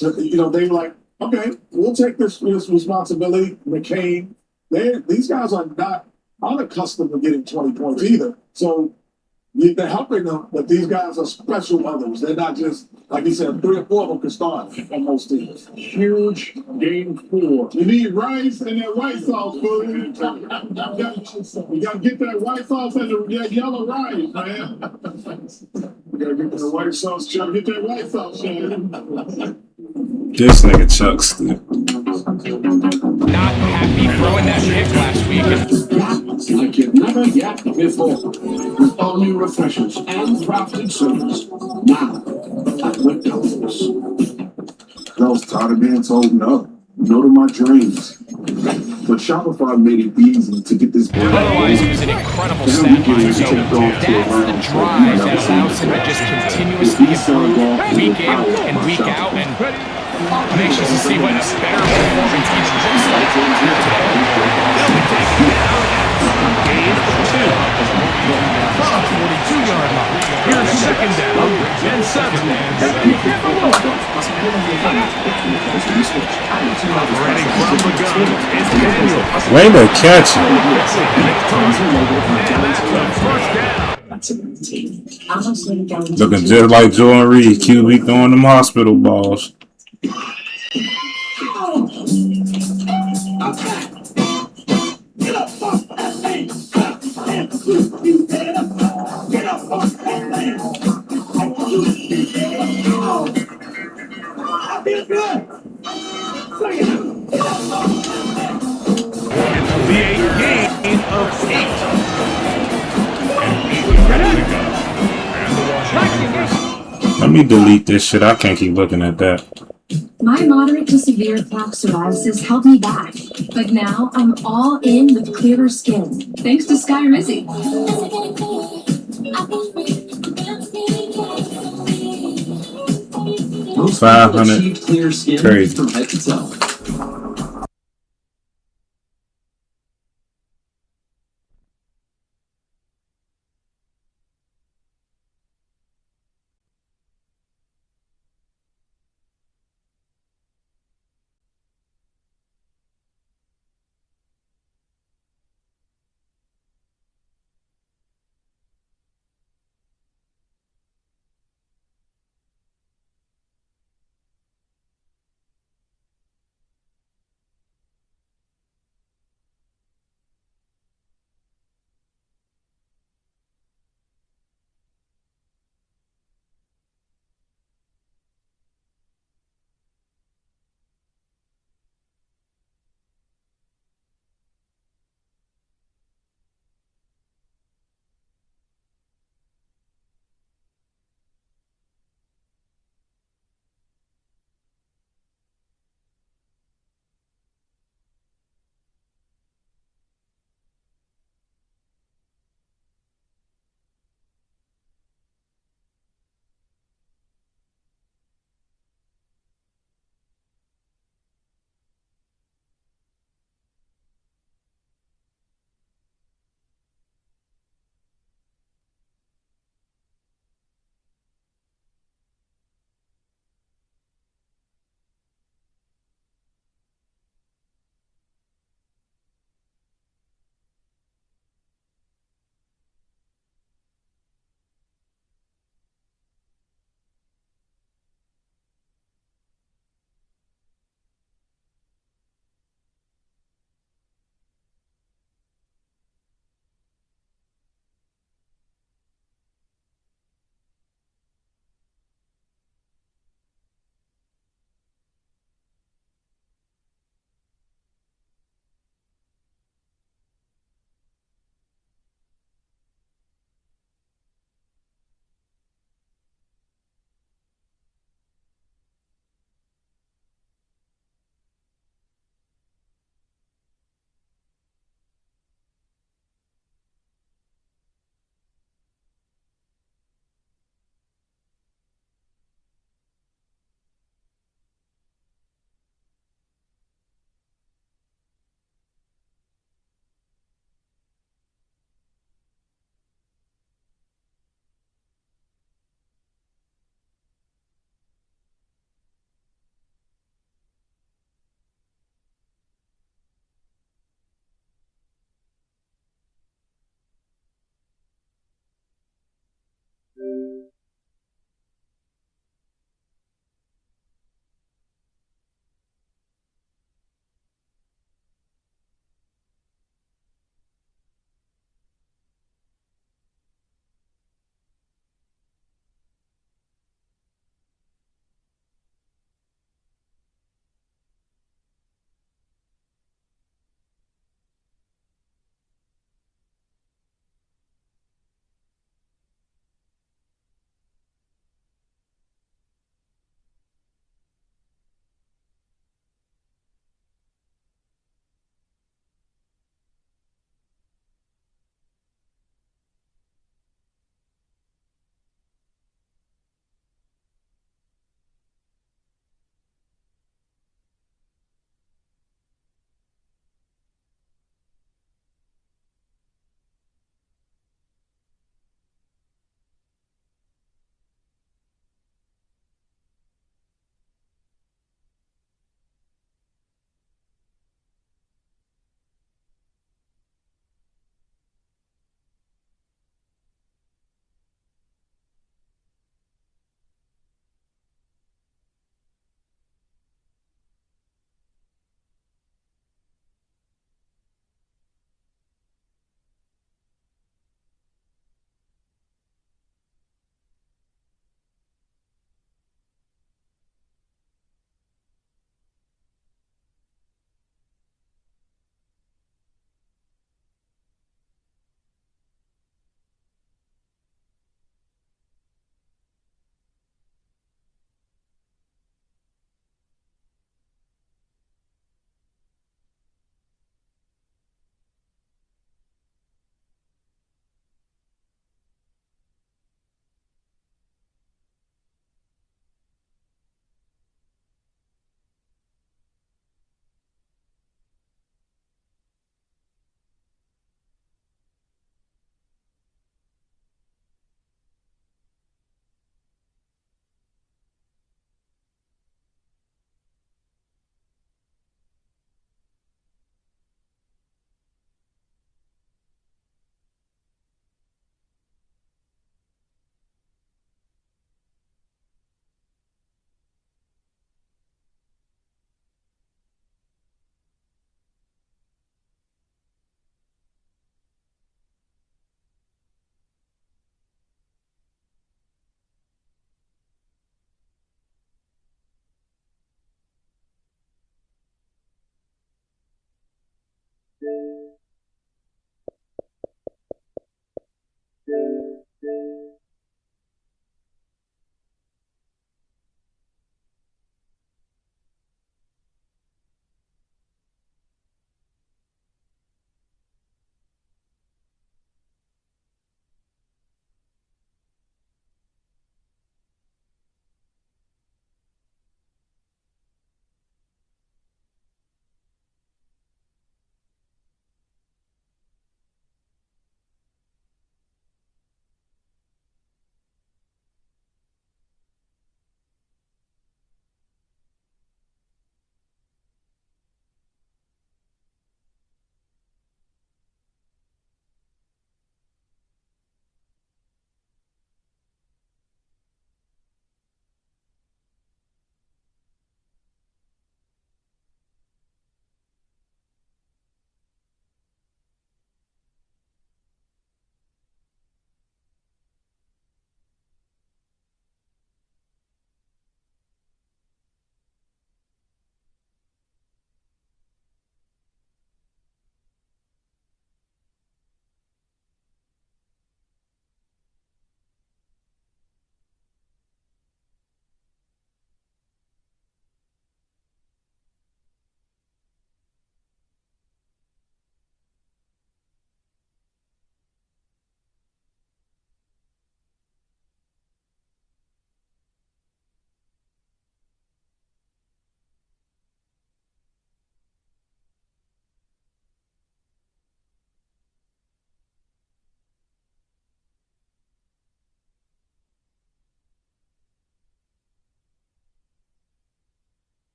They were like, okay, we'll take this responsibility. McCain. These guys are not unaccustomed to getting 20 points either. So they're helping them, but these guys are special others. They're not just, like he said, 3 or 4 of them can start on most teams. Huge game 4. You need rice and that white sauce, fool. You got to get that white sauce and that yellow rice, man. You got to get that white sauce, Chuck. Get that white sauce, man. This nigga Chuck still. Not happy throwing that pick last week. Like you've never yet before. With all new refreshers and crafted sodas. Now, at McDonald's. I was tired of being told no to my dreams. But Shopify made it easy to get this brand. Otherwise, it was an incredible stat line. So that's the drive that allows him to just continuously improve week in and week out. And I'm anxious to see what a better performance even looks like here today. They'll be taken down at gain of 2. From 42-yard line. Here's second down and 7. Operating from the gun is Daniel. Way to catch him. Looking just like Jordan Reed, QB throwing them hospital balls. Let me delete this shit. I can't keep looking at that. My moderate to severe plaque psoriasis held me back, but now I'm all in with clearer skin, thanks to Sky Rizzy. Most 500. people achieve clear skin Crazy. from head to toe.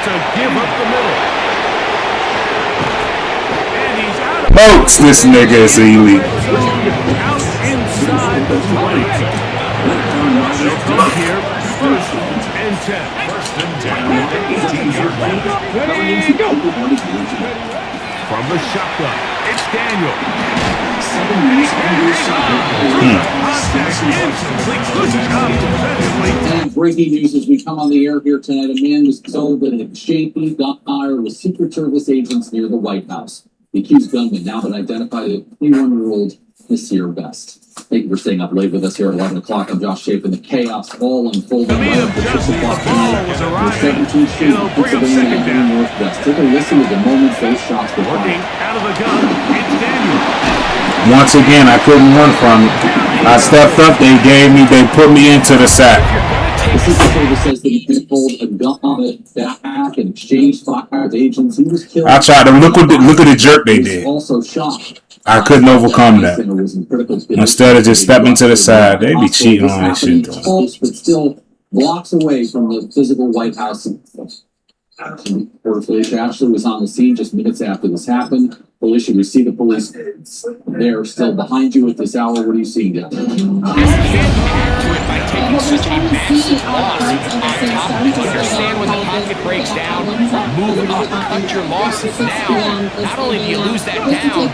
to give up the middle. And he's out of Boats, this nigga is elite. out inside the 20. They'll come here first and 10. First and 10 at the 18-yard line. From the shotgun, it's Daniel. And breaking news as we come on the air here tonight, a man was told that an exchange got fired with Secret Service agents near the White House. The accused gunman now been identified as 21-year-old Nasir Best. Thank you for staying up late with us here at 11 o'clock. I'm Josh Chapin. The chaos all unfolding right after 6 o'clock tonight. The 17th Street, Pennsylvania Avenue Northwest. Take a listen to the moments those shots were fired. Out of the gun, it's Daniel. Once again, I couldn't run from it. I stepped up, they put me into the sack. The Secret Service says that he pulled a gun back and exchanged fire with agents. He was killed. I tried to look at the jerk they did. Also shot. I couldn't overcome that. Instead of just stepping to the side, they be cheating on that shit. But still blocks away from the physical White House. Reporter Felicia Ashley was on the scene just minutes after this happened. Felicia, we see the police there still behind you at this hour. What are you seeing down there? By taking such a massive loss on top, understand when the pocket breaks down, move up, cut your losses now. Not only do you lose that down,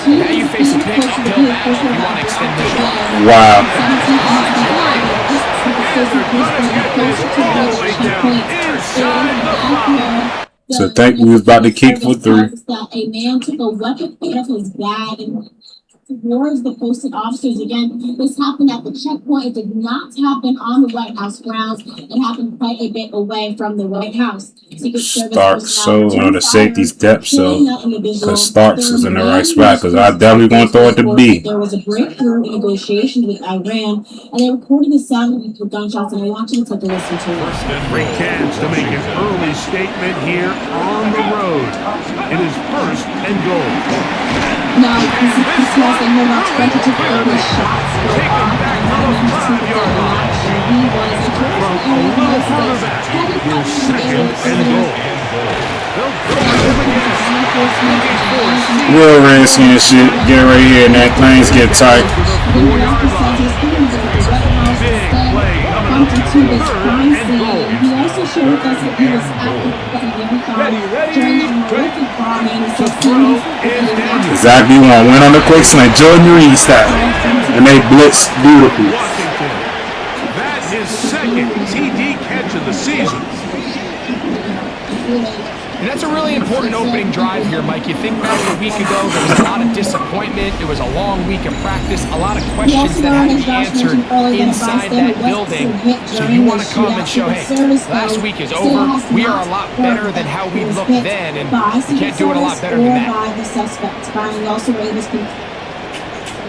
now you face a big uphill battle. You want to extend this run. Wow. So think we was about to kick for 3. A man took a weapon out of his bag and towards the posted officers. Again, this happened at the checkpoint. It did not happen on the White House grounds. It happened quite a bit away from the White House. Starks, so the safety's depth, so because Starks is in the right spot, because I definitely going to throw it to B. There was a breakthrough in negotiations with Iran, and they recorded the sound of the gunshots, and I want you to take a listen to it. Three chance to make an early statement here on the road. It is first and goal. Now, this was and we're not going to take early shots. Take him back to the 5-yard line. From a little further back, here's second and goal. They'll go him again. Real Redskin shit. Get right here and that things get tight. Big play coming up. Third and goal. He also shared with us that he was at the during the horrific bombing. To throw is Daniel. Exactly one. Went on the quick slant. Jordan Reed style. And they blitzed beautifully. Washington. That is second TD catch of the season. And that's a really important opening drive here, Mike. You think back a week ago, there was a lot of disappointment. It was a long week of practice, a lot of questions that had to be answered inside that building. So you want to come and show, hey, last week is over. We are a lot better than how we looked then, and we can't do it a lot better than that.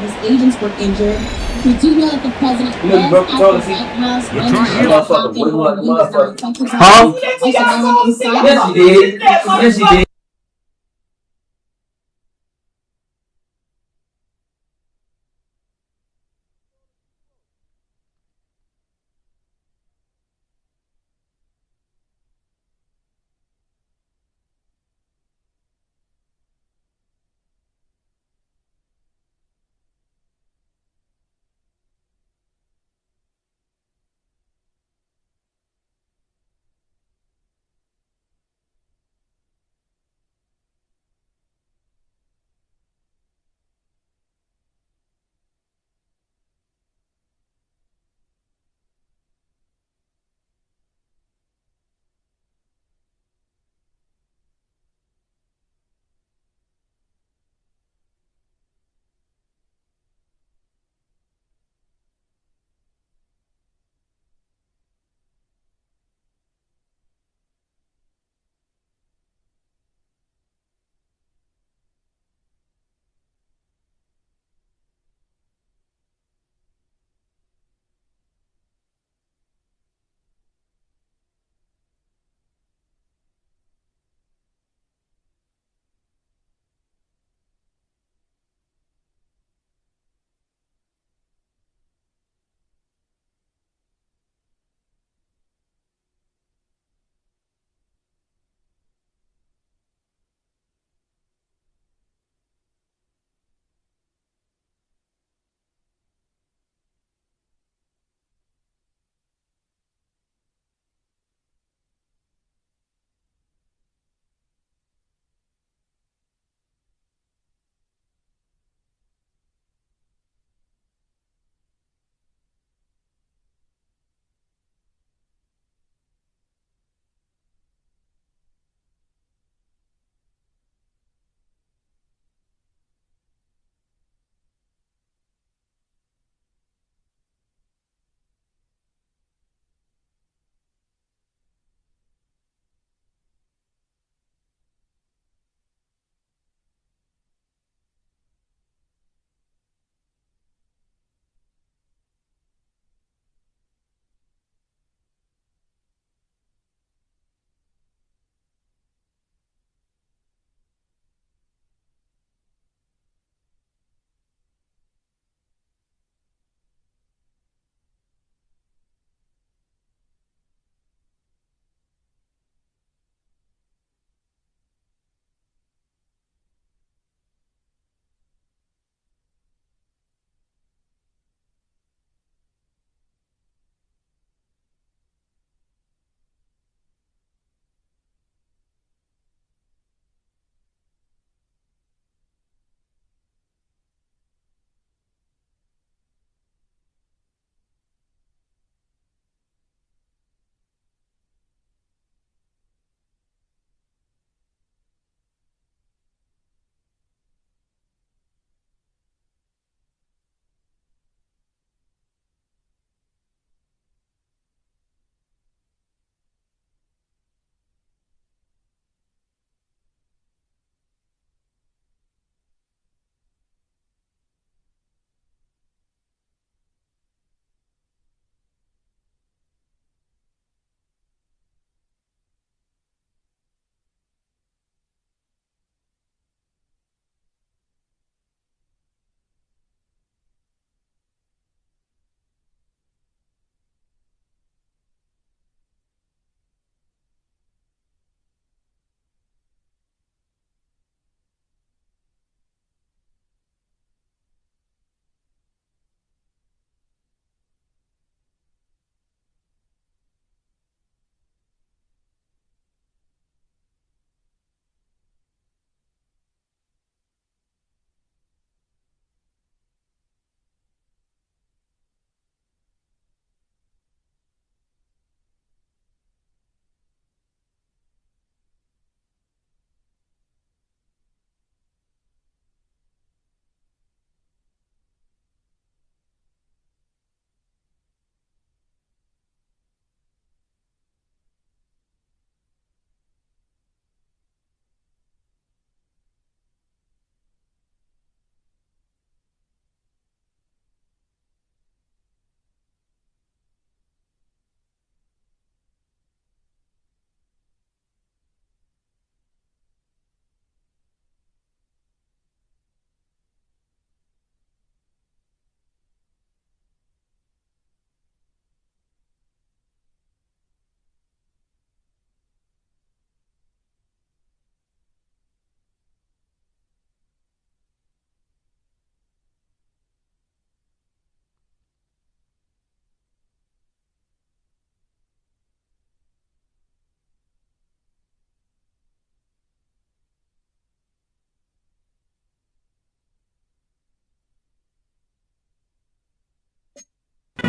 His agents were injured. We do know that the president was at the White House when he was talking. Huh? Yes, he did. Yes, he did.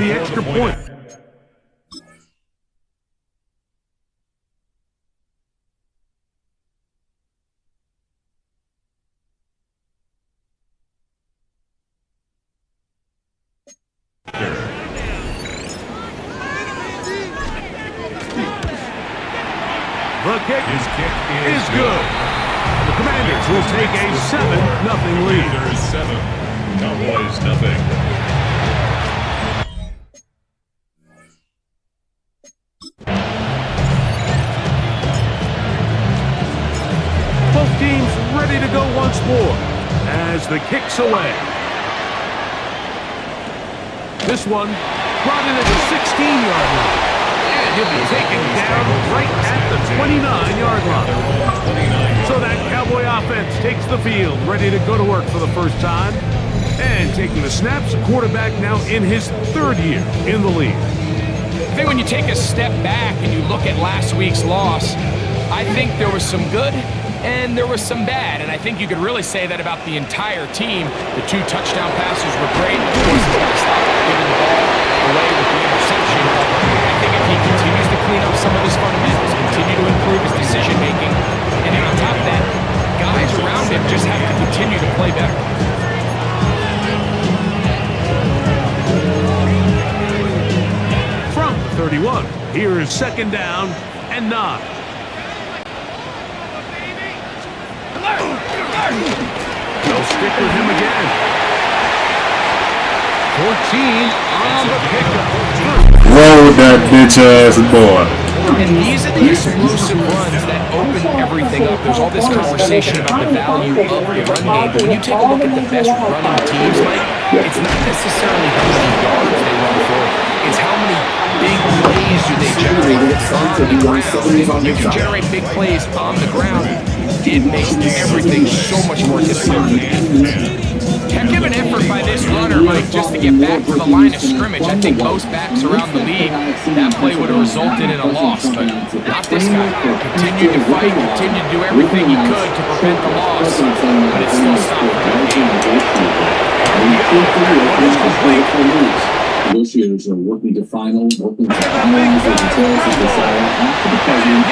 the extra point. The kick is good. The Commanders will take a 7-0 lead. Commanders 7, Cowboys nothing. Both teams ready to go once more as the kick's away. This one brought in at the 16-yard line. And he'll be taken down right at the 29-yard line. So that Cowboy offense takes the field, ready to go to work for the first time. And taking the snaps, the quarterback now in his third year in the league. I think when you take a step back and you look at last week's loss, I think there was some good and there was some bad. And I think you could really say that about the entire team. The 2 touchdown passes were great. Of course, he's got to stop giving the ball away with the interception. I think if he continues to clean up some of his fundamentals, continue to improve his decision-making, and then on top of that, guys around him just have to continue to play better. From the 31, here is 2nd down and 9. They'll stick with him again. 14 on the pickup. Roll that bitch ass boy. And these are the explosive runs that open everything up. There's all this conversation about the value of the run game, but when you take a look at the best running teams, Mike, it's not necessarily how many yards they run for, it's how many big plays do they generate on the ground. And if you can generate big plays on the ground, it makes everything so much more difficult for the defense. Heck of an effort by this runner, Mike, just to get back to the line of scrimmage. I think most backs around the league, that play would have resulted in a loss, but not this guy. Continued to fight, continued to do everything he could to prevent the loss, but it still stopped for Negotiators are working to finalize the details of this after the president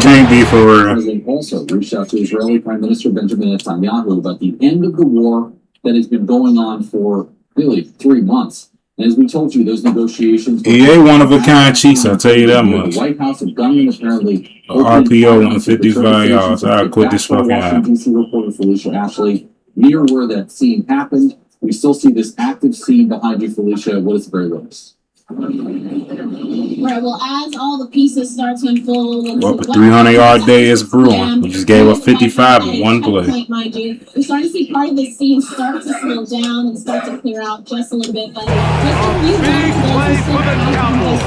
Can't be for real. The president also reached out to Israeli Prime Minister Benjamin Netanyahu about the end of the war that has been going on for really 3 months. And as we told you, those negotiations... He ain't one of a kind Chiefs, I'll tell you that much. The White House and gunmen apparently... RPO 155 yards. I'll quit this fucking app. Washington DC reporter Felicia Ashley near where that scene happened. We still see this active scene behind you, Felicia. What is the very latest? Right, well, as all the pieces start to unfold... Well, a 300-yard day is brewing. We just gave up 55 in one play. Mind you, we're starting to see part of this scene start to slow down and start to clear out just a little bit, but just a few times play for the Cowboys.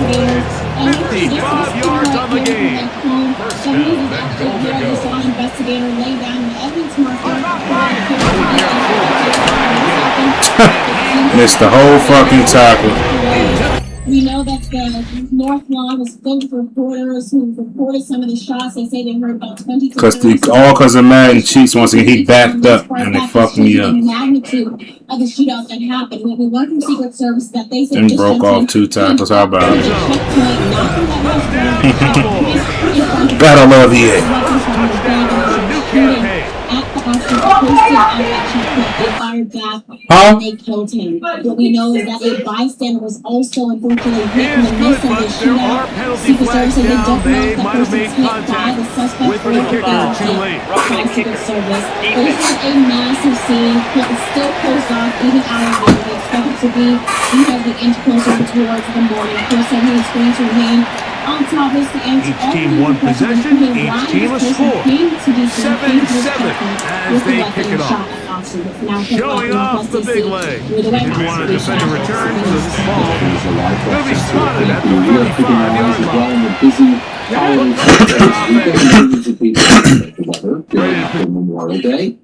55 yards on the game. Investigator lay down the evidence marker. Missed the whole fucking tackle. We know that the North Lawn was filled with reporters who reported some of the shots. They say they heard about 20. Because of Madden Chiefs, once again, he backed up and they fucked me up. The magnitude of the shootout that happened. We went from Secret Service that they said And broke off 2 tackles. How about it? Gotta love EA. Huh? They killed him. What we know is that a bystander was also unfortunately hit in the midst of the shootout. Secret Service said they don't know if that person's hit by the suspect or by Secret Service. But this is a massive scene. It's still closed off even out of there. We expect it to be as we inch closer towards the morning. Of course, he is going to remain on top of the answer. Each team one possession, each team a score. 7-7 as they kick it off. Showing off the big leg. Didn't want to defend a return to the ball. Will be spotted at the 35-yard line. Memorial Day.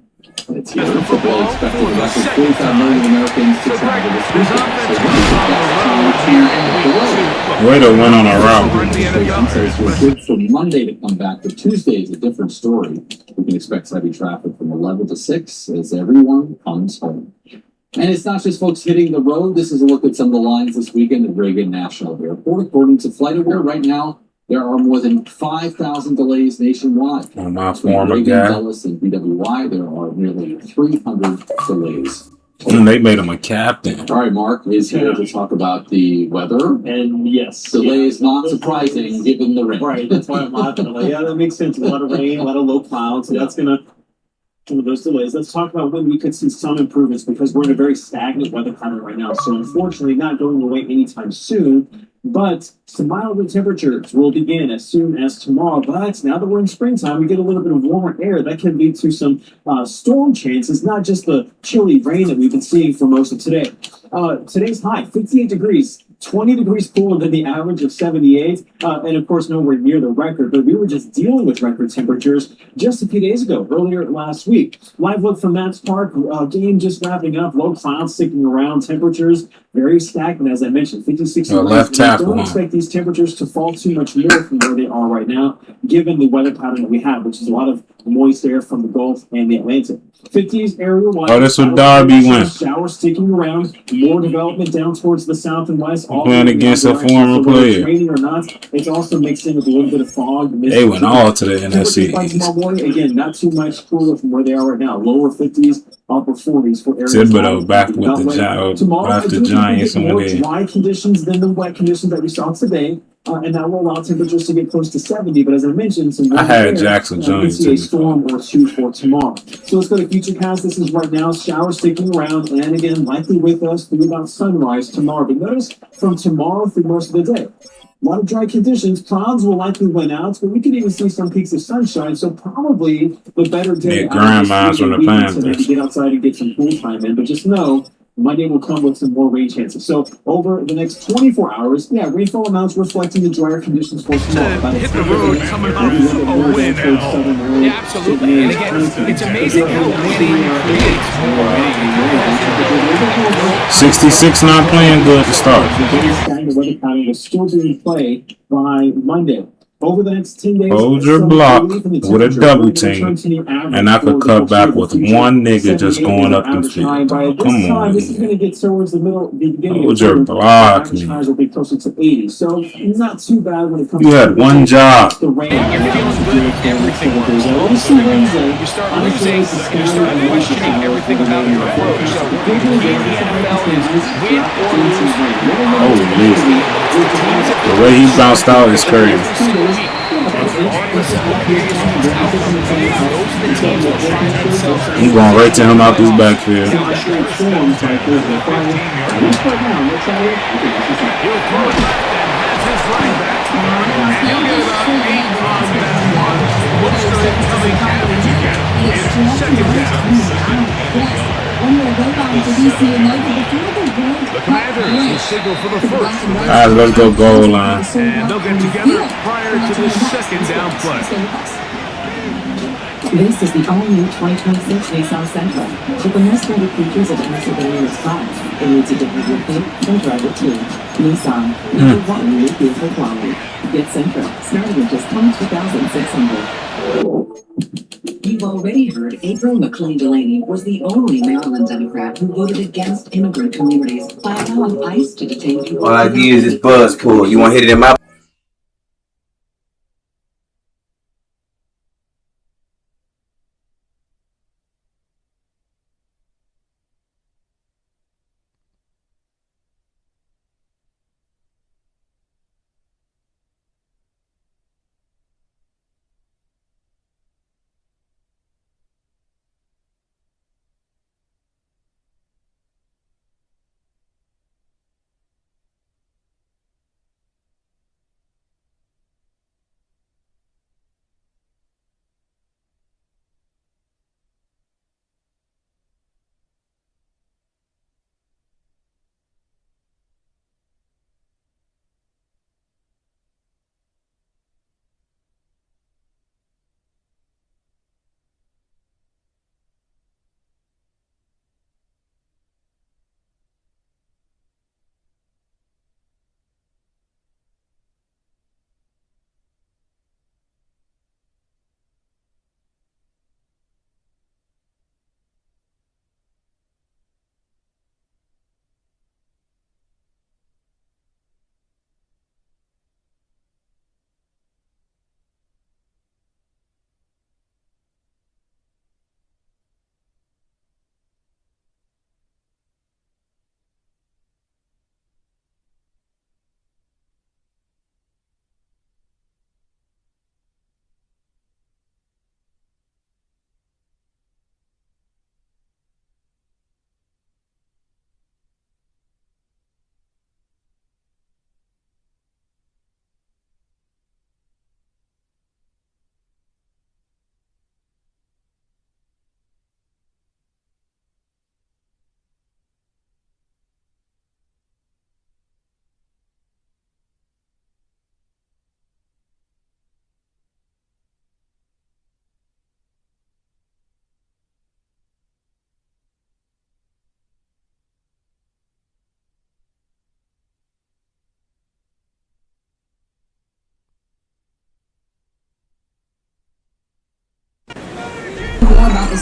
It's here. Football expected to record 45 million Americans to travel this weekend. Way to win on a route. We're good for Monday to come back, but Tuesday is a different story. We can expect heavy traffic from 11 to 6 as everyone comes home. And it's not just folks hitting the road. This is a look at some of the lines this weekend at Reagan National Airport. According to FlightAware, right now, there are more than 5,000 delays nationwide. On my Between former Reagan, guy. Dulles, and BWI, there are nearly 300 delays. They made him a captain. All right, Mark is here to talk about the weather. And yes, delay is not surprising given the rain. Right, that's why I'm laughing. Like, yeah, that makes sense. A lot of rain, a lot of low clouds, so that's gonna some of those delays. Let's talk about when we could see some improvements because we're in a very stagnant weather pattern right now. So unfortunately, not going away anytime soon. But some milder temperatures will begin as soon as tomorrow. But now that we're in springtime, we get a little bit of warmer air. That can lead to some storm chances, not just the chilly rain that we've been seeing for most of today. Today's high, 58 degrees. 20 degrees cooler than the average of 78, and of course nowhere near the record, but we were just dealing with record temperatures just a few days ago, earlier last week. Live look from Matt's Park, game just wrapping up, low clouds sticking around, temperatures very stagnant, as I mentioned, 56 degrees. Left tackle. Don't expect these temperatures to fall too much more from where they are right now, given the weather pattern that we have, which is a lot of moist air from the Gulf and the Atlantic. 50s area-wide. Oh, that's what Darby went. Showers sticking around, more development down towards the south and west. Playing against a former player. Raining or not, it's also mixed in with a little bit of fog. They went all to the NFC. By tomorrow morning, again, not too much cooler from where they are right now. Lower 50s, upper 40s for areas. Thibodeau back with the Giants. Tomorrow, The Giants on more the dry conditions than the wet conditions that we saw today. And that will allow temperatures to get close to 70. But as I mentioned, some I had Jackson Jones see a storm or two for tomorrow. So let's go to Futurecast. This is right now. Showers sticking around, and again, likely with us through about sunrise tomorrow. But notice from tomorrow through most of the day, a lot of dry conditions. Clouds will likely win out, but we could even see some peaks of sunshine. So probably the better day. Grandma's from the Panthers. To get outside and get some cool time in. But just know, Monday will come with some more rain chances. So over the next 24 hours, rainfall amounts reflecting the drier conditions for tomorrow. Hit the road coming off a win at home. Yeah, absolutely. And again, it's amazing how winning creates more. 66 not playing good to start. The weather pattern will still be in play by Monday. Over the next 10 days, hold your block with a double team, and I could cut back with one nigga just going up the field. Come on, this is going to get towards the middle, the beginning. Hold your block. Highs will be closer to 80, so not too bad when it comes. You had one job. You're feeling good, everything works. You start losing, you start questioning everything about your approach. So the NFL is win or lose. The way he bounced out is crazy. He going right to him out this backfield. The Commanders will signal for the first. All right, let's go goal line. And they'll get together prior to the second down play. This is the all-new 2026 Nissan Sentra with the most rated features of Pennsylvania's class. It needs a different think and drive it too. Nissan, number one new vehicle quality. Get Sentra, starting at just $22,600. You've already heard April McLean Delaney was the only Maryland Democrat who voted against immigrant communities by allowing ICE to detain people. All I need is this buzz pull. You want to hit it in my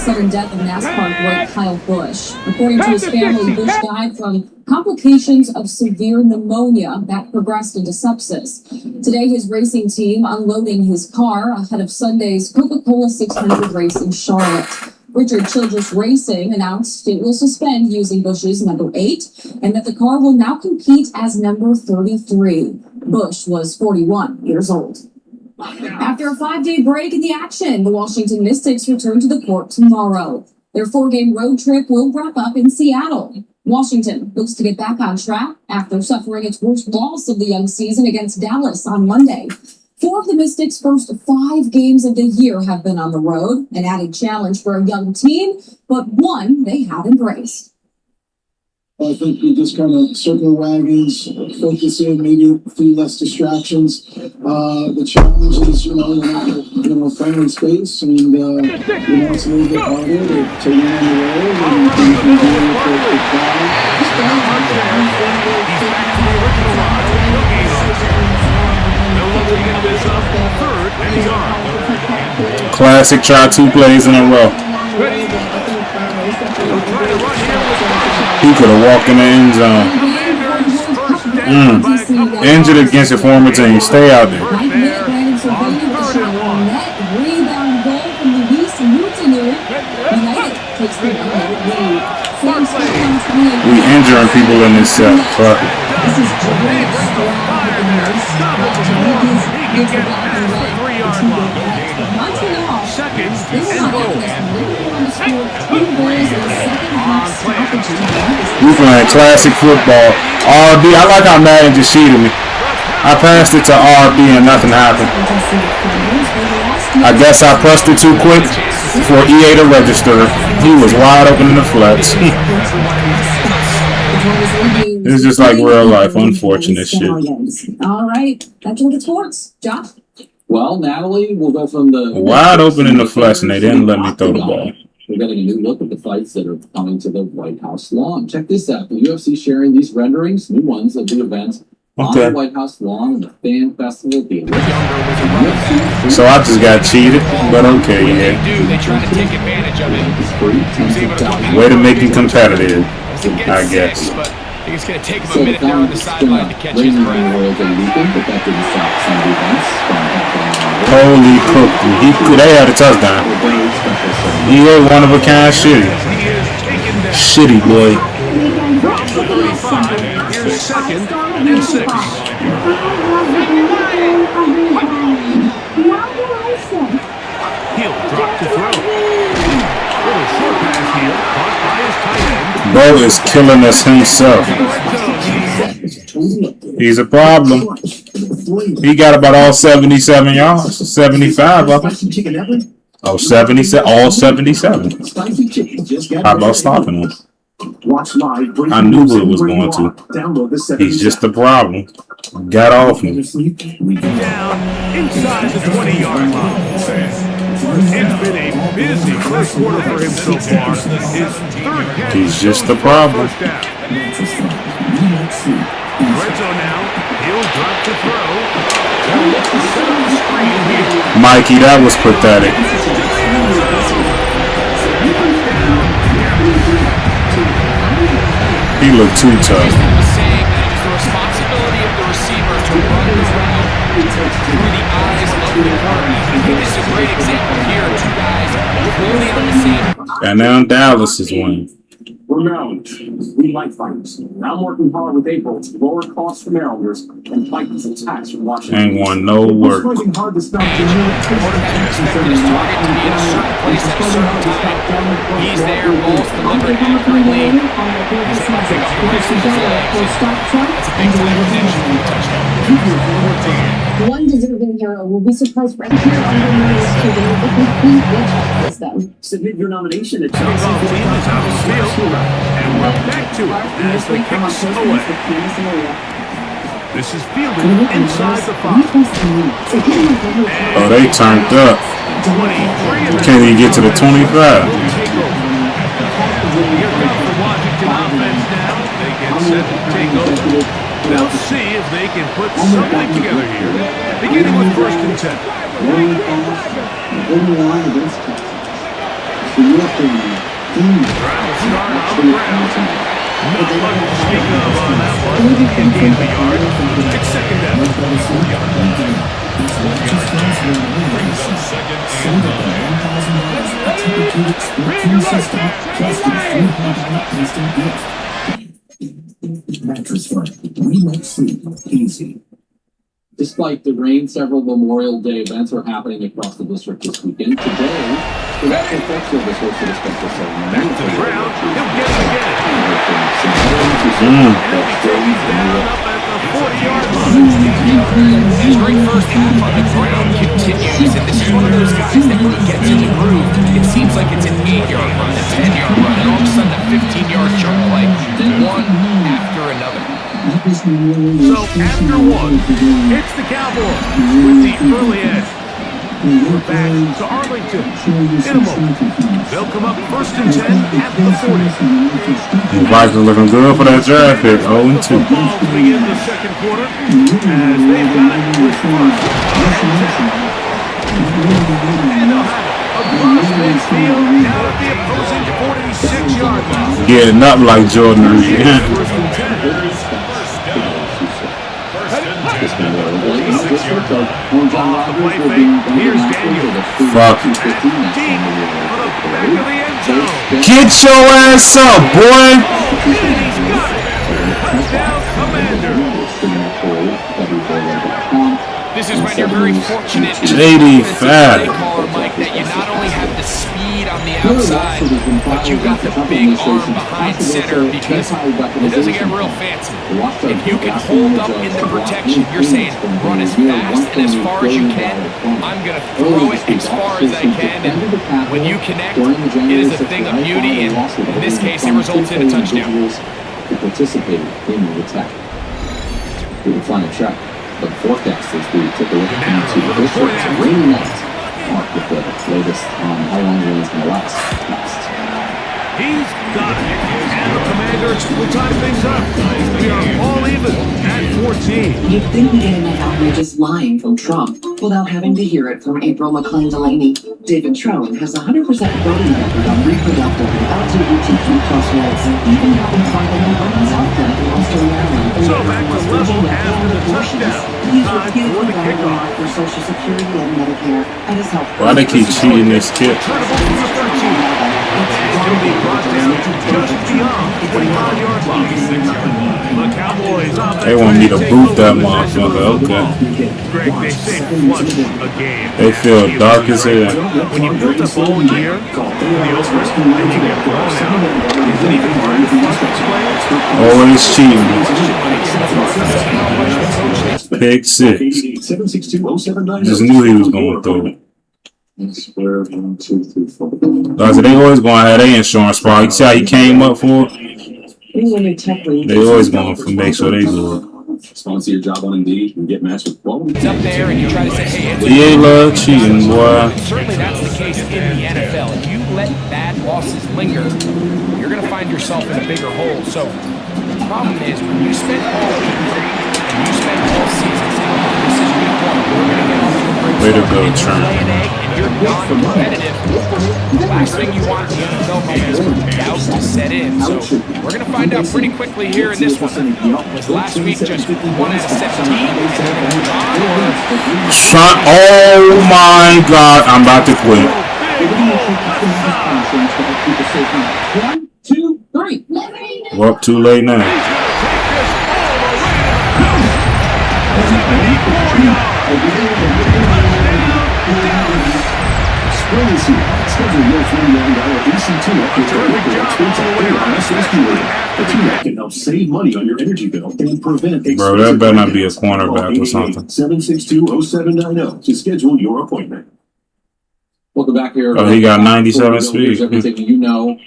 sudden death of NASCAR great Kyle Busch. According to his family, Busch died from complications of severe pneumonia that progressed into sepsis. Today, his racing team unloading his car ahead of Sunday's Coca-Cola 600 race in Charlotte. Richard Childress Racing announced it will suspend using Busch's number 8 and that the car will now compete as number 33. Busch was 41 years old. After a 5-day break in the action, the Washington Mystics return to the court tomorrow. Their 4-game road trip will wrap up in Seattle. Washington looks to get back on track after suffering its worst loss of the young season against Dallas on Monday. 4 of the Mystics' first 5 games of the year have been on the road, an added challenge for a young team, but one they have embraced. I think we just kind of circle wagons, focus in, maybe a few less distractions. The challenge is, friendly space, and, it's a little bit harder to win on the road. And we can do it for the crowd. Classic, try 2 plays in a row. He could have walked in the end zone. Injured against your former team. Stay out there. We injuring people in this set. Fuck it. We playing classic football. RB, I like how Madden just cheated me. I passed it to RB and nothing happened. I guess I pressed it too quick for EA to register. He was wide open in the flex. It's just like real life, unfortunate shit. All right, that's what it's sports. Josh? Well, Natalie, we'll go from the wide open in the flesh, and they didn't let me throw the ball. We're getting a new look at the fights that are coming to the White House lawn. Check this out. The UFC sharing these renderings, new ones of the event on the White House lawn and the fan festival. So I just got cheated, but okay, yeah. They try to take advantage of it. Way to make it competitive, I guess. But I think it's going to take him a minute there on the sideline to catch his breath. Holy cook! They had a touchdown. He ain't one of a kind shitty. Shitty boy. Here's 2nd and 6. He'll drop to throw. Little short pass here, caught by his tight end. Bo is killing us himself. He's a problem. He got about all 77 yards, 75 of them. Oh, 77, all 77. How about stopping him? I knew who it was going to. He's just a problem. Got off me. Down inside the 20-yard line. It's been a busy first quarter for him so far. His 3rd catch. He's just a problem. Red zone now. He'll drop to throw. They'll look to set up the screen here. Mikey, that was pathetic. He looked too tough. Saying that it's the responsibility of the receiver to run the route through the eyes of the quarterback. I think this is a great example here. 2 guys clearly on the same. And now Dallas is winning. We're Maryland. We like fighters. I'm working hard with April to lower costs for Marylanders and fight this attacks from Washington. Ain't won no work. It's working hard to stop the Quarterback expect his target to be in a certain place at a certain time. He's there, balls delivered accurately. He's able to pick up the distance of his legs. That's a big time connection for a touchdown. One deserving hero will be surprised right here on the news to the complete witch hunt system. Submit your nomination at Kickoff team is out of field, and we're back to it as the kicks away. This is fielded inside the 5. Oh, they turned up. Can't even get to the 25. Here comes the Washington offense now. They get set to take over. They'll see if they can put something together here. Beginning with 1st and 10. for your family. Not much to speak of on that one. He gained a yard. It's second down. 4 yards. Mattress Firm. We make sleep easy. Despite the rain, several Memorial Day events are happening across the district this weekend. Today, the National Folk Service hosted a special ceremony. Back to the ground. He'll get it again. Down up at the 40-yard line. His great first half on the ground continues, and this is one of those guys that when he gets in the groove, it seems like it's an 8-yard run, a 10-yard run, and all of a sudden a 15-yard chunk play, one after another. So after one, it's the Cowboys with the early edge. We're back to Arlington in a moment. They'll come up 1st and 10 at the 40. The Vikings looking good for that draft pick. 0-2. Ball to begin the second quarter as they've got it with 1st and 10. And they'll have it across midfield down at the opposing 46-yard line. Getting up like Jordan Reed. Fuck. Get your ass up, boy. This is when you're very fortunate JD Fat. Mike, that you not only have the speed on the outside, but you got the big arm behind center because it doesn't get real fancy. If you can hold up in the protection, you're saying run as fast and as far as you can. I'm going to throw it as far as I can, and when you connect, it is a thing of beauty, and in this case, it results in a touchdown. To participate in the attack. We can find a track. The forecast is we take a look into the district's rain night. Mark with the latest on how long the rain is going to last. Next. He's got it. And the Commanders will tie things up. We are all even at 14. You'd think we get enough outrageous lying from Trump without having to hear it from April McLean Delaney. David Trone has a 100% voting record on reproductive and LGBTQ plus rights, even having funded a women's health clinic in Western Maryland. So back to level after the touchdown. He's Time refused for the to kickoff. for Social Security and Medicare and his health. Why they keep cheating this kid? It'll be brought down just beyond the 25-yard line. The Cowboys offense. They want me to boot that motherfucker. Okay. Greg, they say flush a game. They feel dark as hell. When you built up all year, the opener, and you get blown out, is it even hard to flush these players? Always cheating. Pick 6. Just knew he was going to throw it. Square 1, 2, 3, 4. Like I said, they always going to have their insurance part. You see how he came up for it? They always going to make sure they do it. Sponsor your job on Indeed and get matched with quality. It's up there and you try to say, hey, it's He ain't love cheating, boy. certainly that's the case in the NFL. If you let bad losses linger, you're going to find yourself in a bigger hole. So the problem is when you spend all week and you spend all season saying, this is week 1, we're going to get off to a great Way to start, go, and you Trent. lay an egg and you're non-competitive, the last thing you want in the NFL game is for doubt to set in. So we're going to find out pretty quickly here in this one. Was last week just 1 out of 17? Sean, oh my God, I'm about to quit. 1, 2, 3. We're up too late now. Schedule your $49 EC2 upgrade for expensive clear on SSQ. The team that can help save money on your energy bill and prevent Bro, that better not be a cornerback or something. 762-0790 to schedule your appointment. Welcome back here. Oh, he got 97 speed. Everything we know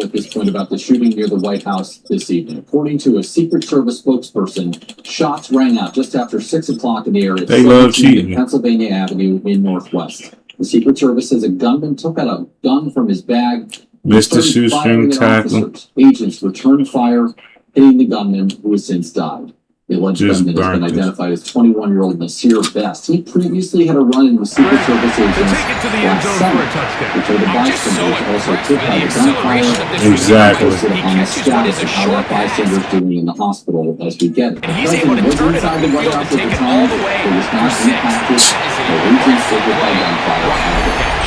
at this point about the shooting near the White House this evening. According to a Secret Service spokesperson, shots rang out just after 6 o'clock in the area. They love cheating. Pennsylvania Avenue in Northwest. The Secret Service says a gunman took out a gun from his bag. Mr. Shoestring tackle. Agents returned fire, hitting the gunman, who has since died. The alleged Just gunman has been burnt it. identified as 21-year-old Nasir Best. He previously had a run-in with Secret Service agents last summer, which are the bystanders also hit by the gunfire. Exactly. Posted on the status of how that bystander's doing in the hospital as we get it. He's able to turn it up the field and take it all the way for 6. The agents were hit by gunfire.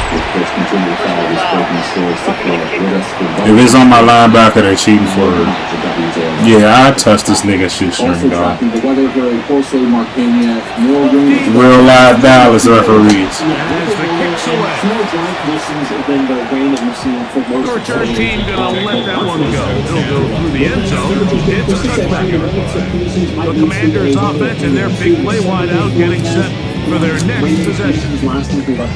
Of course, continue to follow these breaking stories to follow with us. If it's on my linebacker, they're cheating for it. Yeah, I touch this nigga shoestring, dog. The weather very closely, Mark Pena, more wind. Real live Dallas referees. The return team gonna let that one go. It'll go through the end zone. It's a touchback. The Commanders' offense and their big play wideout getting set for their next possession.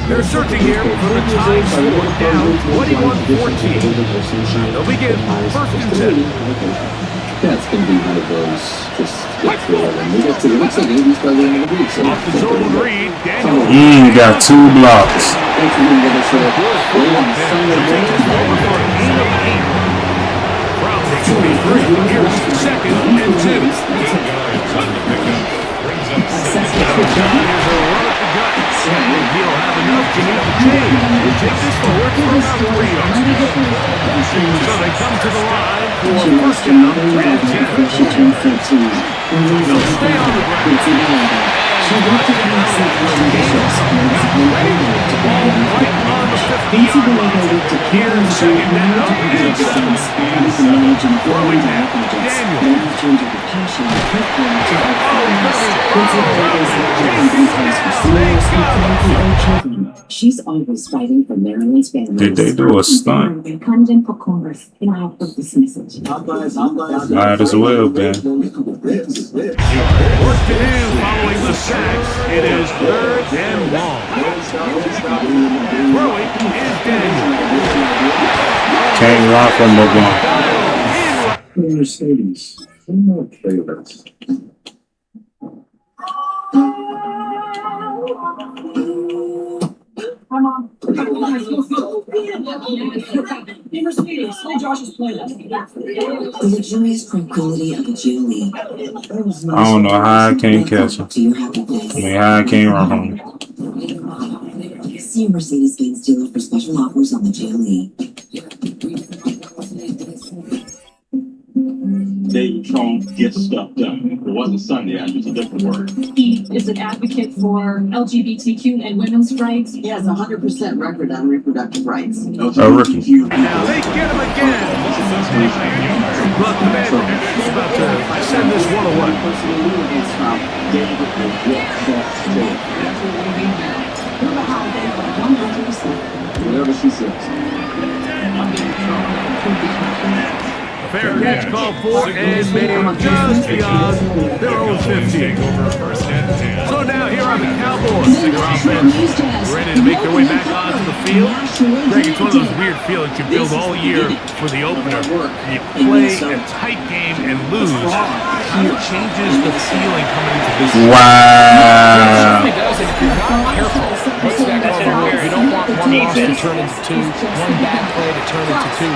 They're searching here for the tie score down 21-14. They'll begin 1st and 10. That's going to be one of those just get through it. And we get to the looks like 80s by the end of the week. So off the zone read, Daniel. Got 2 blocks. Thanks for being with us late on Sunday morning. From the 23, here's 2nd and 2. Here's a run at the gut. He'll have enough to make the change. We'll take this forward for about 3 yards. So they come to the line for 1st down, 3 and 10. They'll stay on the ground. Ball right on the 50-yard line. Here's 2nd down and 7. Throwing back, Daniel. She's always fighting for Maryland's families. Did they do a stunt? Condon for Congress, and I hope this message. Might as well, man. Work to do following the sacks. It is 3rd and long. Throwing is Daniel. Can't rock from the gun. Mercedes. Some more favorites. The luxurious tranquility of a Julie. I don't know how I can't catch him. I mean, how I can't run home. See Mercedes-Benz dealer for special offers on the Julie. David Trump gets stuff done. It wasn't Sunday, I used a different word. He is an advocate for LGBTQ and women's rights. He has a 100% record on reproductive rights. A rookie. Now they get him again. But the man is about to send this one away. Whatever she says. Fair catch called for and made just beyond their own 15. So now here are the Cowboys. Their offense ready to make their way back onto the field. Greg, it's one of those weird feelings you build all year for the opener. You play a tight game and lose. It changes the feeling coming into this game. Wow. It does, and if you're not careful, what's that called? You don't want one loss to turn into 2, one bad play to turn into 2.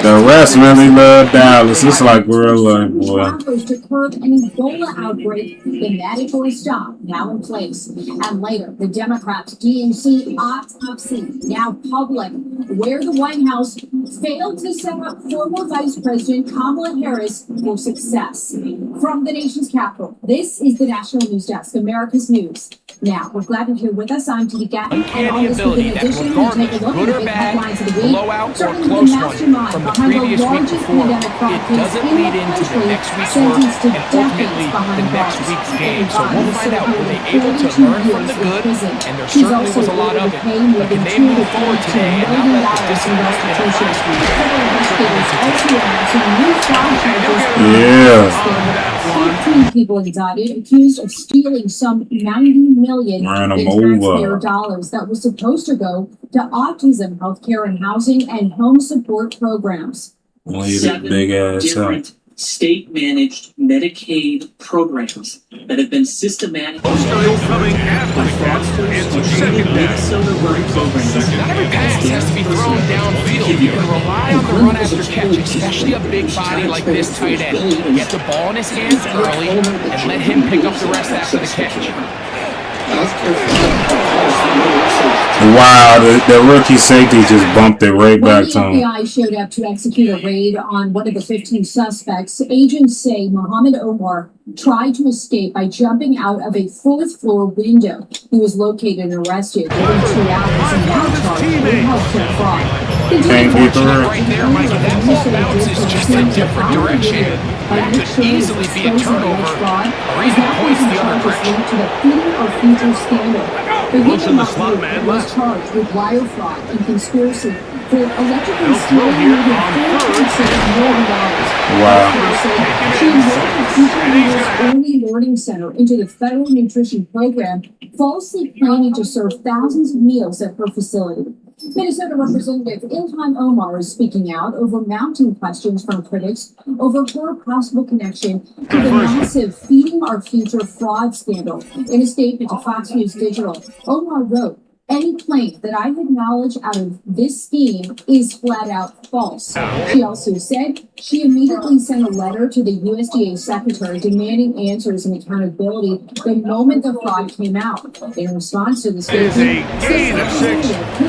The rest really love Dallas. It's like real life, boy. To curb an Ebola outbreak, the mandatory stop now in place. And later, the Democrats' DNC autopsy now public, where the White House failed to set up former Vice President Kamala Harris for success. From the nation's capital, this is the National News Desk, America's News. Now, we're glad you're here with us. I'm T.D. Gatton. And on this week in addition, we take a look at the big headlines of the week. Starting with the mastermind from the behind the previous week largest before, pandemic fraud it case doesn't in lead the into the country, next week's work sentenced to and decades ultimately behind the next bars. week's game. So And we'll find out, were they able to learn from the good? And there She's certainly also was a lot of it. paying more But can than they move forward $2 today and not million let the in disappointment of restitution. last week Federal investigators also announcing new fraud charges. Yeah. 15 people indicted, accused of stealing some $90 million Ran 'em in over. taxpayer dollars that was supposed to go to autism, healthcare, and housing and home support programs. Leave that big ass up. state-managed Medicaid programs that have been systematic. Coming after the catch. It's a second down. Minnesota-run programs. Not every pass has to be thrown downfield. You can rely on the run after catch, especially a big body like this tight end. Get the ball in his hands early and let him pick up the rest after the catch. Wow, the rookie safety just bumped it right When back the to him. FBI showed up to execute a raid on one of the 15 suspects, agents say Mohammed Omar tried to escape by jumping out of a fourth-floor window. He was located and arrested within 2 hours and now charged with healthcare fraud. Can't get the Right there, Mike, if that ball bounces just a different direction, that could easily be a turnover or even points the other direction. To the feeding our future scandal. The Wilson was charged with wire fraud and conspiracy for allegedly stealing more than $4.6 million. Wow. She enrolled the Future Leaders Early Learning Center into the federal nutrition program, falsely planning to serve thousands of meals at her facility. Minnesota Representative Ilhan Omar is speaking out over mounting questions from critics over her possible connection to the massive Feeding Our Future fraud scandal. In a statement to Fox News Digital, Omar wrote, "Any claim that I had knowledge out of this scheme is flat out false." She also said she immediately sent a letter to the USDA secretary demanding answers and accountability the moment the fraud came out. In response to the statement, It is a gain of 6.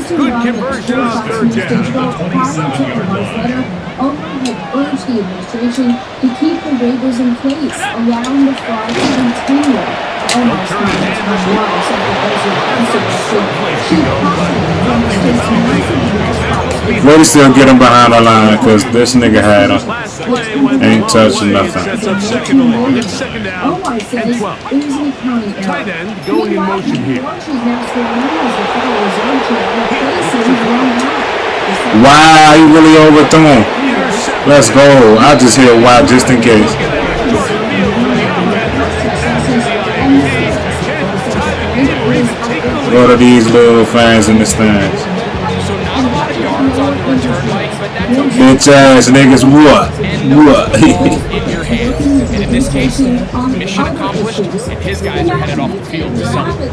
Good conversion on third down. Omar had urged the administration to keep the waivers in place, allowing the fraud to continue. Omar's comments on why some Way to still get him behind the line because this nigga had him. Ain't touching nothing. Sets up second and long. It's second down Omar says and 12. it was an accounting error. Tight end going in motion here. Wow, he really overthrew him. Let's go. I'll just hit Y just in case. Go to these little fans in the stands. Bitch ass niggas, what? What? In your hands. And in this case, mission accomplished, and his guys are headed off the field to celebrate.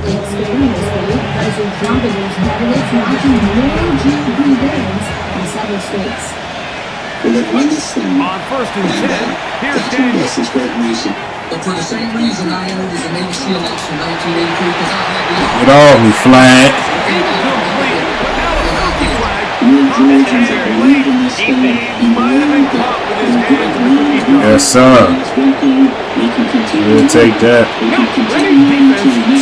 On first and 10, here's Daniel. But for the same reason I entered as a Navy SEAL in 1983, because I had the Get off me, flag. Yes, sir. We'll take that.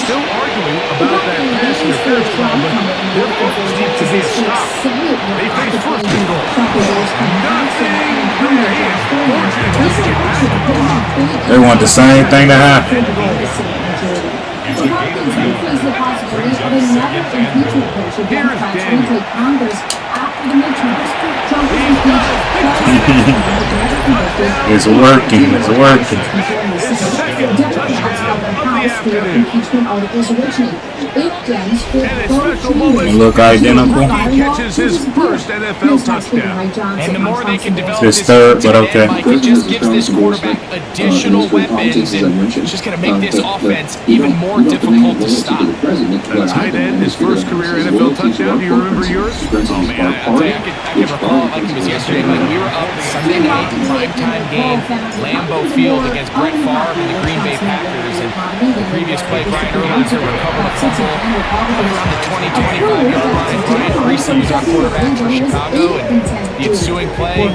Still arguing about that pass interference problem. Their focus needs to be a stop. They face first and goal. They want the same thing to happen. It's working. It's working. They look identical. He catches his first NFL touchdown. And the more they can develop It's third, but okay. Mike, it just gives this quarterback additional weapons, and it's just going to make this offense even more difficult to stop. The tight end, his first career NFL touchdown. Do you remember yours? Oh man, I'll tell you, I can recall it like it was yesterday. Like we were up Sunday night, primetime game, Lambeau Field against Brett Favre and the Green Bay Packers. And the previous play, Brian Urlacher recovered a fumble around the 20-25-yard line. Brian Reese was our quarterback for Chicago, and the ensuing play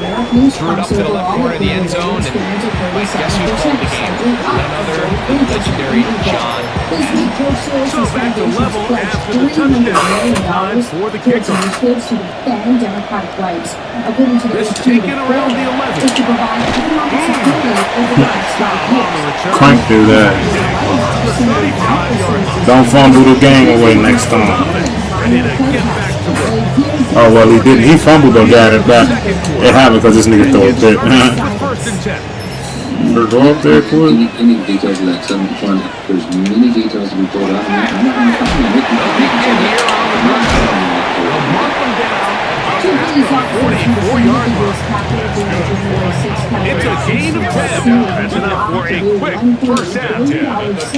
threw it up to the left corner of the end zone. And like, guess who called the game? None other than the legendary John. So back to level after the touchdown. Time for the kickoff. This taken around the 11. Crank through that. Don't fumble the game away next time. Oh, well, he didn't. He fumbled but got it back. It happened because this nigga threw a bit. First and 10. Go up there, quick. Any details of that 7-1, there's many details to be pulled out. a 44-yard line. It's a gain of 10. That's enough for a quick first down. At the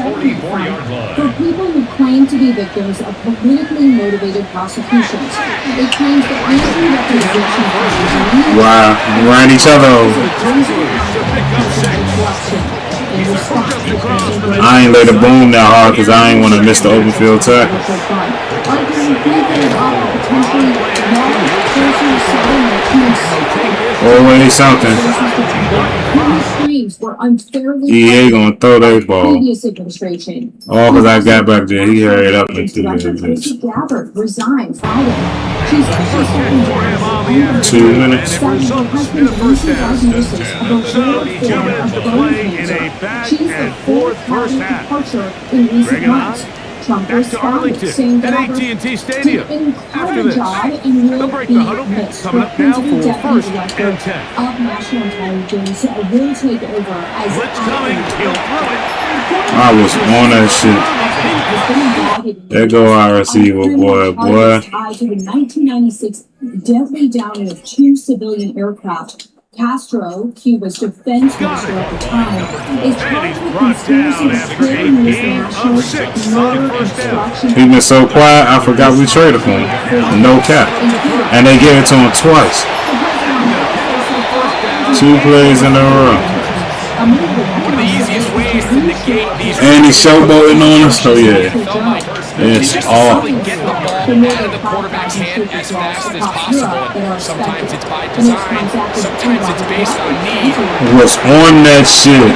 44-yard line. For people who claim to be victims of politically motivated prosecutions, it claims that anti-representation Wow, ran each other over. I ain't lay the boom that hard because I ain't want to miss the open field tackle. Always something. EA gonna throw that ball. Oh, because I got back there. He hurried up and threw that bitch. 2 minutes. So, 2 minutes to play in a back and forth first half. Bring it on. Back to Arlington at AT&T Stadium. After this, they'll break the huddle. Coming up now for first and 10. Blitz coming. He'll throw it. I was on that shit. There go our receiver, boy. Tied to the 1996 deadly downing of 2 civilian aircraft. Castro, Cuba's defense minister at the time, is charged with conspiracy to spreading this national murder and destruction. He been so quiet, I forgot we traded for him. No cap. And they gave it to him twice. 2 plays in a row. One of the easiest ways to negate these. And he's showboating on us, so yeah. It's all. Get the ball out of the quarterback's hand as fast as possible. Sometimes it's by design, sometimes it's based on need. Was on that shit.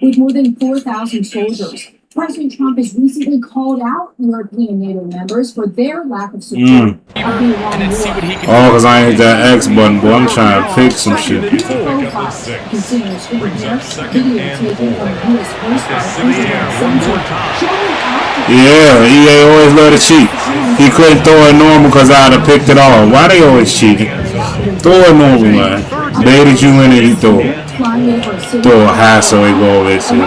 With more than 4,000 soldiers, President Trump has recently called out European NATO members for their lack of support. Oh, because I ain't hit that X button, boy. I'm trying to pick some shit. Yeah, EA always let it cheat. He couldn't throw it normal because I had to picked it all. Why they always cheating? Throw it normal, man. Baited you in and he throw it. Throw a high so he go over his head.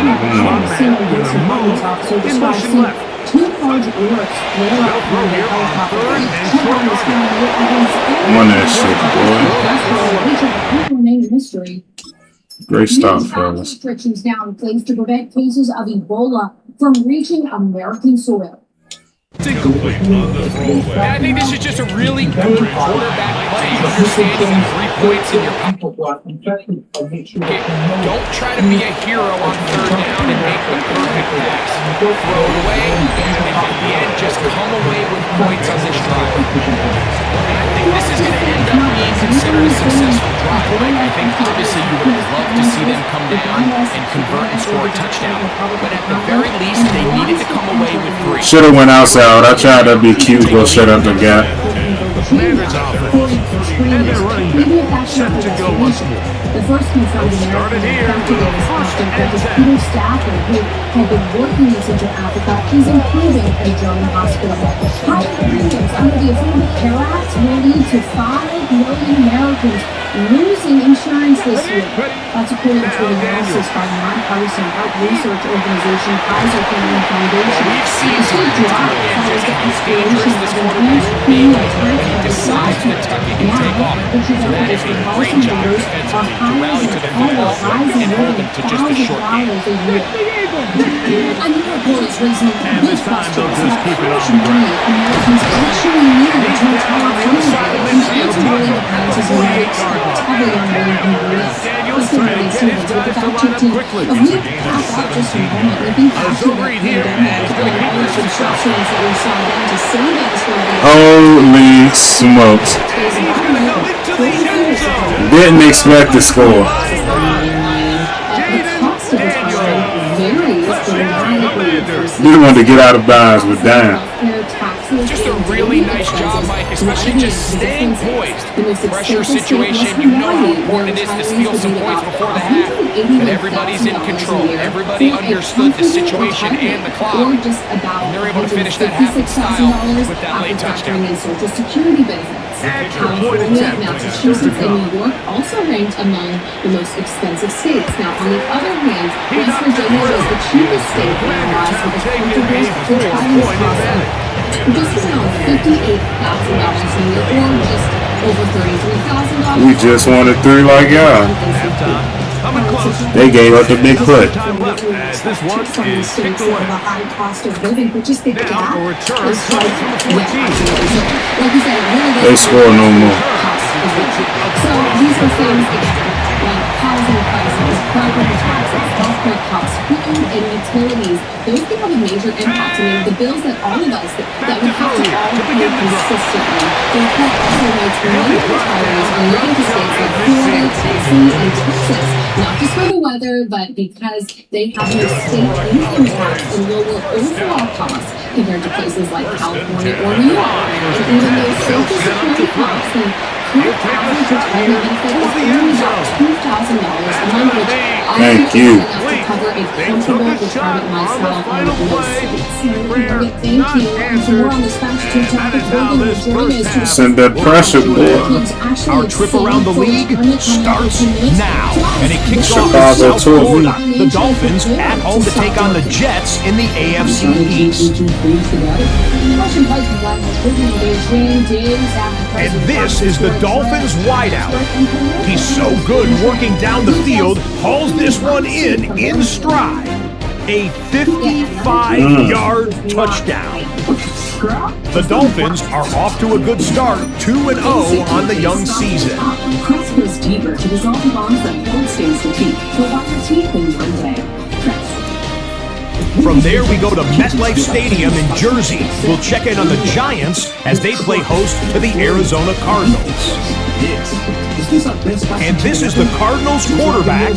On that shit, boy. Great stop, fellas. Restrictions now in place to prevent cases of Ebola from reaching American soil. And I think this is just a really good quarterback play. Understanding the 3 points in your pocket. Don't try to be a hero on 3rd down and make the perfect pass. Throw it away, and at the end, just come away with points on this drive. And I think this is going to end up being considered a successful drive. I think obviously you would love to see them come down and convert and score a touchdown. But at the very least, they needed to come away with 3. Should have went outside. I tried to be cute, go shut up the gap. Commanders offense. And their running back set to go once more. The first confirmed Started here. First and 10. Peter Stafford, who had been working in Central Africa, is improving at a German hospital. Higher premiums under the Affordable Care Act will lead to 5 million Americans losing insurance this year. That's according to an analysis by nonpartisan health research organization Kaiser Family Foundation. We've seen some drop follows the expiration of enhanced premium tax decides that Tucky can take off. So that is a great job defensively to rally to the football and hold them to just a short game. A new report is raising big questions about how much money Americans actually need to retire anyway, compared to where the prices are heavily on the ingredients. Mr. Billy Stevens with the fact-check team. If we back up just a moment, we think after the pandemic, the large disruptions that we saw then to savings for the Holy smokes. Didn't expect to score. Didn't want to get out of bounds, but damn. Just a really nice job, Mike, especially just staying poised. Pressure situation, you know how important it is to steal some points before the half. But everybody's in control. Everybody understood the situation and the clock. And they're able to finish that half in style with that late touchdown. Social Security benefits. California, Massachusetts, and New York also ranked among the most expensive states. Now, on the other hand, West Virginia is the cheapest state in the U.S. with a comfortable 4-point advantage. just around $58,000 a year, or just over $33,000. We just wanted 3 like y'all. They gave us the big clip. This one is kicked away. The high cost of living, but just the Now gap a return is coming from the 14. like you said, really They score no more. So these are things again, like housing prices, property taxes, healthcare costs, food and utilities. Those can have a major impact. I mean, the bills that all of us that we have to all pay consistently. The report also notes many retirees are moving to states like Florida, Tennessee, and Texas, not just for the weather, but because they have no state income tax and lower overall costs compared to places like California or New York. And even though Social Security costs and current average retirement benefit is only about $2,000 a month, which Thank you. enough to cover a comfortable retirement lifestyle in most states. Thank you. And for more on this fast-food topic, Logan will join us to Send that pressure, boy. Our trip around the league starts now, and it kicks off in Chicago, South too. Florida. The Dolphins at home to take on the Jets in the AFC East. And this is the Dolphins wideout. He's so good working down the field, hauls this one in stride. A 55-yard touchdown. The Dolphins are off to a good start, 2-0 on the young season. Press goes deeper to dissolve the bonds that hold stains to teeth. We'll wash your teeth in one day. Press. From there, we go to MetLife Stadium in Jersey. We'll check in on the Giants as they play host to the Arizona Cardinals. And this is the Cardinals quarterback.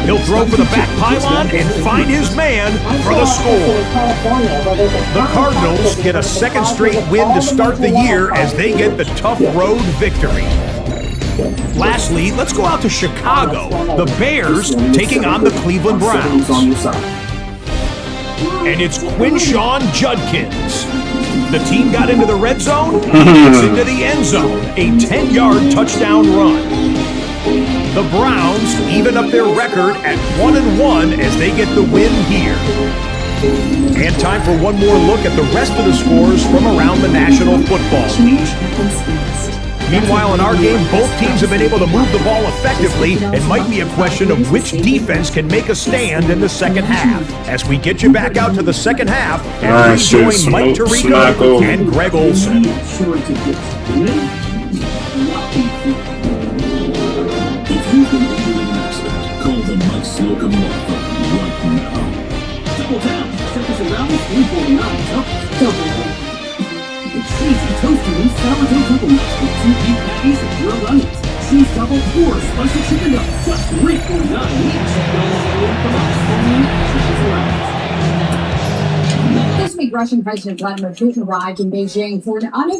He'll throw for the back pylon and find his man for the score. The Cardinals get a second straight win to start the year as they get the tough road victory. Lastly, let's go out to Chicago. The Bears taking on the Cleveland Browns. And it's Quinshawn Judkins. The team got into the red zone, gets into the end zone, a 10-yard touchdown run. The Browns even up their record at 1-1 as they get the win here. And time for one more look at the rest of the scores from around the National Football League. Meanwhile, in our game, both teams have been able to move the ball effectively. It might be a question of which defense can make a stand in the second half. As we get you back out to the second half, and rejoin Mike Tirico and Greg Olson. If you've been injured in an accident, call the Mike Slocum Law Firm right now. Double down. Check us around 349 Double. It's cheesy toasted and sourdough double nuts with 2 beef patties and grilled onions. Cheese double or spicy chicken nuggets, just $3.49 each. From us, only cheese around. This week, Russian President Vladimir Putin arrived in Beijing for an an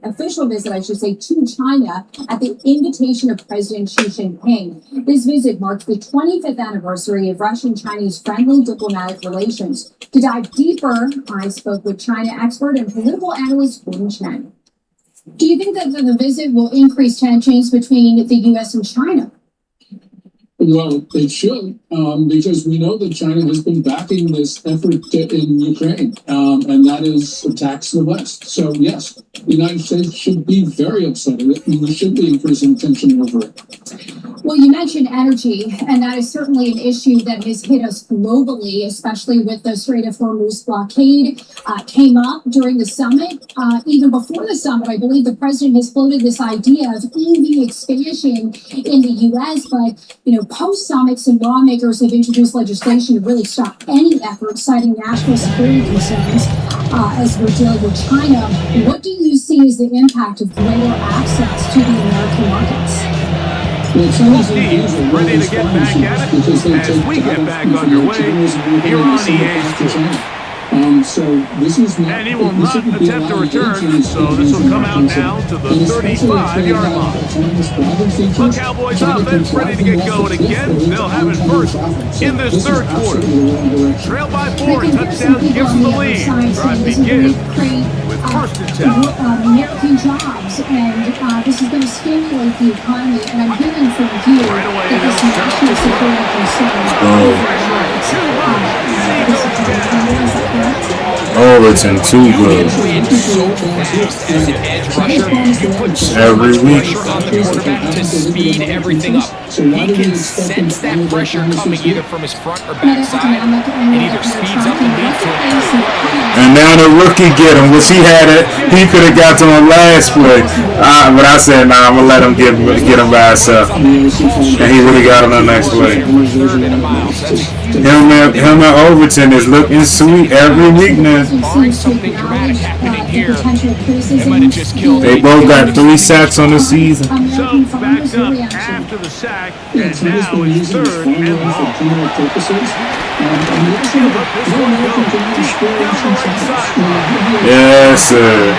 official visit, I should say, to China at the invitation of President Xi Jinping. This visit marks the 25th anniversary of Russian-Chinese friendly diplomatic relations. To dive deeper, I spoke with China expert and political analyst Gordon Chen. Do you think that the visit will increase tensions between the U.S. and China? Well, it should, because we know that China has been backing this effort in Ukraine, and that is attacks the West. So, yes, the United States should be very upset with it, and we should be increasing tension over it. Well, you mentioned energy, and that is certainly an issue that has hit us globally, especially with the Strait of Hormuz blockade. Came up during the summit. Even before the summit, I believe the president has floated this idea of EV expansion in the U.S., but, post-summit, some lawmakers have introduced legislation to really stop any effort, citing national security concerns as we're dealing with China. What do you see as the impact of greater access to the American markets? Both teams ready to get back at it as we get back underway here on EA Sports. And he will not attempt to return, so this will come out now to the 35-yard line. The Cowboys offense ready to get going again. They'll have it first in this third quarter. Trail by 4, touchdown gives them the lead. Drive begins with first and 10. American jobs, and this is going to stimulate the economy. And I'm hearing from you that this national security concern over Overton too good. So fast as an edge rusher, you put so Every much week. pressure on the quarterback to speed everything up. He can sense that pressure coming either from his front or back side. It either speeds up and leads to an error throw. And now the rookie get him, which he had it. He could have got to him last play. But I said, nah, I'm going to let him get him by himself. And he would have got him the next play. Him and Overton is looking sweet every week now. Barring something dramatic happening here, it might have just killed. They both got 3 sacks on the season. So backed up after the sack, and now it's third and long. Yes, sir.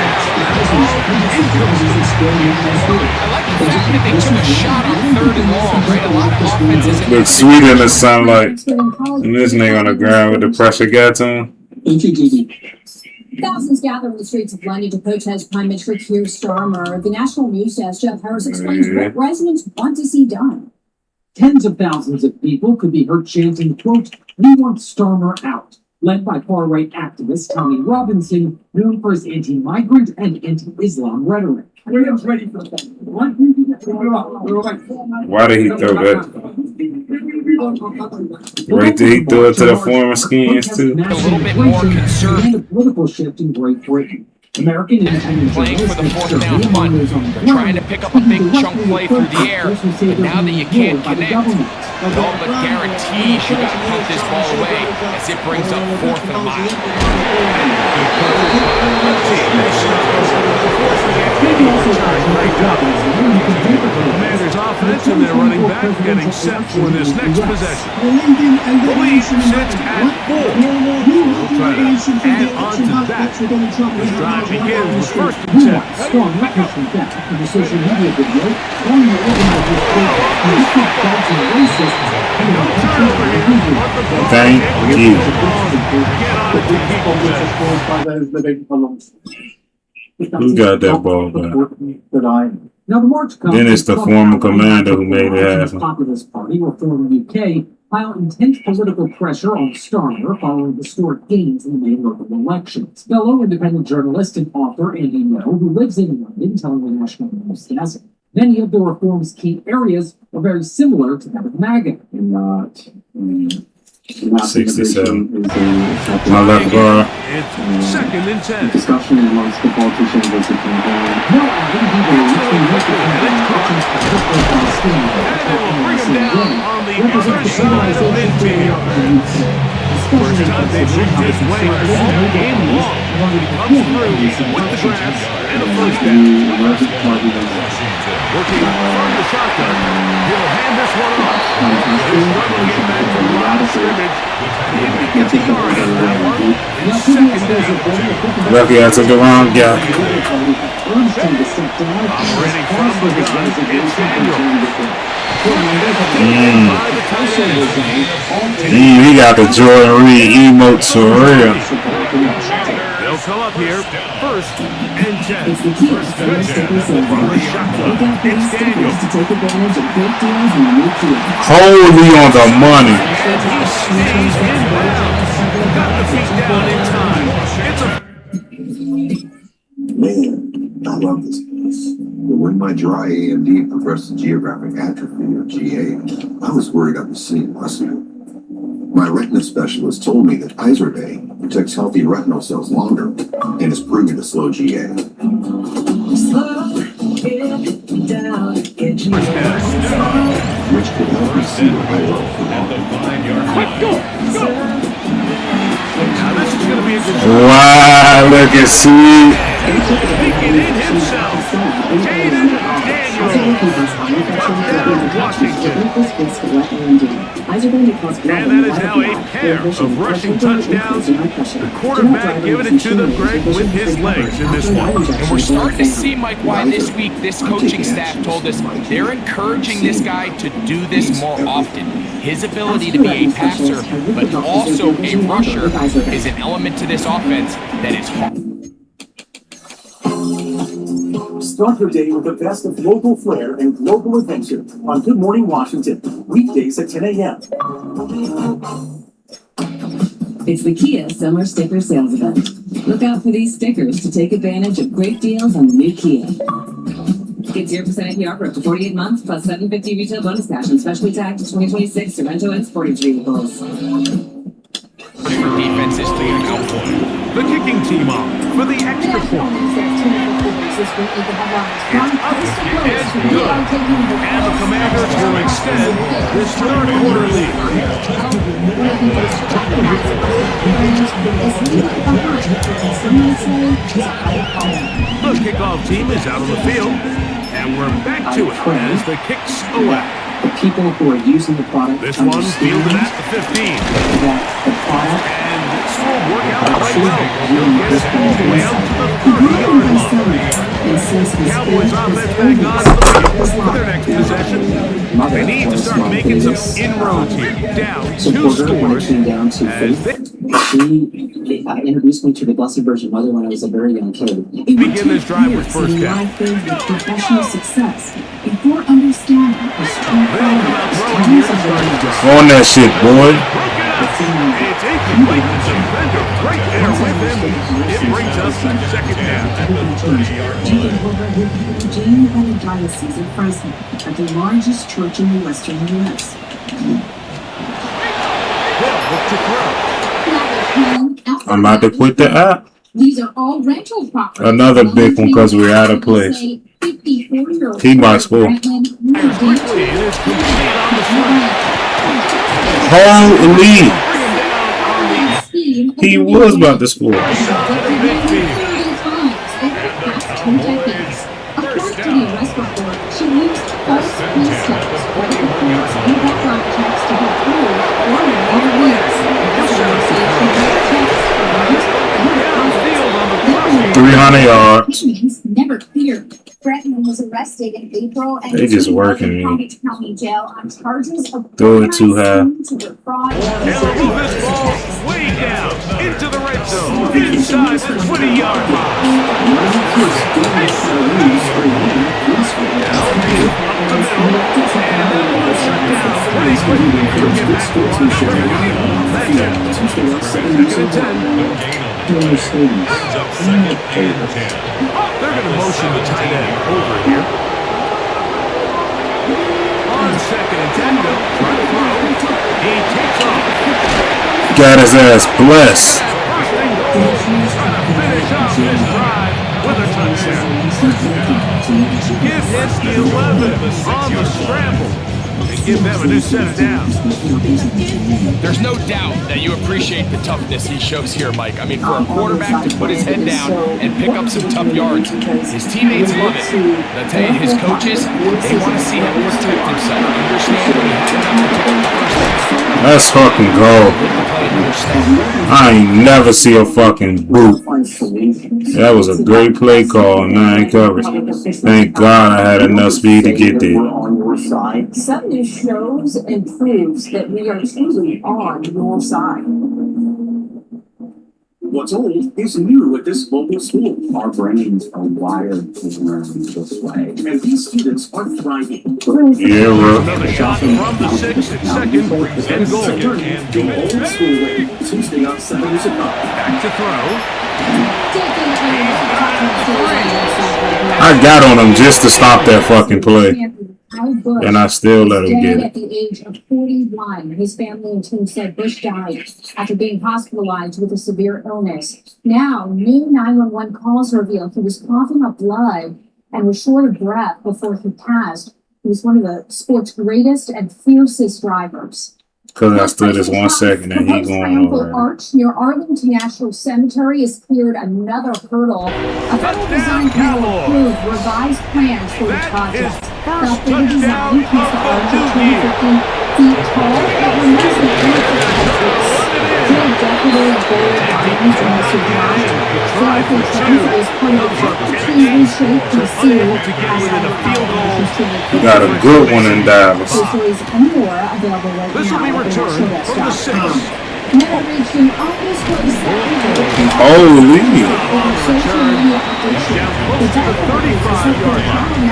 They took a shot on third and long, right? A lot of offenses. Look sweet in the sunlight. And this nigga on the ground with the pressure got to him. Thousands gather in the streets of London to protest Prime Minister Keir Starmer. The National News Desk Jeff Harris explains what residents want to see done. Tens of thousands of people could be heard chanting, quote, "We want Starmer out," led by far-right activist Tommy Robinson, known for his anti-migrant and anti-Islam rhetoric. Why did he throw that? Right there, he threw it to the former skins too. A little bit more conservative. The political shift in Great Britain. American independent Playing for the fourth down punt. They're trying to pick up a big chunk play through the air, but now that you can't connect, it all but guarantees you got to punt this ball away as it brings up 4th and a mile. Commander's offense and their running back getting set for this next possession. The lead sits at 4. We'll try to add on to that. This drive begins with 1st and 10. Strong recognition back in the social media video. One of the organizers said, "You keep doubting racist." Thank you. Who got that ball back? Now the March Then it's the former commander who made it happen. Populist Party will form the UK pile intense political pressure on Starmer following historic gains in the May local elections. Fellow independent journalist and author Andy No, who lives in London, telling the National News Desk, many of the reform's key areas are very similar to that of MAGA. 67. My left bar. It's 2nd and 10. Discussion amongst the politicians was the campaign. Bring him down on the other side of midfield. First time they've looked this way all game long. He comes through with the grab and a first down. Working from the shotgun. He'll hand this one off. He'll struggle to get back to the line of scrimmage. If he gets a yard on that one, it's 2nd down. Lucky I took the wrong guy. Operating from the gun, it's Daniel. He got the Jordan Reed emotes for real. They'll come up here 1st and 10. It's Daniel. Holy on the money. And he stays inbound. Got the feet down in time. Man, I love this place. But when my dry AMD progressed to geographic atrophy, or GA, I was worried I was seeing muscle. My retina specialist told me that Izervay protects healthy retinal cells longer and is proven to slow GA. Which could help me see what I wrote for longer. Now this is going to be a good Wow, look at sweet. Speaking in himself, Jaden Daniel. Washington. And that is now a pair of rushing touchdowns. The quarterback giving it to them, Greg, with his legs in this one. And we're starting to see, Mike, why this week this coaching staff told us they're encouraging this guy to do this more often. His ability to be a passer, but also a rusher, is an element to this offense that is hard. Start your day with the best of local flair and global adventure on Good Morning Washington, weekdays at 10 a.m. It's the Kia Summer Sticker Sales Event. Look out for these stickers to take advantage of great deals on the new Kia. Get 0% APR for up to 48 months plus $750 retail bonus cash and specially tagged to 2026 Sorrento and Sportage vehicles. Defenses to the go point. The kicking team off for the extra point. It's up to Ed Good. And the Commanders will extend this third quarter lead. The kickoff team is out on the field, and we're back to it as the kicks away. The people who are using the product. This one fielded at the 15. And this will work out quite well. He'll get it all the way out to the 30-yard line. Cowboys offense back on for their next possession. They need to start making some inroads here. Down 2 scores. She introduced me to the Blessed Virgin Mother when I was a very young kid. Begin this drive with first down. Professional success before understanding the strength On that shit, boy. It's incomplete. The defender right there with him. It brings us to second down. Jane had a diocese in Fresno at the largest church in the western U.S. I'm about to quit the app. These are all rental properties. Another big one because we're out of place. He might score. Holy! He was about to score. According to the arrest report, she used false police steps, credit reports, and background checks to get through or whatever years. 300 yards. Never cleared. Bretman was arrested in April and They just working me. County Jail on charges of Throw it too high. Fraud. And move this ball way down into the red zone, inside the 20-yard line. They're going to motion the tight end over here. On 2nd and 10, they'll try to throw. He takes off. Got his ass blessed. Finish off this drive with a touchdown. Give him 11 on the scramble. And give them a new set of downs. There's no doubt that you appreciate the toughness he shows here, Mike. I mean, for a quarterback to put his head down and pick up some tough yards, his teammates love it. And I'll tell you, his coaches, they want to see him protect himself. Understand when he has to pick up the first down. Let's fucking go. I ain't never see a fucking boot. That was a great play call, 9 coverage. Thank God I had enough speed to get there. Some news shows and proves that we are truly on your side. What's old is new at this local school. Our brains are wired to learn this way. And these students are thriving. Yeah, bro. Another shot from the 6 and second and goal. The old school way. Tuesday on 7 years ago. Back to throw. I got on him just to stop that fucking play. And I still let him get it. At the age of 41, his family and team said Bush died after being hospitalized with a severe illness. Now, new 911 calls reveal he was coughing up blood and was short of breath before he passed. He was one of the sport's greatest and fiercest drivers. Because I stood this 1 second and he going over. The arch near Arlington National Cemetery has cleared another hurdle. A federal design panel approved revised plans for the project. The updated design keeps the arch at 250 feet tall, but removes the decorative gold diamonds in the surround. The arch is part of the tree shaped to see You got a good one in Dallas. This will be returned from the 6. Holy. Down close to the 35-yard line.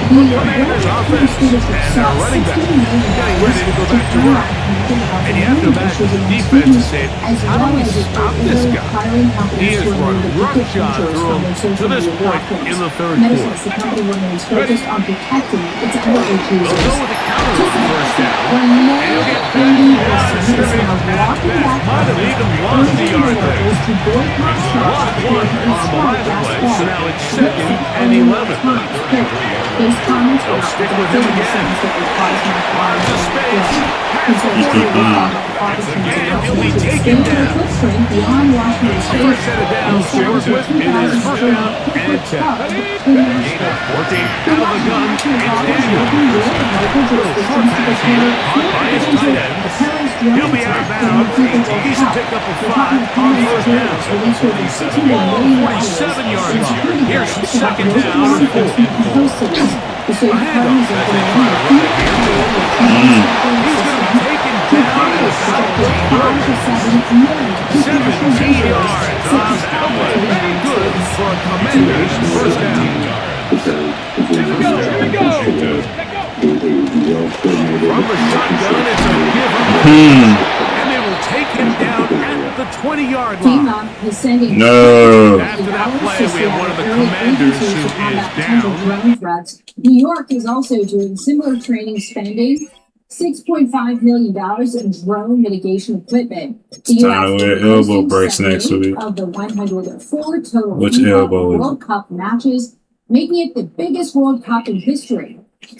Commanders offense and their running back getting ready to go back to work. And you have to imagine the defense is saying, how do we stop this guy? He has run roughshod through him to this point in the third quarter. Ready? They'll go with the counter on first down. And he'll get back down and scrimmage back. Might have even lost the yard there. Lost one on the last play, so now it's 2nd and 11. They'll stick with him again. Lots of space. And he'll be taken down. First set of downs to work with. It is first down and 10. Working out of the gun. It's Daniel. Short pass here. Caught by his tight end. He'll be out of bounds. He should pick up a 5 on first down. Ball 47-yard line. Here's 2nd down and 4. A handoff as they try to run it here. He's going to be taken down at about 17 yards on outlet. Good for a Commanders first down. Here we go. From the shotgun, it's a give-up. And they will take him down at the 20-yard line. No. After that play, we have one of the Commanders who is down. New York is also doing similar training, spending $6.5 million in drone mitigation equipment. It's time to wear elbow brace next week. Of the 104 total Which elbow is World Cup matches, making it the biggest World Cup in history.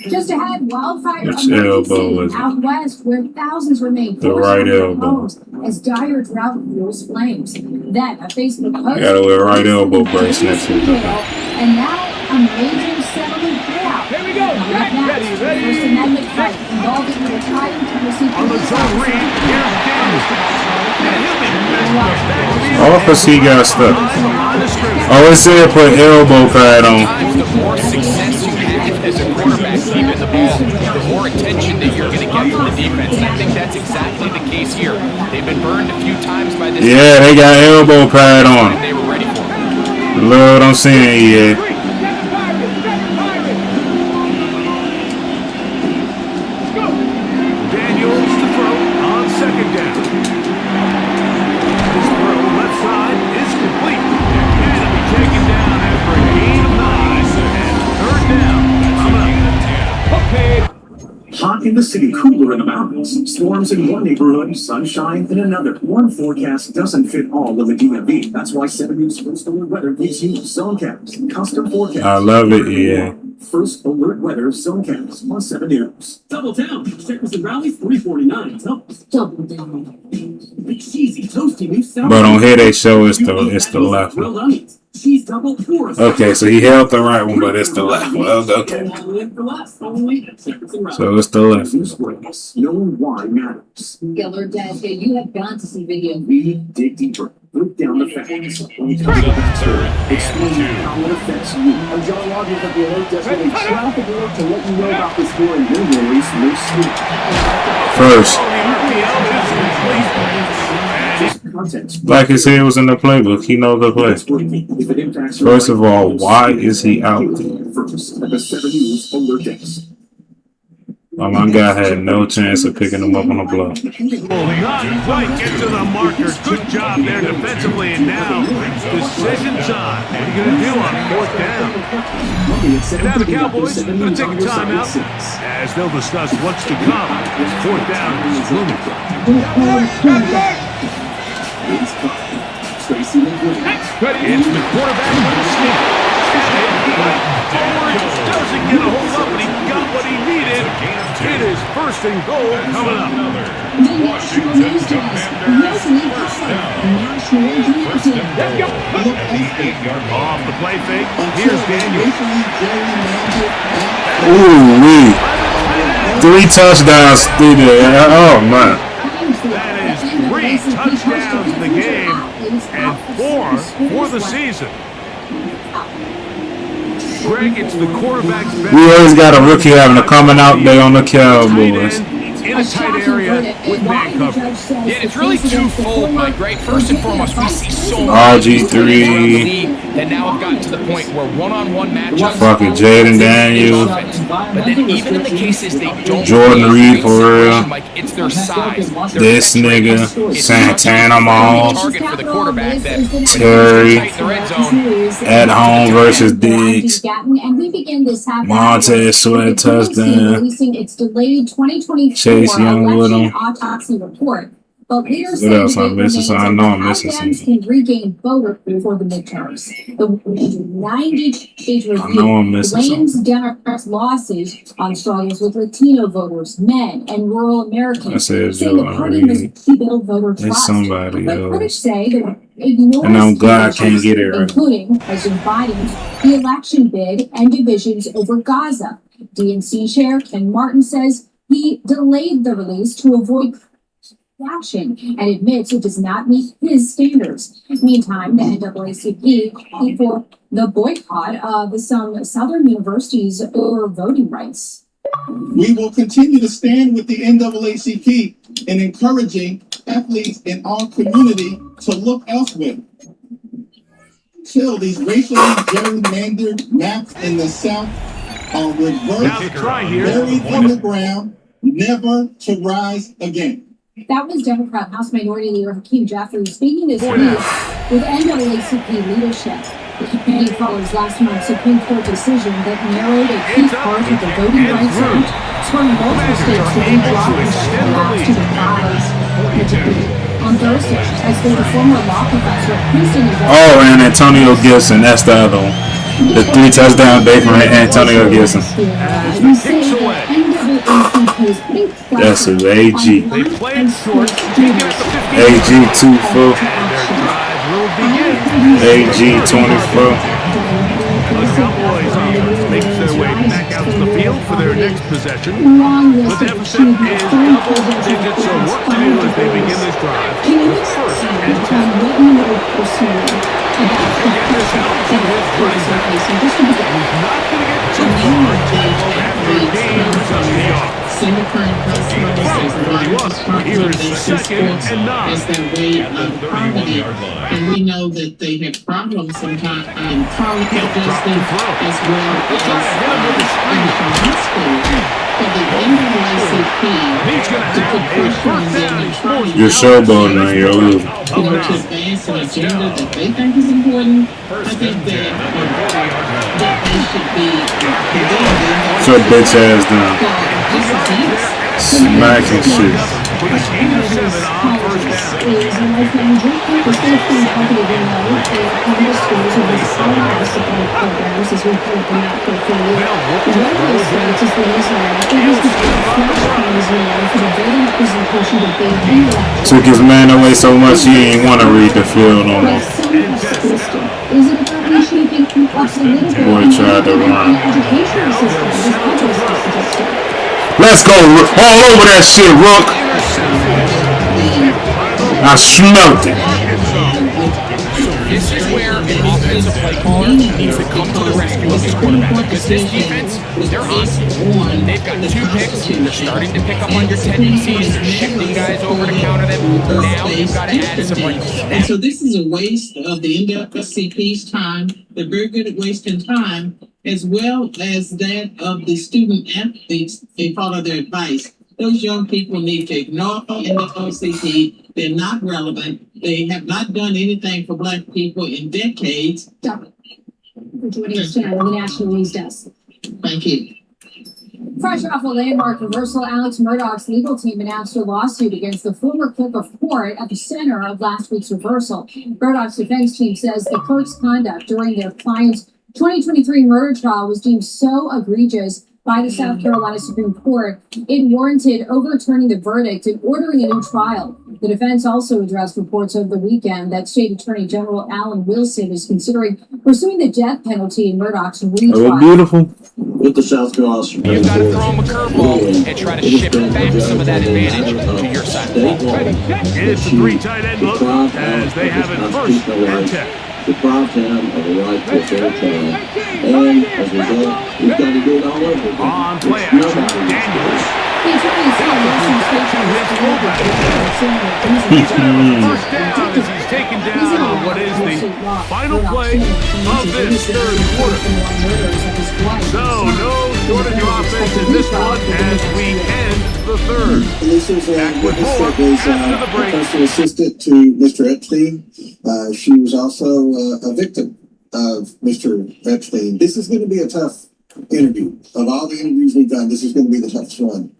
Just ahead, wildfire Which elbow is out west, where thousands remain the right elbow. as dire drought fuels flames. Then a Facebook post. I gotta wear right elbow brace next week. And now a major settlement payout. Here we go. Ready. First Amendment fight involving the retired Tennessee on the zone read. Here's Daniel. All because he got stuck. Always said put elbow pad on. The more success you have as a quarterback keeping the ball, the more attention that you're going to get from the defense. And I think that's exactly the case here. They've been burned a few times by this. Yeah, they got elbow pad on. They were ready for it. Lord, I'm seeing it. Daniels to throw on 2nd down. This throw left side is complete. And it'll be taken down after a gain of 9 and 3rd down. Hot in the city, cooler in the mountains. Storms in one neighborhood, sunshine in another. One forecast doesn't fit all of the DMV. That's why 7 News First Alert Weather gives you Zonecast, custom forecast. I love it, yeah. First Alert Weather Zonecast on 7 News. Double down. Checkers and rallies, $3.49. Double down. It's cheesy, toasty new salad. But on here they show it's the left one. Okay, so he held the right one, but it's the left one. Okay. So it's the left one. Knowing why matters. Gillard Dad, you have gone to see video. We dig deeper. Break down the facts. Explain how it affects you. I'm John Rogers at the Alert Desk. We track the board to let you know about this story and your worries no sleep. First. Like his head was in the playbook. He knows the play. First of all, why is he out there? Well, my guy had no chance of picking him up on the block. Not quite get to the marker. Good job there defensively. And now, decision time. What are you going to do on 4th down? And now the Cowboys are going to take a timeout as they'll discuss what's to come. 4th down is looming. It's the quarterback with a sneak. Forward doesn't get a hold up, but he got what he needed. It is 1st and goal coming up. Washington Commanders first down. First and goal at the 8-yard line. Off the play fake. Here's Daniel. Ooh, 3 touchdowns. Oh, man. That is 3 touchdowns in the game and 4 for the season. Greg, it's the quarterback's best. We always got a rookie having a coming out day on the Cowboys. In a tight area. area with man coverage. Yeah, it's really twofold, Mike, right? First and foremost, we see so many RG3 that now have gotten to the point where one-on-one matchups. Fucking Jaden Daniels. But then even in the cases they don't Jordan Reed for real. Mike, it's their size. This nigga. Santana Moss. Target for the quarterback that Terry. in the red zone. At home versus Diggs. And we begin this half Montez Sweat touchdown. releasing its delayed 2024 Chase Young with him. autopsy report. But leaders What say else the I'm date missing? remains I know I'm until missing outcomes something. can regain voter for the midterms. The 90-page I know I'm review missing blames something. Democrats' losses on struggles with Latino voters, men, and rural Americans, I said saying the Jordan party Reed. must rebuild voter It's trust. somebody But critics else. say that ignores And I'm glad I key can't get it issues, right. including President Biden's the election bid and divisions over Gaza. DNC Chair Ken Martin says he delayed the release to avoid action and admits it does not meet his standards. Meantime, the NAACP called for the boycott of some Southern universities over voting rights. We will continue to stand with the NAACP in encouraging athletes in our community to look elsewhere. Till these racially gerrymandered maps in the South are reversed, buried in the ground, never to rise again. That was Democrat House Minority Leader Hakeem Jeffries speaking this week with NAACP leadership. The campaign follows last month's Supreme Court decision that narrowed a key part of the Voting Rights Act, spurring multiple states to redraw congressional maps to the on Thursday, I spoke to former law professor at Princeton University. Oh, and Antonio Gibson. That's the other one. The 3 touchdown day from Antonio Gibson. That's his AG. AG 24. AG 24. The Cowboys offense makes their way back out to the field for their next possession. The deficit is double digits, so work to do as they begin this drive. First and 10. Get this out to his running back. He's not going to get too far after a game of the yard. Here is second and 9. Is their way of harmony, and we know that they have problems sometimes in college adjusting as well as in high school. For the NAACP to put pressure on them and try to You're showboating now, you're losing. to advance an agenda that they think is important, I think that they should be condemned. Shut bitch ass down. Smacking shit. With a 8-7 on first down. Is a lifelong dream. The state of company will know public schools will be allowed support programs as we put them out portfolio. The local states as well as it is the flash as well for the voting representation that they elect. Took his man away so much he ain't want to read the field no more. Is it about reshaping what's a little bit Boy tried to run. educational system? Is others suggested? Let's go all over that shit, Rook. I smelt it. This is where an offensive play caller needs to come to the rescue of his quarterback. Because this defense, they're on. They've got 2 picks. They're starting to pick up on your tendencies. They're shifting guys over to counter them. Now you've got to add some wrinkles. And so this is a waste of the NAACP's time. They're very good at wasting time, as well as that of the student athletes. They follow their advice. Those young people need to ignore NAACP. They're not relevant. They have not done anything for Black people in decades. For joining us tonight on the National News Desk. Thank you. Fresh off a landmark reversal, Alex Murdaugh's legal team announced a lawsuit against the former clerk of court at the center of last week's reversal. Murdaugh's defense team says the clerk's conduct during their client's 2023 murder trial was deemed so egregious by the South Carolina Supreme Court, it warranted overturning the verdict and ordering a new trial. The defense also addressed reports over the weekend that State Attorney General Alan Wilson is considering pursuing the death penalty in Murdaugh's retrial. Oh, beautiful. With the South Carolina Supreme You've got to throw him a curveball and try to shift back some of that advantage to your side. It's a 3 tight end look as they have it first and 10. Deprived him of the right to a fair trial. And as a result, we've got to do it all over again. On play action, Daniels. The attorney said Wilson's state fullback. Instead of a first down as he's taken down on what is the final play of this third quarter. So, no shortage of offense in this one as we end the third. This is a Back with witness more that was after the a break. personal assistant to Mr. Epstein. She was also a victim of Mr. Epstein. This is going to be a tough interview. Of all the interviews we've done, this is going to be the toughest one.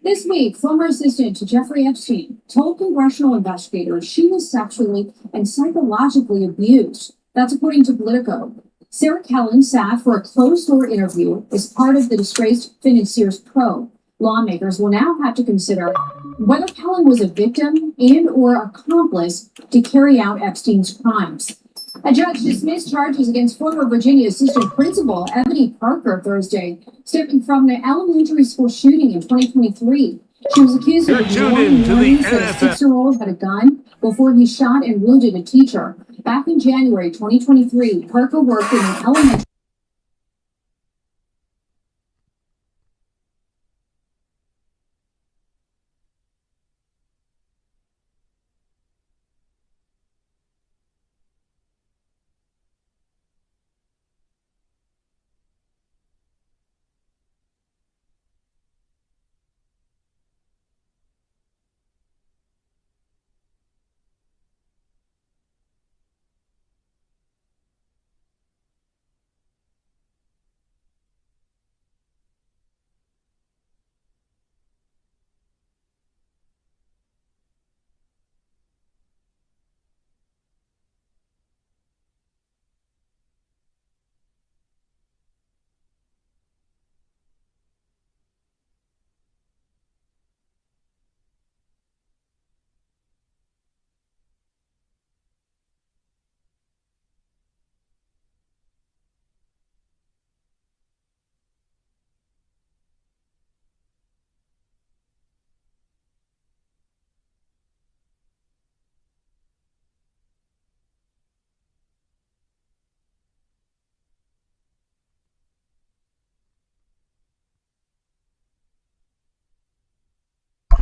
This week, former assistant to Jeffrey Epstein told congressional investigators she was sexually and psychologically abused. That's according to Politico. Sarah Kellen sat for a closed-door interview as part of the disgraced financiers probe. Lawmakers will now have to consider whether Kellen was a victim and or accomplice to carry out Epstein's crimes. A judge dismissed charges against former Virginia assistant principal Ebony Parker Thursday, stemming from the elementary school shooting in 2023. She was accused of ignoring warnings that a 6-year-old had a gun before he shot and wounded a teacher. Back in January 2023, Parker worked in an elementary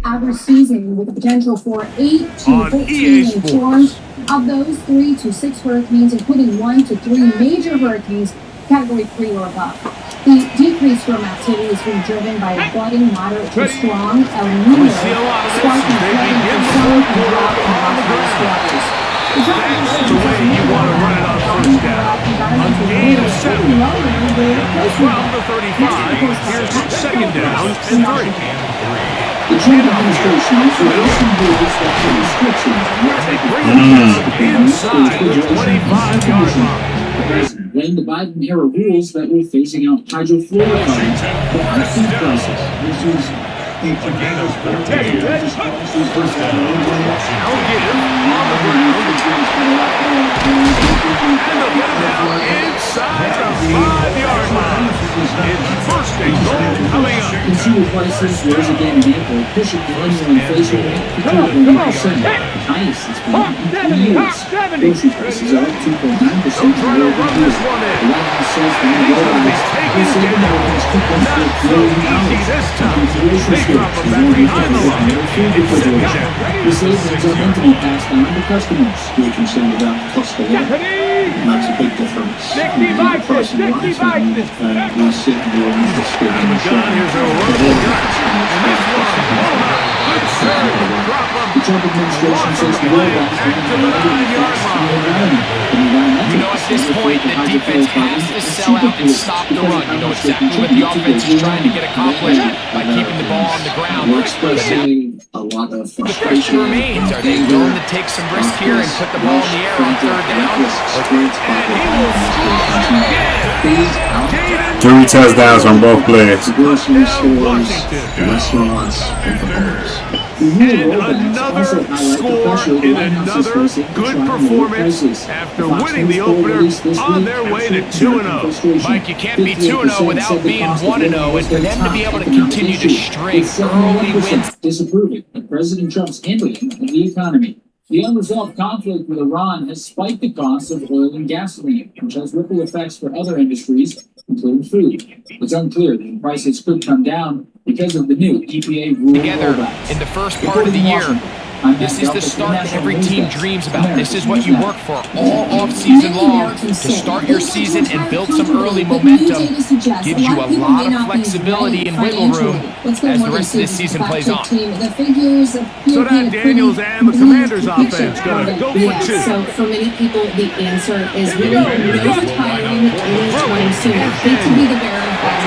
average season with the potential for 8 to 14 storms. Of those, 3 to 6 hurricanes, including 1 to 3 major hurricanes, category 3 or above. The decreased storm activity is being driven by a budding moderate to strong El Nino, sparking flooding for some and drought in Buffalo's waters. That's the way you want to run it on first down. A gain of 7. From the 35, here's second down and 3. The Trump administration is releasing rules that put restrictions inside the 25-yard line. The president blamed the Biden-era rules that were phasing out hydrofluorocarbons for high food prices. This is a tremendous policy first Alligator on the ground. And they'll get him down inside the 5-yard line. It's first and goal coming up. Consumer prices rose again in April, pushing the annual inflation rate to 2.1%, the highest it's been in 2 years. Grocery prices are up 2.9% year-over-year. The White House says the new rollbacks will save Americans $2.4 billion. Grocery stores is already behind their food refrigeration. The savings are meant to be passed on to customers. We're concerned about the cost of living. Makes a big difference. Dixie Vikings, Dixie Vikings. We sit and do an industry and Here's a roll gun. And this one, good serve. Drop him. The Trump administration says the rollbacks will To the 9-yard line. You know, at this point, the defense has to sell out and stop the run. You know exactly what the offense is trying to get accomplished by keeping the ball on the ground. We're expressing a lot of The question remains, are they willing to take some risk here and put the ball in the air on third down? Three touchdowns on both players. grocery stores, restaurants, and for homes. And another score in another good performance after winning the opener on their way to 2-0. Mike, you can't be 2-0 without being 1-0, and for them to be able to continue to string early wins. Disapproving of President Trump's handling of the economy. The unresolved conflict with Iran has spiked the cost of oil and gasoline, which has ripple effects for other industries, including food. It's unclear that prices could come down because of the new EPA rule together rollback. in the first part of the year. This is the start that every team dreams about. This is what you work for all off-season long to start your season and build some early momentum. Gives you a lot of flexibility and wiggle room as the rest of this season plays on. So that Daniels and the Commanders offense gonna go for two. So for many people, the answer is really no retiring anytime soon. Hate to be the bearer of bad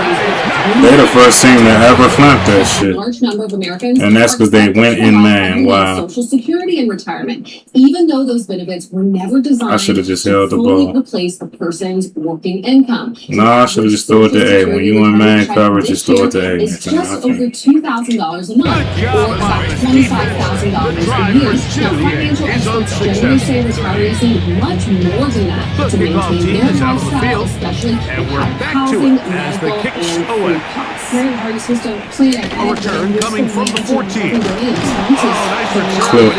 news. They're the first team to ever flip that shit. Large number of Americans, And that's because they went in man. Wow. Social Security in retirement, even though those benefits were never designed I should have just to held the fully ball. replace a person's working income. No, I should have just threw it to A. When you in man coverage, just throw it to A. It's just over $2,000 a month, or about $25,000 a year. Now, financial experts generally say retirees need much more than that to maintain their lifestyle, especially with housing, medical, and food costs. Very hard to supposed to play that. A return coming from the 14. Clip.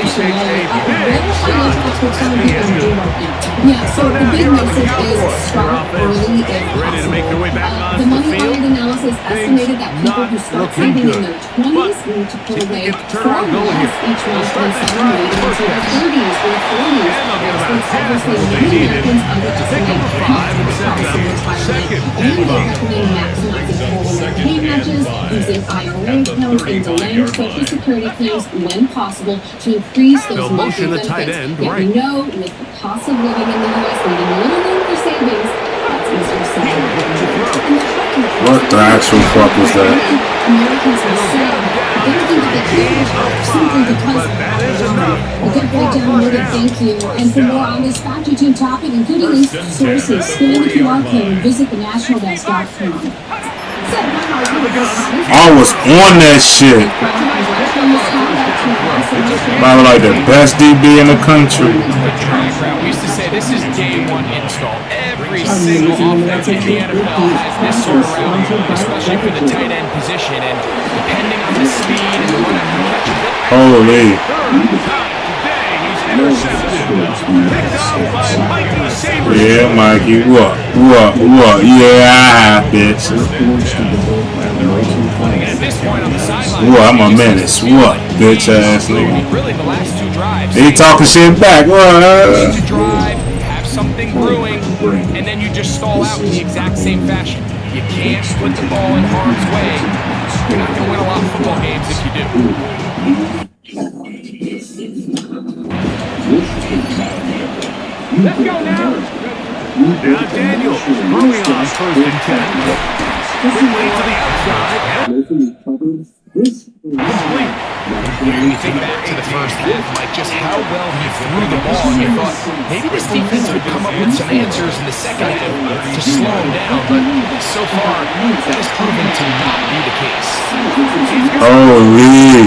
Yeah, so the big message is start early if Ready to make their way back the onto the money field. market analysis estimated that people who start looking saving in good. their 20s need to put away get the far turnaround going less here. each month They'll than start someone this waiting drive until their 30s or 40s. Experts obviously many Americans underestimate the cost of retirement. Second And they recommend maximizing 401k matches, using IRA accounts, and delaying Social Security claims when possible to increase those They'll monthly motion the tight benefits. end, Yet we right. know with the cost of living in the U.S. needing little room for savings, that's easier said than done. What the actual fuck was that? Americans have said they don't think that they can simply because a good breakdown, Morgan, thank you. And for more on this FactorTube topic, including links to sources, scan the QR code and visit thenationaldesk.com. I was on that shit. Probably like the best DB in the country. We used to say this is day one install. Every single offense in the NFL has this sort of route, especially for the tight end position. And depending on the speed and the run after catch, Holy. Yeah, Mikey. What? Yeah, bitch. at this point on the sideline, What? I'm a menace. What? Bitch ass nigga. really the last two drives. He talking shit back. What? To drive, have something brewing, and then you just stall out in the exact same fashion. You can't put the ball in harm's way. You're not going to win a lot of football games if you do. Let's go now. Now Daniel, throwing on first and 10. Quickly to the outside. When you think back to the first half, like just how well he threw the ball, and you thought maybe this defense would come up with some answers in the second half to slow him down, but so far that has proven to not be the case. Holy.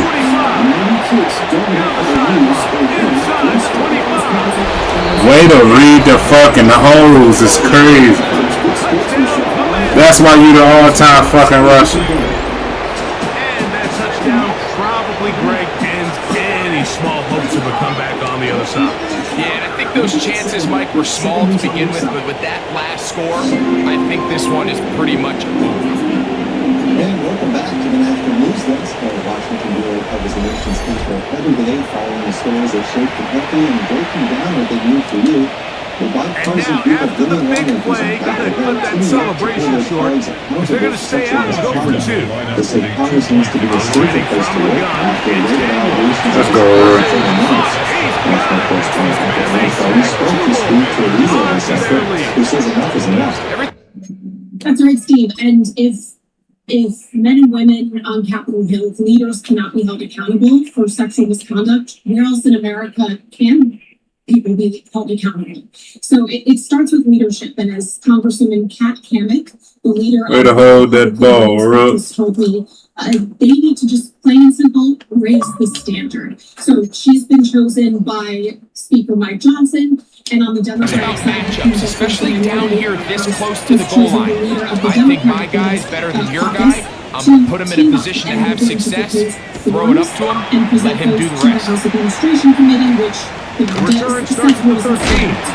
Way to read the fucking holes is crazy. That's why you the all-time fucking rusher. And that touchdown probably, Greg, ends any small hopes of a comeback on the other side. Yeah, and I think those chances, Mike, were small to begin with, but with that last score, I think this one is pretty much over. And welcome back to the National News Desk. Washington Bureau covers the nation's capital every day, following the stories that shape the country and breaking down what they mean for you. The bipartisan group of women lawmakers Play, gotta cut that celebration short. They're gonna stay out and go for two. They say Congress needs to be a safer place to work after labor allegations. Let's go. National correspondent Michael Kelly spoke to speak to a legal assessor who says enough is enough. That's right, Steve. And if men and women on Capitol Hill, if leaders cannot be held accountable for sexual misconduct, where else in America can people be held accountable? So it starts with leadership. And as Congresswoman Kat Kammick, the leader Way to hold that ball, Ruth. told me, they need to just plain and simple raise the standard. So she's been chosen by Speaker Mike Johnson, and on the Democratic side, Matchups, especially down here this close to the goal line. I think my guy's better than your guy. I'm going to put him in a position to have success, throw it up to him, let him do the rest. House Administration Committee, which Return starts with 13.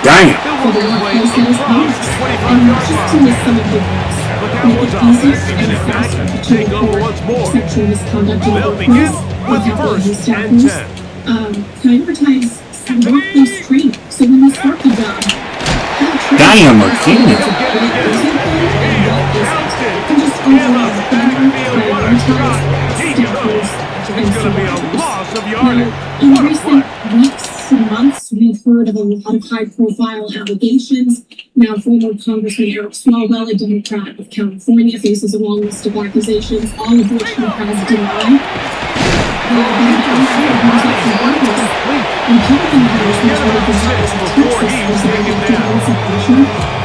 Damn. for the workplace that is passed, and just to list some of the rules. but that was offense, and in fact, take over once more. Sexual misconduct in the They'll begin workplace with first and 10. Prioritize workplace training. So when you start the job, Damn, again. It's going to be a loss of yardage. In recent weeks and months, we've heard of a lot of high-profile allegations. Now, former Congressman Eric Swalwell, a Democrat of California, faces a long list of accusations, all of which he has denied.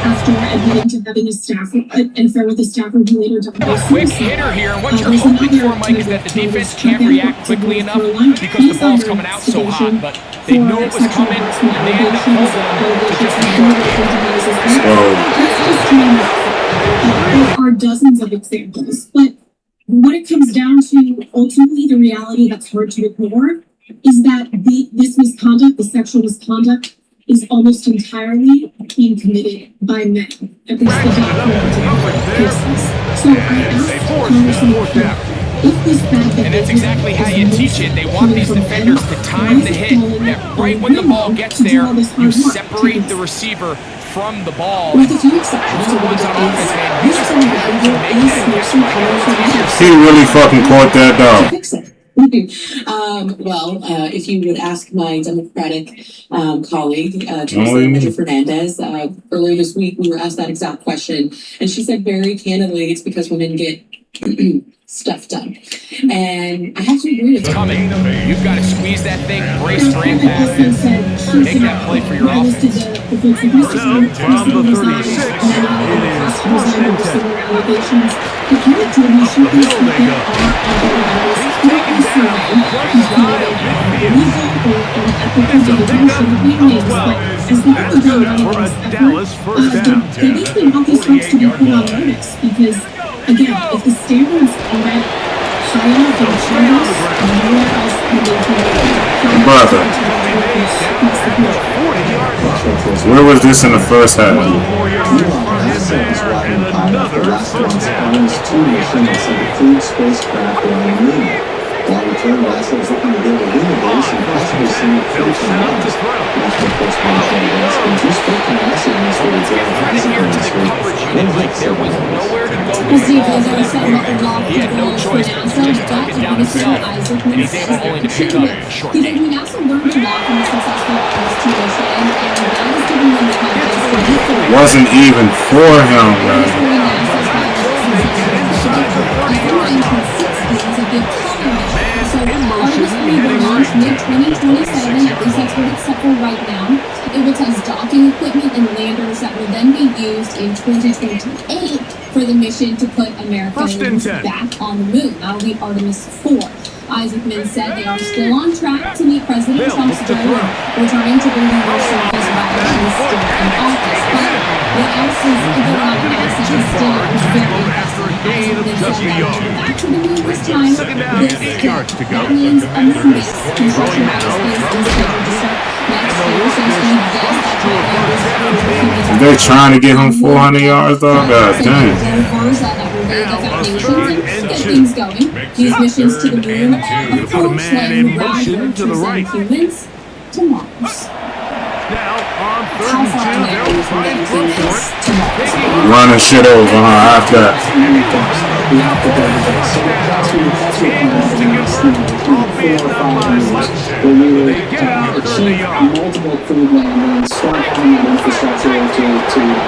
After admitting to having a an affair with a staffer who later died by suicide. Quick hitter here, and what you're hoping for, Mike, is that the defense can't react quickly enough because the ball's coming out so hot, but they knew it was coming, and they ended up holding them to just There are dozens of examples, but what it comes down to, ultimately, the reality that's hard to ignore is that this misconduct, the sexual misconduct, is almost entirely being committed by men, at least the documented cases. So I asked Congressman if this bad and that's exactly how you teach it. They want these defenders to time the hit. That right when the ball gets there, you separate the receiver from the ball. Those ones on offense, man, you just have to make that guess. He really fucking caught that dog. Well, if you would ask my Democratic colleague, Senator Fernandez, earlier this week we were asked that exact question, and she said very candidly, it's because women get stuff done. And I have to agree with her. Coming. You've got to squeeze that thing, brace for impact, and make that play for your offense. From the 36, it is first and 10. Up the hill they go. He's taken down right side of midfield. It's a pickup of 12. That's good for a Dallas first down. They basically want these folks to be put on notice because, again, if the standards aren't high enough in standards, nowhere else can they Brother, where was this in the first half? While return NASA is looking to build a lunar base and possibly send a crew from Mars. National Correspondent John Gaskins, who spoke to NASA in this little job There was nowhere to go. Steve, as I was saying about the block, he had no choice but to tuck it down himself, and he's able only to pick up a short He game. also learned to block from the successful tuition, and that is giving him the confidence. Wasn't even for him, man. Mid-2027, at least that's what it's set for right now. It will test docking equipment and landers that will then be used in 2028 for the mission to put Americans back on the moon. That'll be Artemis 4. Isaacman said they are still on track to meet President Trump's goal of returning to the lunar surface while he's still in office. But what else is going on in NASA is still very impressive. Isaacman said back to the moon this time. That means a moon base construction aerospace is scheduled to start next year. So Steve, yes, that's They're trying to get him 400 yards, though? God damn. Things going. These missions to the moon are, of course, laying the groundwork to send humans to Mars. Now, on 3rd and 2, they'll try and throw for it. Running shit over, huh? After that. Multiple crew landings, start having an infrastructure to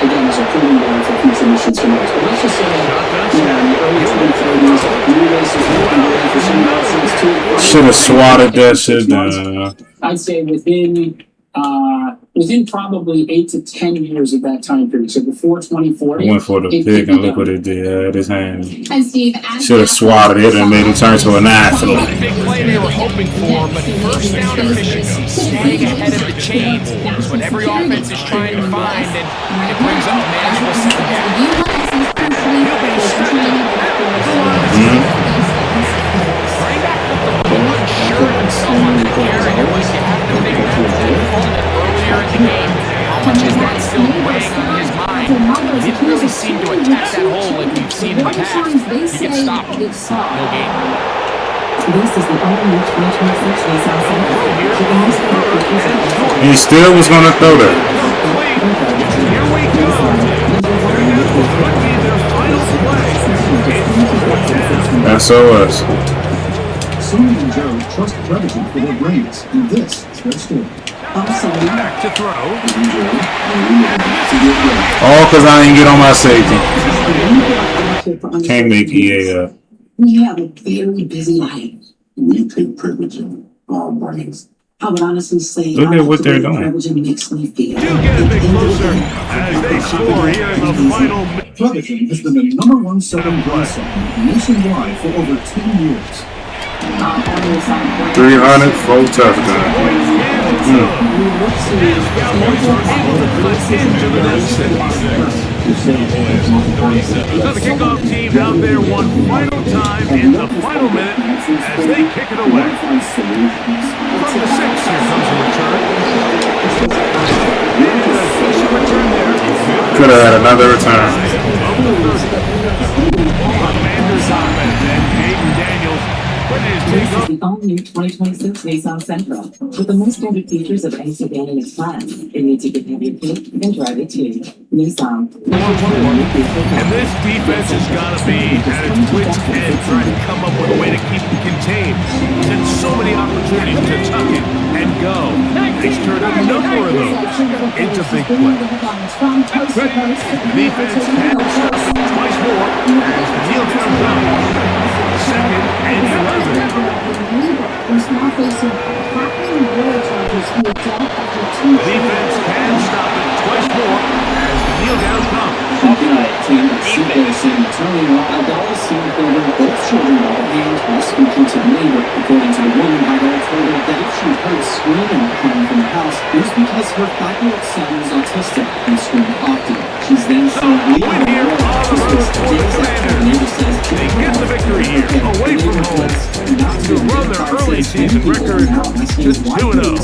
again, as a proving ground for future missions to Mars. But let's just say that, in the early 2030s, new races looking ready for some nonsense too. Should have swatted that shit down. I'd say within probably 8 to 10 years of that time period. So before 2040. I went for the pick and look what it did. Had his hand. And Steve, Should have swatted it and made him turn to an athlete. Big play they were hoping for, but first down efficiency, staying ahead of the chains, is what every offense is trying to find, and it brings up manageable second half. Unsure of himself on the carry, you're like, you have to think that earlier in the game. How much is that still weighing on his mind? Didn't really see seem to attack that hole like we've seen in the past, you get stopped. No gain. This is the all-new 2026 Nissan Sentra. He still was gonna throw that. Here we go. Could be their final play. SOS. Sonny and Joe trust Prevagen for their brains, and this is their story. Back to throw. All because I didn't get on my safety. Can't make EA up. We have a very busy life. We take privilege in our brains. I would honestly say, Look at what they're doing. Prevagen makes me feel. Do get a bit closer as they score here in the final minute. Prevagen has been the #1 selling drug supplement nationwide for over 10 years. 300 full touchdown. So the kickoff team out there one final time in the final minute as they kick it away. From the 6, here comes a return. And a decent return there. Could have had another return. Commanders offense and Aiden Daniels. This is the all-new 2026 Nissan Sentra. With the most standard features of any sedan in its class, it needs you to have your pick and drive it too. Nissan. And this defense has got to be at its wits' end trying to come up with a way to keep it contained. He's had so many opportunities to tuck it and go. He's turned a number of those into big plays. Defense can stop it twice more as the kneel down comes. 2nd and 11. Defense can stop it twice more as the kneel down comes. Team at San Antonio, Aldala seen holding both children by the hand while speaking to the neighbor. According to the woman, Aldala told her that if she heard screaming coming from the house, it was because her 5-year-old son was autistic and screamed often. She's then seen leaving the road to the neighbor says they get the victory here, away from home, to run their early season record to 2-0.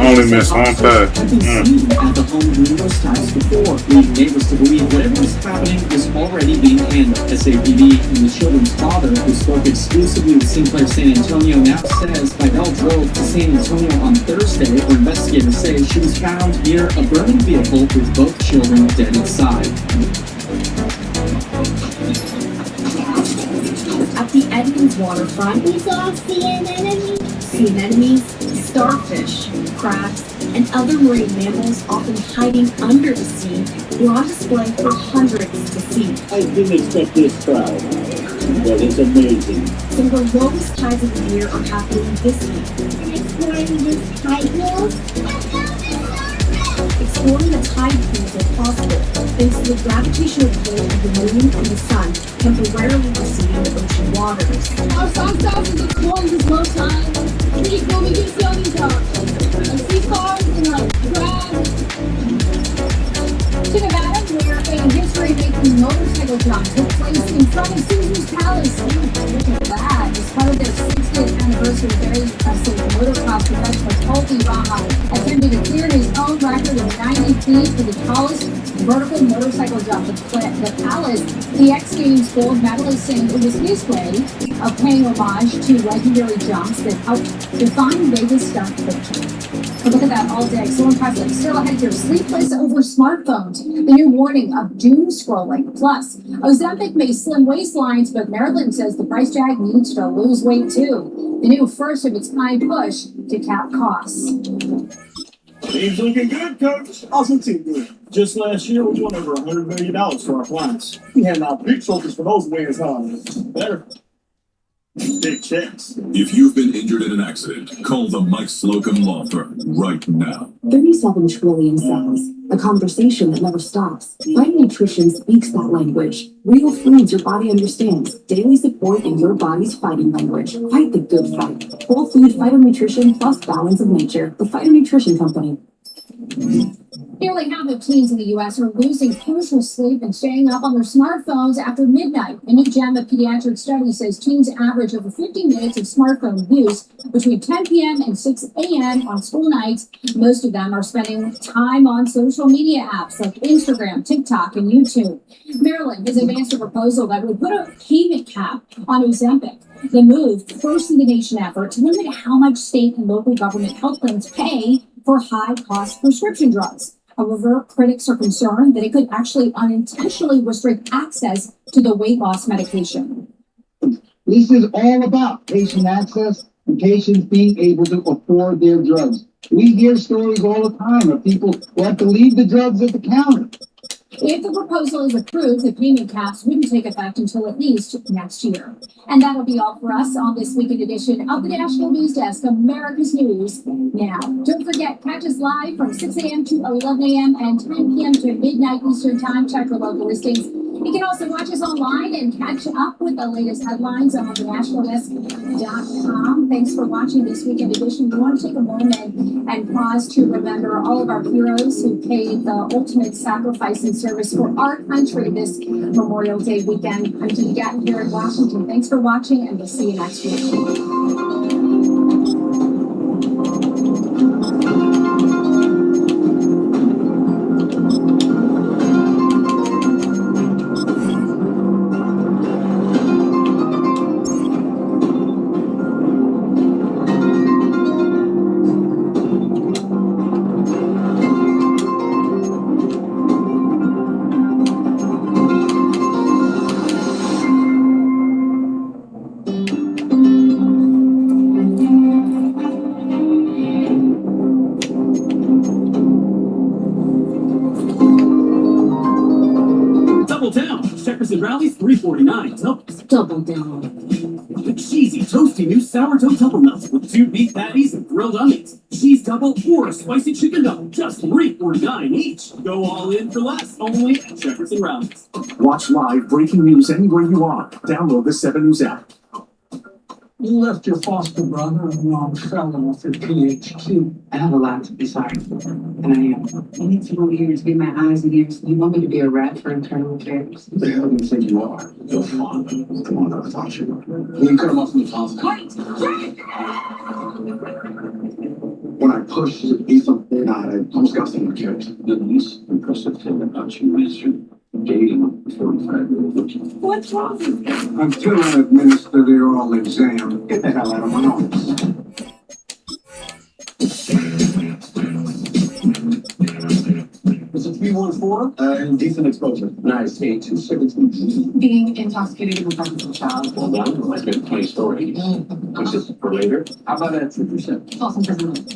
Only missed one touch. At the home numerous times before, leading neighbors to believe whatever was happening was already being handled. SAPD and the children's father, who spoke exclusively with Sinclair San Antonio, now says Fidel drove to San Antonio on Thursday, where investigators say she was found near a burning vehicle with both children dead inside. At the Edmonds waterfront, we saw sea anemones, starfish, crabs, and other marine mammals often hiding under the sea were on display for hundreds to see. I didn't expect this crowd, but it's amazing. Some of the lowest tides of the year are happening this week. Exploring this tide pools? Exploring the tide pools is possible thanks to the gravitational pull of the moon and the sun temporarily receding the ocean waters. Our thousands of exploring this low tide. Please go, we can see all these sea stars and crabs. To Nevada, where a history-making motorcycle jump took place in front of Caesar's Palace. Look at that. As part of their 60th anniversary, very impressive motocross professional Colby Baja attempted to clear his own record of 90 feet for the tallest vertical motorcycle jump. The Palace, the X Games gold medalist, saying it was his way of paying homage to legendary jumps that helped define Vegas stunt culture. So look at that all day. So impressive. Still ahead here. Sleepless over smartphones. The new warning of doom scrolling. Plus, Ozempic may slim waistlines, but Maryland says the price tag needs to lose weight too. The new first of its kind push to cap costs. Team's looking good, Coach. Awesome team good. Just last year, we won over $100 million for our clients. We hand out big trophies for those wins, huh? Better. Big checks. If you've been injured in an accident, call the Mike Slocum Law Firm right now. 37 trillion cells. A conversation that never stops. Vita Nutrition speaks that language. Real foods your body understands. Daily support in your body's fighting language. Fight the good fight. Whole food phytonutrition plus balance of nature. The Phytonutrition Company. Nearly half of teens in the U.S. are losing crucial sleep and staying up on their smartphones after midnight. A new JAMA pediatric study says teens average over 50 minutes of smartphone use between 10 p.m. and 6 a.m. on school nights. Most of them are spending time on social media apps like Instagram, TikTok, and YouTube. Maryland has advanced a proposal that would put a payment cap on Ozempic. The move, first in the nation effort to limit how much state and local government health plans pay for high-cost prescription drugs. However, critics are concerned that it could actually unintentionally restrict access to the weight loss medication. This is all about patient access and patients being able to afford their drugs. We hear stories all the time of people who have to leave the drugs at the counter. If the proposal is approved, the payment caps wouldn't take effect until at least next year. And that'll be all for us on this weekend edition of the National News Desk, America's News Now. Don't forget, catch us live from 6 a.m. to 11 a.m. and 10 p.m. to midnight Eastern Time. Check our local listings. You can also watch us online and catch up with the latest headlines on thenationaldesk.com. Thanks for watching this weekend edition. We want to take a moment and pause to remember all of our heroes who paid the ultimate sacrifice and service for our country this Memorial Day weekend. I'm Dee Gatton here in Washington. Thanks for watching, and we'll see you next week. Double down. Checkers and rallies, $3.49. Double down. The cheesy, toasty new sourdough double nuts with 2 beef patties and grilled onions. Cheese double or a spicy chicken double, just $3.49 each. Go all in for less, only at Checkers and Rallies. Watch live breaking news anywhere you are. Download the 7 News app. You left your foster brother and mom felon with the PhD. I have a lot to be sorry for, and I am. I need to go here to get my eyes and ears. You want me to be a rat for internal affairs? Who the hell do you think you are? You're fun. Come on, I thought you were. You cut him off from the policy. When I pushed to be something, I almost got someone killed. The least impressive thing about you is you're dating a 45-year-old. What's wrong with you? Until I administer the oral exam, get the hell out of my office. Was it 314? Indecent exposure. Nice. 8217. Being intoxicated in the presence of a child. Well, that reminds me of a funny story. Which is for later. How about that 2%? False imprisonment.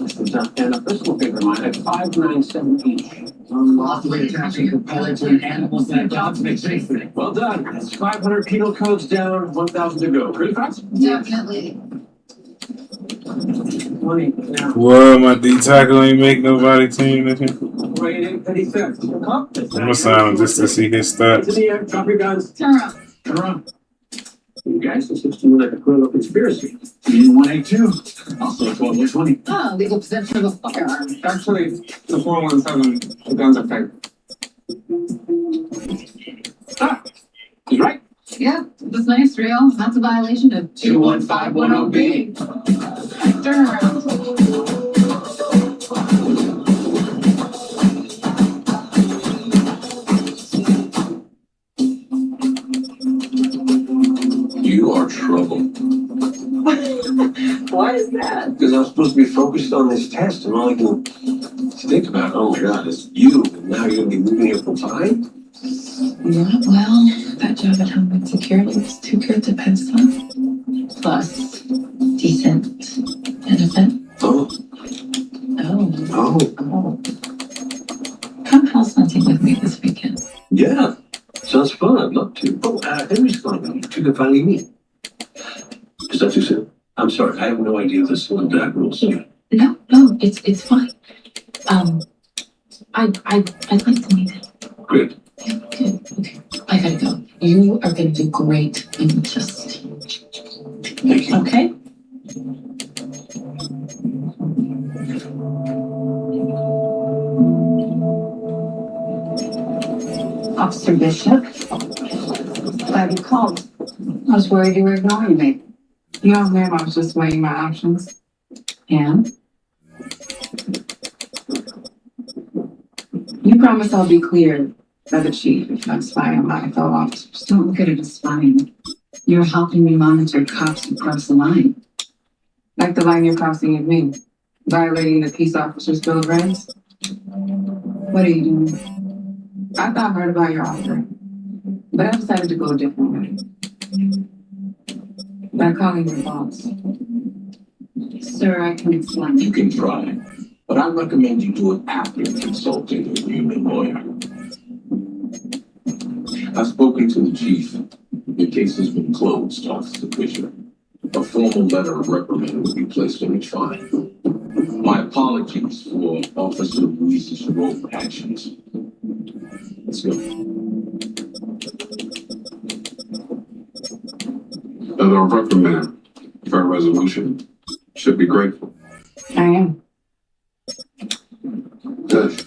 And a personal favor of mine at 597 each. Unlawfully attaching propellants to animals that dogs make safe. Well done. That's 500 penal codes down, 1,000 to go. Pretty fast? Definitely. Well, my D tackle ain't make nobody team this year. Rating 56. I'm gonna sign him just to see his stats. In the air, drop your guns. Turn around. Turn around. You guys, this seems to me like a criminal conspiracy. 182. Also, 1220. Oh, legal possession of a firearm. Actually, the 417, the guns are fake. Ah, he's right. Yeah, that's nice, real. That's a violation of 21510B. Turn around. You are trouble. Why is that? Because I'm supposed to be focused on this test, and all I can think about, oh my God, is you. And now you're going to be moving here full time? Yeah, well, that job at Homeland Security was too good to pass on. Plus, decent benefit. Oh. Oh. Come house hunting with me this weekend. Yeah. Sounds fun. I'd love to. Oh, Henry's calling me. You can finally meet. Is that too soon? I'm sorry. I have no idea the back rules. No, it's fine. I'd like to meet him. Great. Yeah, good. Okay. I gotta go. You are gonna do great. And just. Thank you. Okay? Officer Bishop. Glad you called. I was worried you were ignoring me. No, ma'am, I was just weighing my options. And? You promise I'll be clear by the chief if I'm spying on my fellow officers. Don't look at it as spying. You're helping me monitor cops who cross the line. Like the line you're crossing at me. Violating the peace officer's bill of rights. What are you doing? I thought hard about your offer, but I decided to go a different way. By calling your boss. Sir, I can explain. You can try, but I recommend you do it after consulting a human lawyer. I've spoken to the chief. Your case has been closed, Officer Bishop. A formal letter of reprimand will be placed on your file. My apologies for Officer Ruiz's rogue actions. Let's go. Letter of reprimand for a resolution. Should be grateful. I am. Good.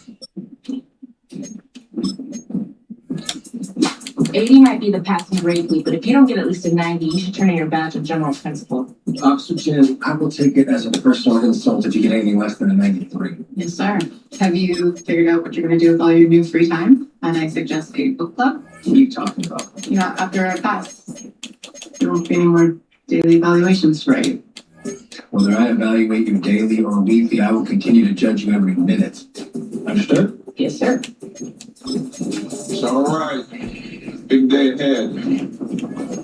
80 might be the passing grade week, but if you don't get at least a 90, you should turn in your badge of general principal. Officer Chin, I will take it as a personal insult if you get anything less than a 93. Yes, sir. Have you figured out what you're going to do with all your new free time? And I suggest a book club. What are you talking about? You know, after I pass, there won't be any more daily evaluations, right? Whether I evaluate you daily or weekly, I will continue to judge you every minute. Understood? Yes, sir. It's all right. Big day ahead.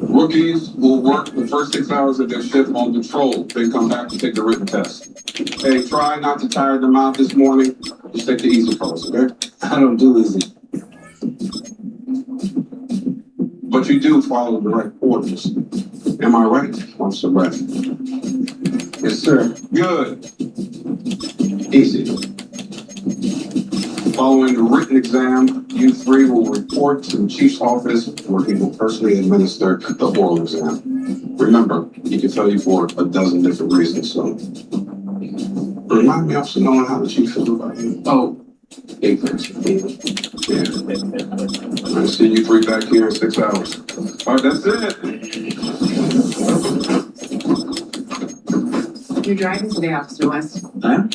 Rookies will work the first 6 hours of their shift on patrol, then come back to take the written test. Hey, try not to tire them out this morning. Just take the easy parts, okay? I don't do easy. But you do follow direct orders. Am I right, Officer Brett? Yes, sir. Good. Easy. Following the written exam, you three will report to the chief's office where he will personally administer the oral exam. Remember, he can tell you for a dozen different reasons, so remind me, Officer Nolan, how the chief feels about you. Oh, ignorance. Yeah. I'll see you three back here in 6 hours. All right, that's it. You're driving today, Officer West. Huh?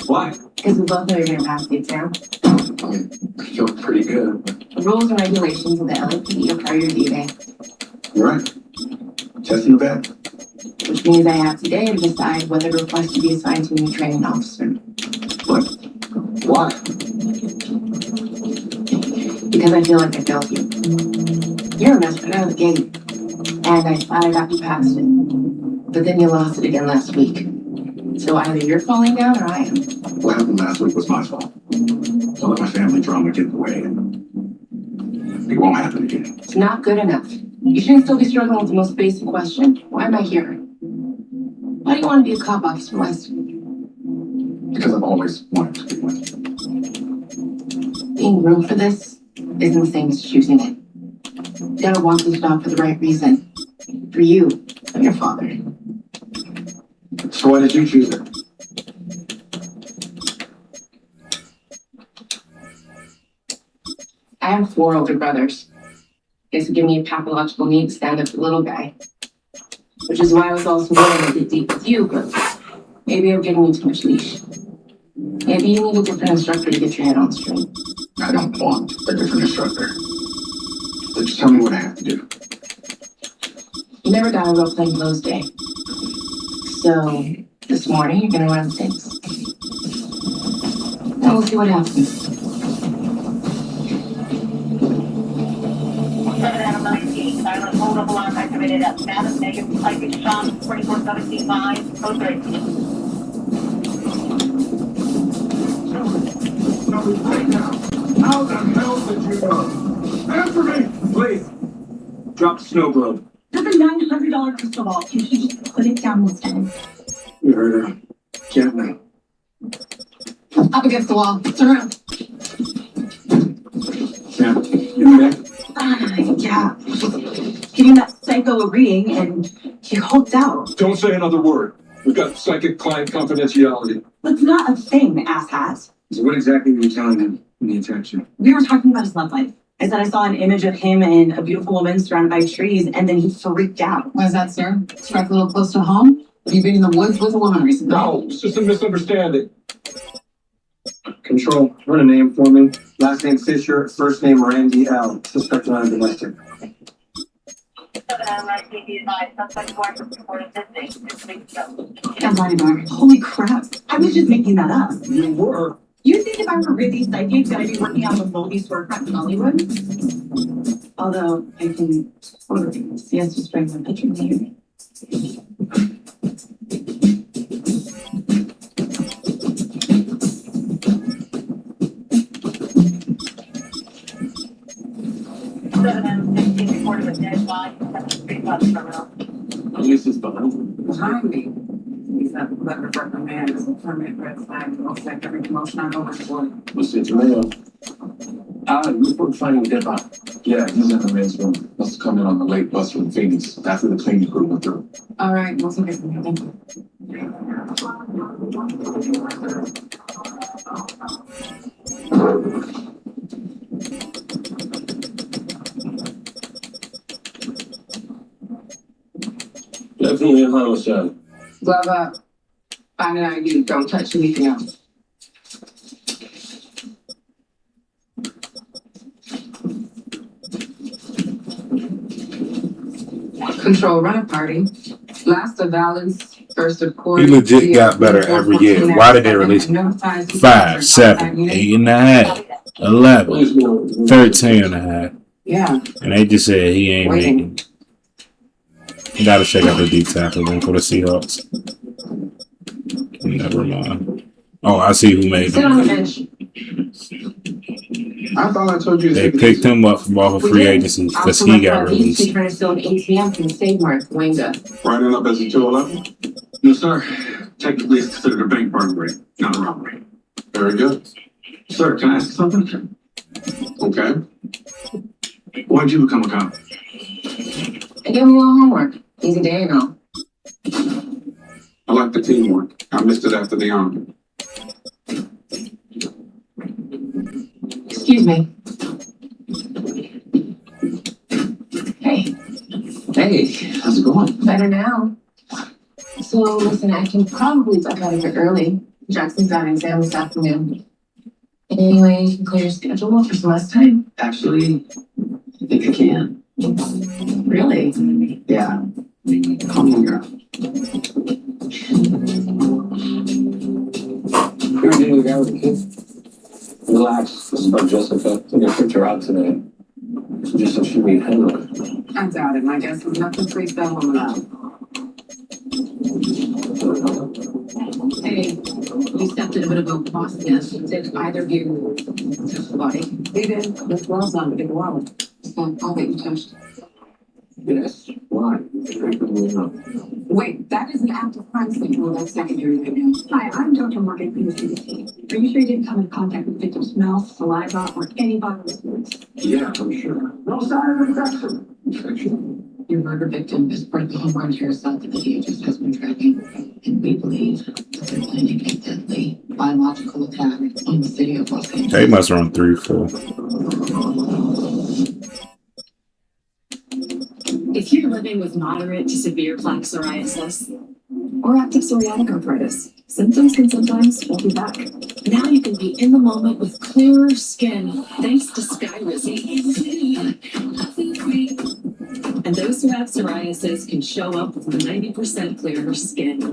Why? Because we both know you're going to pass the exam. I feel pretty good. The rules and regulations of the LAPD require your D-Day, You're right. Testing the bad. which means I have today to decide whether to request to be assigned to a new training officer. What? Why? Because I feel like I failed you. You're a mess right out of the gate. And I thought I got you past it. But then you lost it again last week. So either you're falling down or I am. What happened last week was my fault. Don't let my family drama get in the way. It won't happen again. It's not good enough. You shouldn't still be struggling with the most basic question. Why am I here? Why do you want to be a cop, Officer West? Because I've always wanted to be one. Being groomed for this isn't the same as choosing it. You gotta walk this dog for the right reason. For you and your father. So why did you choose it? I have 4 older brothers. Guess it gave me a pathological need to stand up for the little guy. Which is why I was also willing to get deep with you, but maybe I'm giving you too much leash. Maybe you need a different instructor to get your head on straight. I don't want a different instructor. Just tell me what I have to do. You never got a role playing clothes day. So this morning you're gonna run things. Now we'll see what happens. 7 out of 19, silent hold up alarm activated at Madden, negative typing shot, 2417 5, code 13. Right now. How the hell did you know? Answer me, please. Drop the snow globe. That's a $900 crystal ball. You should just put it down instead. You heard her. Gently. Up against the wall. Turn around. Sam, you okay? Yeah. Giving that psycho a reading and he holds out. Don't say another word. We've got psychic client confidentiality. That's not a thing, asshat. So what exactly were you telling him in the interaction? We were talking about his love life. I said I saw an image of him and a beautiful woman surrounded by trees, and then he freaked out. Why is that, sir? Strike a little close to home? Have you been in the woods with a woman recently? No, it's just a misunderstanding. Control, run a name for me. Last name Fisher, first name Randy L. Suspect on domestic. Holy crap. I was just making that up. You were. You think if I were really psychic that I'd be working on the moldy storefront in Hollywood? Although I can totally see us just bring my picture here. Police is behind. Behind me. He's that letter reprimand is a permanent red flag. It'll affect every promotion I go for. What's it, Mayo? Report finding dead body. Yeah, he's in the men's room. Must have come in on the late bus from Phoenix after the cleaning crew went through. All right, we'll take it from here. Thank you. Definitely a homicide. Glove up. Find an ID. Don't touch anything else. Control, run a party. Last of Valens, first of court. He legit got better every year. Why did they release him? 5, 7, 8.5, 11, 13.5. Yeah. And they just said he ain't making. You gotta check out the D tackle then for the Seahawks. Never mind. Oh, I see who made Sit on the him. bench. I thought I told you. They picked him up from off of free agency because he got released. He's trying to steal an ATM from the Save Mart, Wanga. Writing up as a 211? No, sir. Technically, it's considered a bank burglary, not a robbery. Very good. Sir, can I ask something? Okay. Why'd you become a cop? I gave him a little homework. Easy day, you know. I like the teamwork. I missed it after the Army. Excuse me. Hey. Hey, how's it going? Better now. So, listen, I can probably duck out of here early. Jackson's got an exam this afternoon. Anyway, you can clear your schedule for some less time. Actually, I think I can. Really? Yeah. Call me girl. You're dating the guy with the kids? Relax. This is about Jessica. I'm gonna pick her out today. Just so she meet Henry. I doubt it. My guess is nothing freaks that woman out. Hey, you stepped in a bit of a boss nest. Did either of you touch the body? They did. This girl's not a big wallet. So, I'll bet you touched. Yes. Why? Wait, that is an active crime scene. Well, that's secondary right now. Hi, I'm Dr. Morgan from the CDC. Are you sure you didn't come in contact with victim's mouth, saliva, or any bodily fluids? Yeah, I'm sure. No sign of infection. Your murder victim is part of the homegrown parasite that the DHS has been tracking. And we believe that they're planning a deadly biological attack on the city of Los Angeles. They must run 3-4. If you're living with moderate to severe plaque psoriasis or active psoriatic arthritis, symptoms can sometimes hold you back. Now you can be in the moment with clearer skin thanks to Skyrizi. And those who have psoriasis can show up with 90% clearer skin.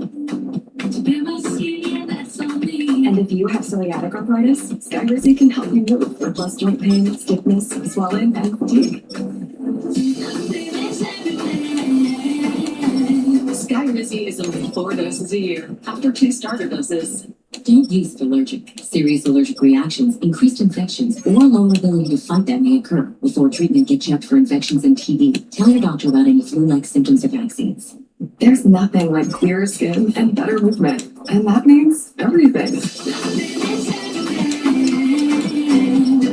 And if you have psoriatic arthritis, Skyrizi can help you move with less joint pain, stiffness, swelling, and fatigue. Skyrizi is only 4 doses a year after 2 starter doses. Don't use if allergic. Serious allergic reactions, increased infections, or lower ability to fight that may occur. Before treatment, get checked for infections and TB. Tell your doctor about any flu-like symptoms or vaccines. There's nothing like clearer skin and better movement. And that means everything.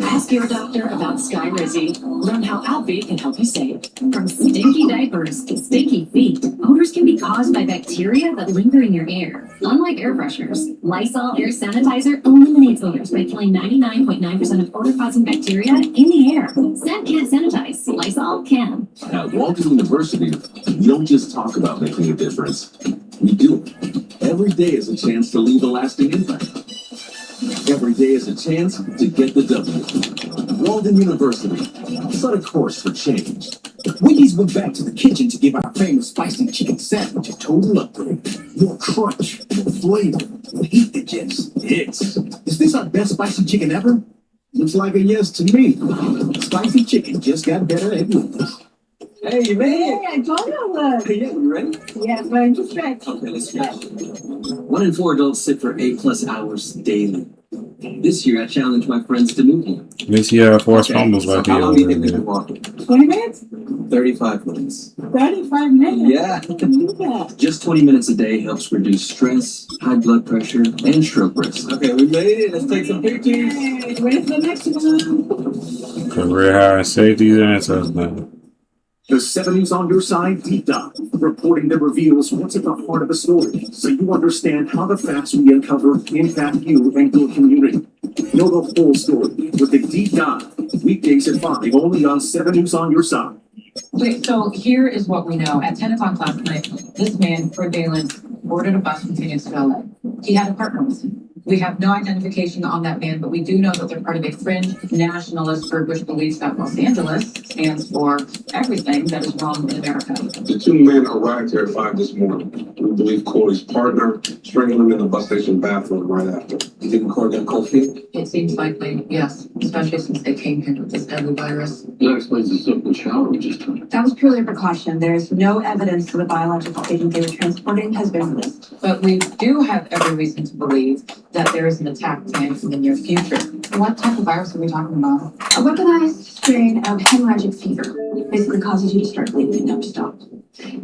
Ask Ask your doctor about Skyrizi. Learn how Alfie can help you save. From stinky diapers to stinky feet, odors can be caused by bacteria that linger in your air. Unlike air fresheners, Lysol Air Sanitizer eliminates odors by killing 99.9% of odor-causing bacteria in the air. Scent can't sanitize. Lysol can. At Walden University, we don't just talk about making a difference. We do it. Every day is a chance to leave a lasting impact. Every day is a chance to get the W. Walden University. Set a course for change. Wendy's went back to the kitchen to give our famous spicy chicken sandwich a total upgrade. More crunch, more flavor, more heat that just hits. Is this our best spicy chicken ever? Looks like a yes to me. Spicy chicken just got better at Wendy's. Hey, you made it. I told you I would. Hey, yeah, you ready? Yes, but I'm just ready. Okay, let's go. 1 in 4 adults sit for 8+ hours daily. This year, I challenged my friends to move more. This year, Forrest Fumbles right How long do you think we here. can walk? 20 minutes? 35 minutes. 35 minutes? Yeah. Do that. Just 20 minutes a day helps reduce stress, high blood pressure, and stroke risk. Okay, we made it. Let's take some pictures. Hey, ready for the next one? Career high safety answers, man. The 7 News on your side deep dive, reporting that reveals what's at the heart of a story, so you understand how the facts we uncover impact you and your community. Know the full story with the deep dive, weekdays at 5, only on 7 News on your side. Wait, so here is what we know. At 10 o'clock last night, this man, Fred Valens, boarded a bus from Phoenix to LA. He had a partner with him. We have no identification on that man, but we do know that they're part of a fringe nationalist group which believes that Los Angeles stands for everything that is wrong in America. The 2 men arrived here at 5 this morning. We believe Corey's partner strangled him in the bus station bathroom right after. You think Corey got cold feet? It seems likely, yes, especially since they came here with this deadly virus. That explains the simple shower we just took. That was purely a precaution. There is no evidence that the biological agent they were transporting has been released. But we do have every reason to believe that there is an attack planned in the near future. What type of virus are we talking about? A weaponized strain of hemorrhagic fever basically causes you to start bleeding and stop.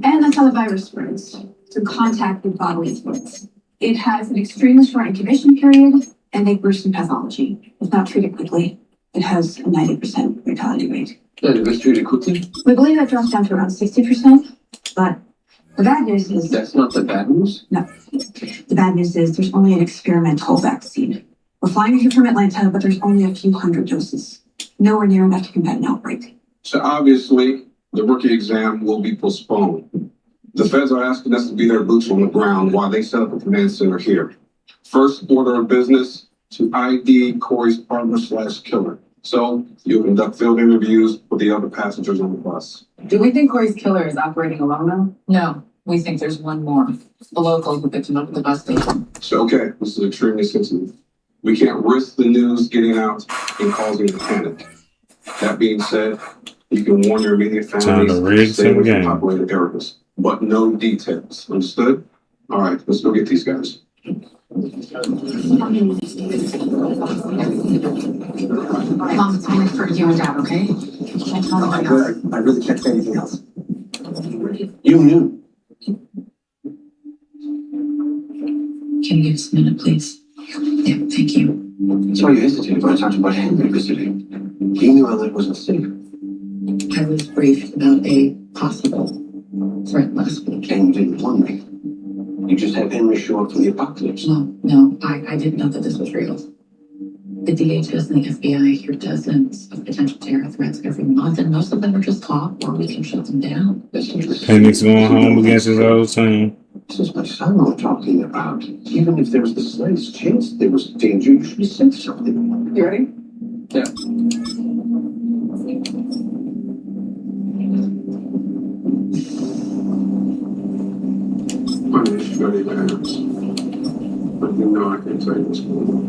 And that's how the virus spreads, through contact with bodily fluids. It has an extremely short incubation period and a gruesome pathology. If not treated quickly, it has a 90% mortality rate. Yeah, it was treated quickly. We believe that drops down to around 60%, but the bad news is... That's not the bad news? No. The bad news is there's only an experimental vaccine. We're flying it here from Atlanta, but there's only a few hundred doses. Nowhere near enough to combat an outbreak. So obviously, the rookie exam will be postponed. The feds are asking us to be their boots on the ground while they set up a command center here. First order of business, to ID Corey's partner/killer. So you'll conduct field interviews with the other passengers on the bus. Do we think Corey's killer is operating alone now? No, we think there's one more. A local who picked him up at the bus station. So, okay, this is extremely sensitive. We can't risk the news getting out and causing a panic. That being said, you can warn your immediate Time to rig families, stay some away from game. populated areas, but no details. Understood? All right, let's go get these guys. Mom, it's only for you and Dad, okay? I really can't say anything else. You knew. Can you give us a minute, please? Yeah, thank you. Sorry you hesitated when I talked about Henry yesterday. He knew LA wasn't safe. I was briefed about a possible threat last week. And you didn't warn me. You just had Henry show up for the apocalypse. No, I didn't know that this was real. The DHS and the FBI hear dozens of potential terror threats every month, and most of them are just talk, or we can shut them down. Penix going home against his old team. This is my son we're talking about. Even if there was the slightest chance there was danger, you should have said something. You ready? Yeah. My name is Shirley Adams. But you know I can tell you what's going on.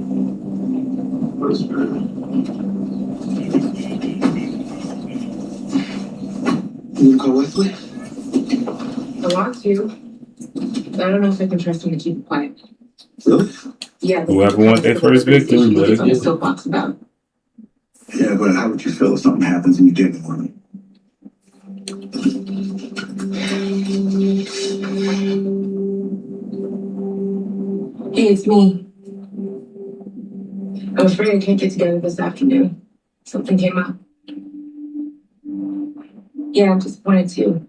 But it's bad. You wanna call Wesley? I want to. But I don't know if I can trust him to keep it quiet. Really? Yeah. Whoever wants their first victim, He's on the buddy. soapbox about. Yeah, but how would you feel if something happens and you didn't want it? Hey, it's me. I'm afraid I can't get together this afternoon. Something came up. Yeah, I just wanted to.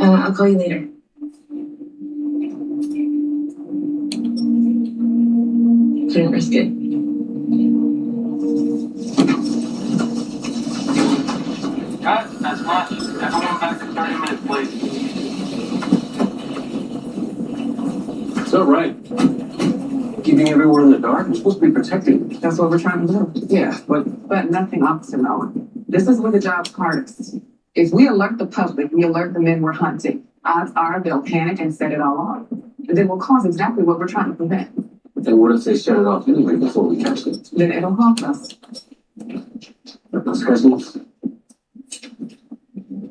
I'll call you later. Couldn't risk it. Cut, that's much. Everyone back in 30 minutes, please. It's not right. Keeping everyone in the dark, we're supposed to be protecting them. That's what we're trying to do. Yeah, but Nothing, Officer Nolan. This is where the job's hardest. If we alert the public, we alert the men we're hunting. Odds are they'll panic and set it all off. And then we'll cause exactly what we're trying to prevent. then what if they set it off anyway before we catch them? Then it'll haunt us. Those guys move.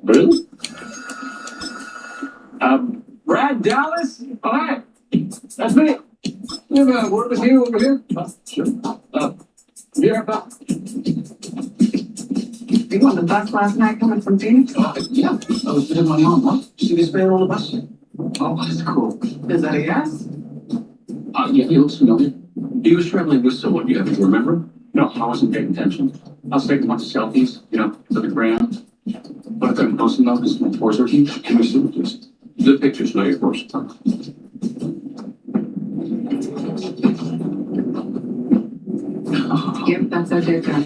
Really? Brad Dallas? All right. That's me. We have a word with you over here. Here, You on the bus last night coming from Phoenix? yeah, I was visiting my mom. What? You see this man on the bus? Oh, that's cool. Is that a yes? Yeah, he looks familiar. He was traveling with someone. You happen to remember? No, I wasn't paying attention. I was taking a bunch of selfies, for the gram. But I couldn't post them though because my pores are huge. Can we see them, please? The pictures, not your pores. Yep, that's our dead guy.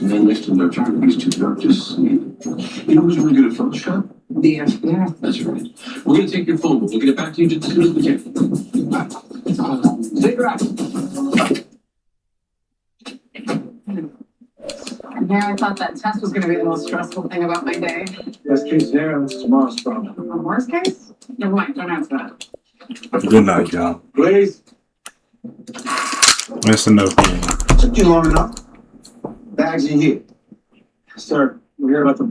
And then next to their target, these two doctors. You know who's really good at Photoshop? The FBI. That's right. We're going to take your phone, but we'll get it back to you just as soon as we can. Stay dry. Yeah, I thought that test was going to be the most stressful thing about my day. Best case scenario, it's tomorrow's problem. The worst case? Never mind, don't answer that. Good night, y'all. Please. That's enough. Took you long enough. Bags in here. Sir, we're here about the budget.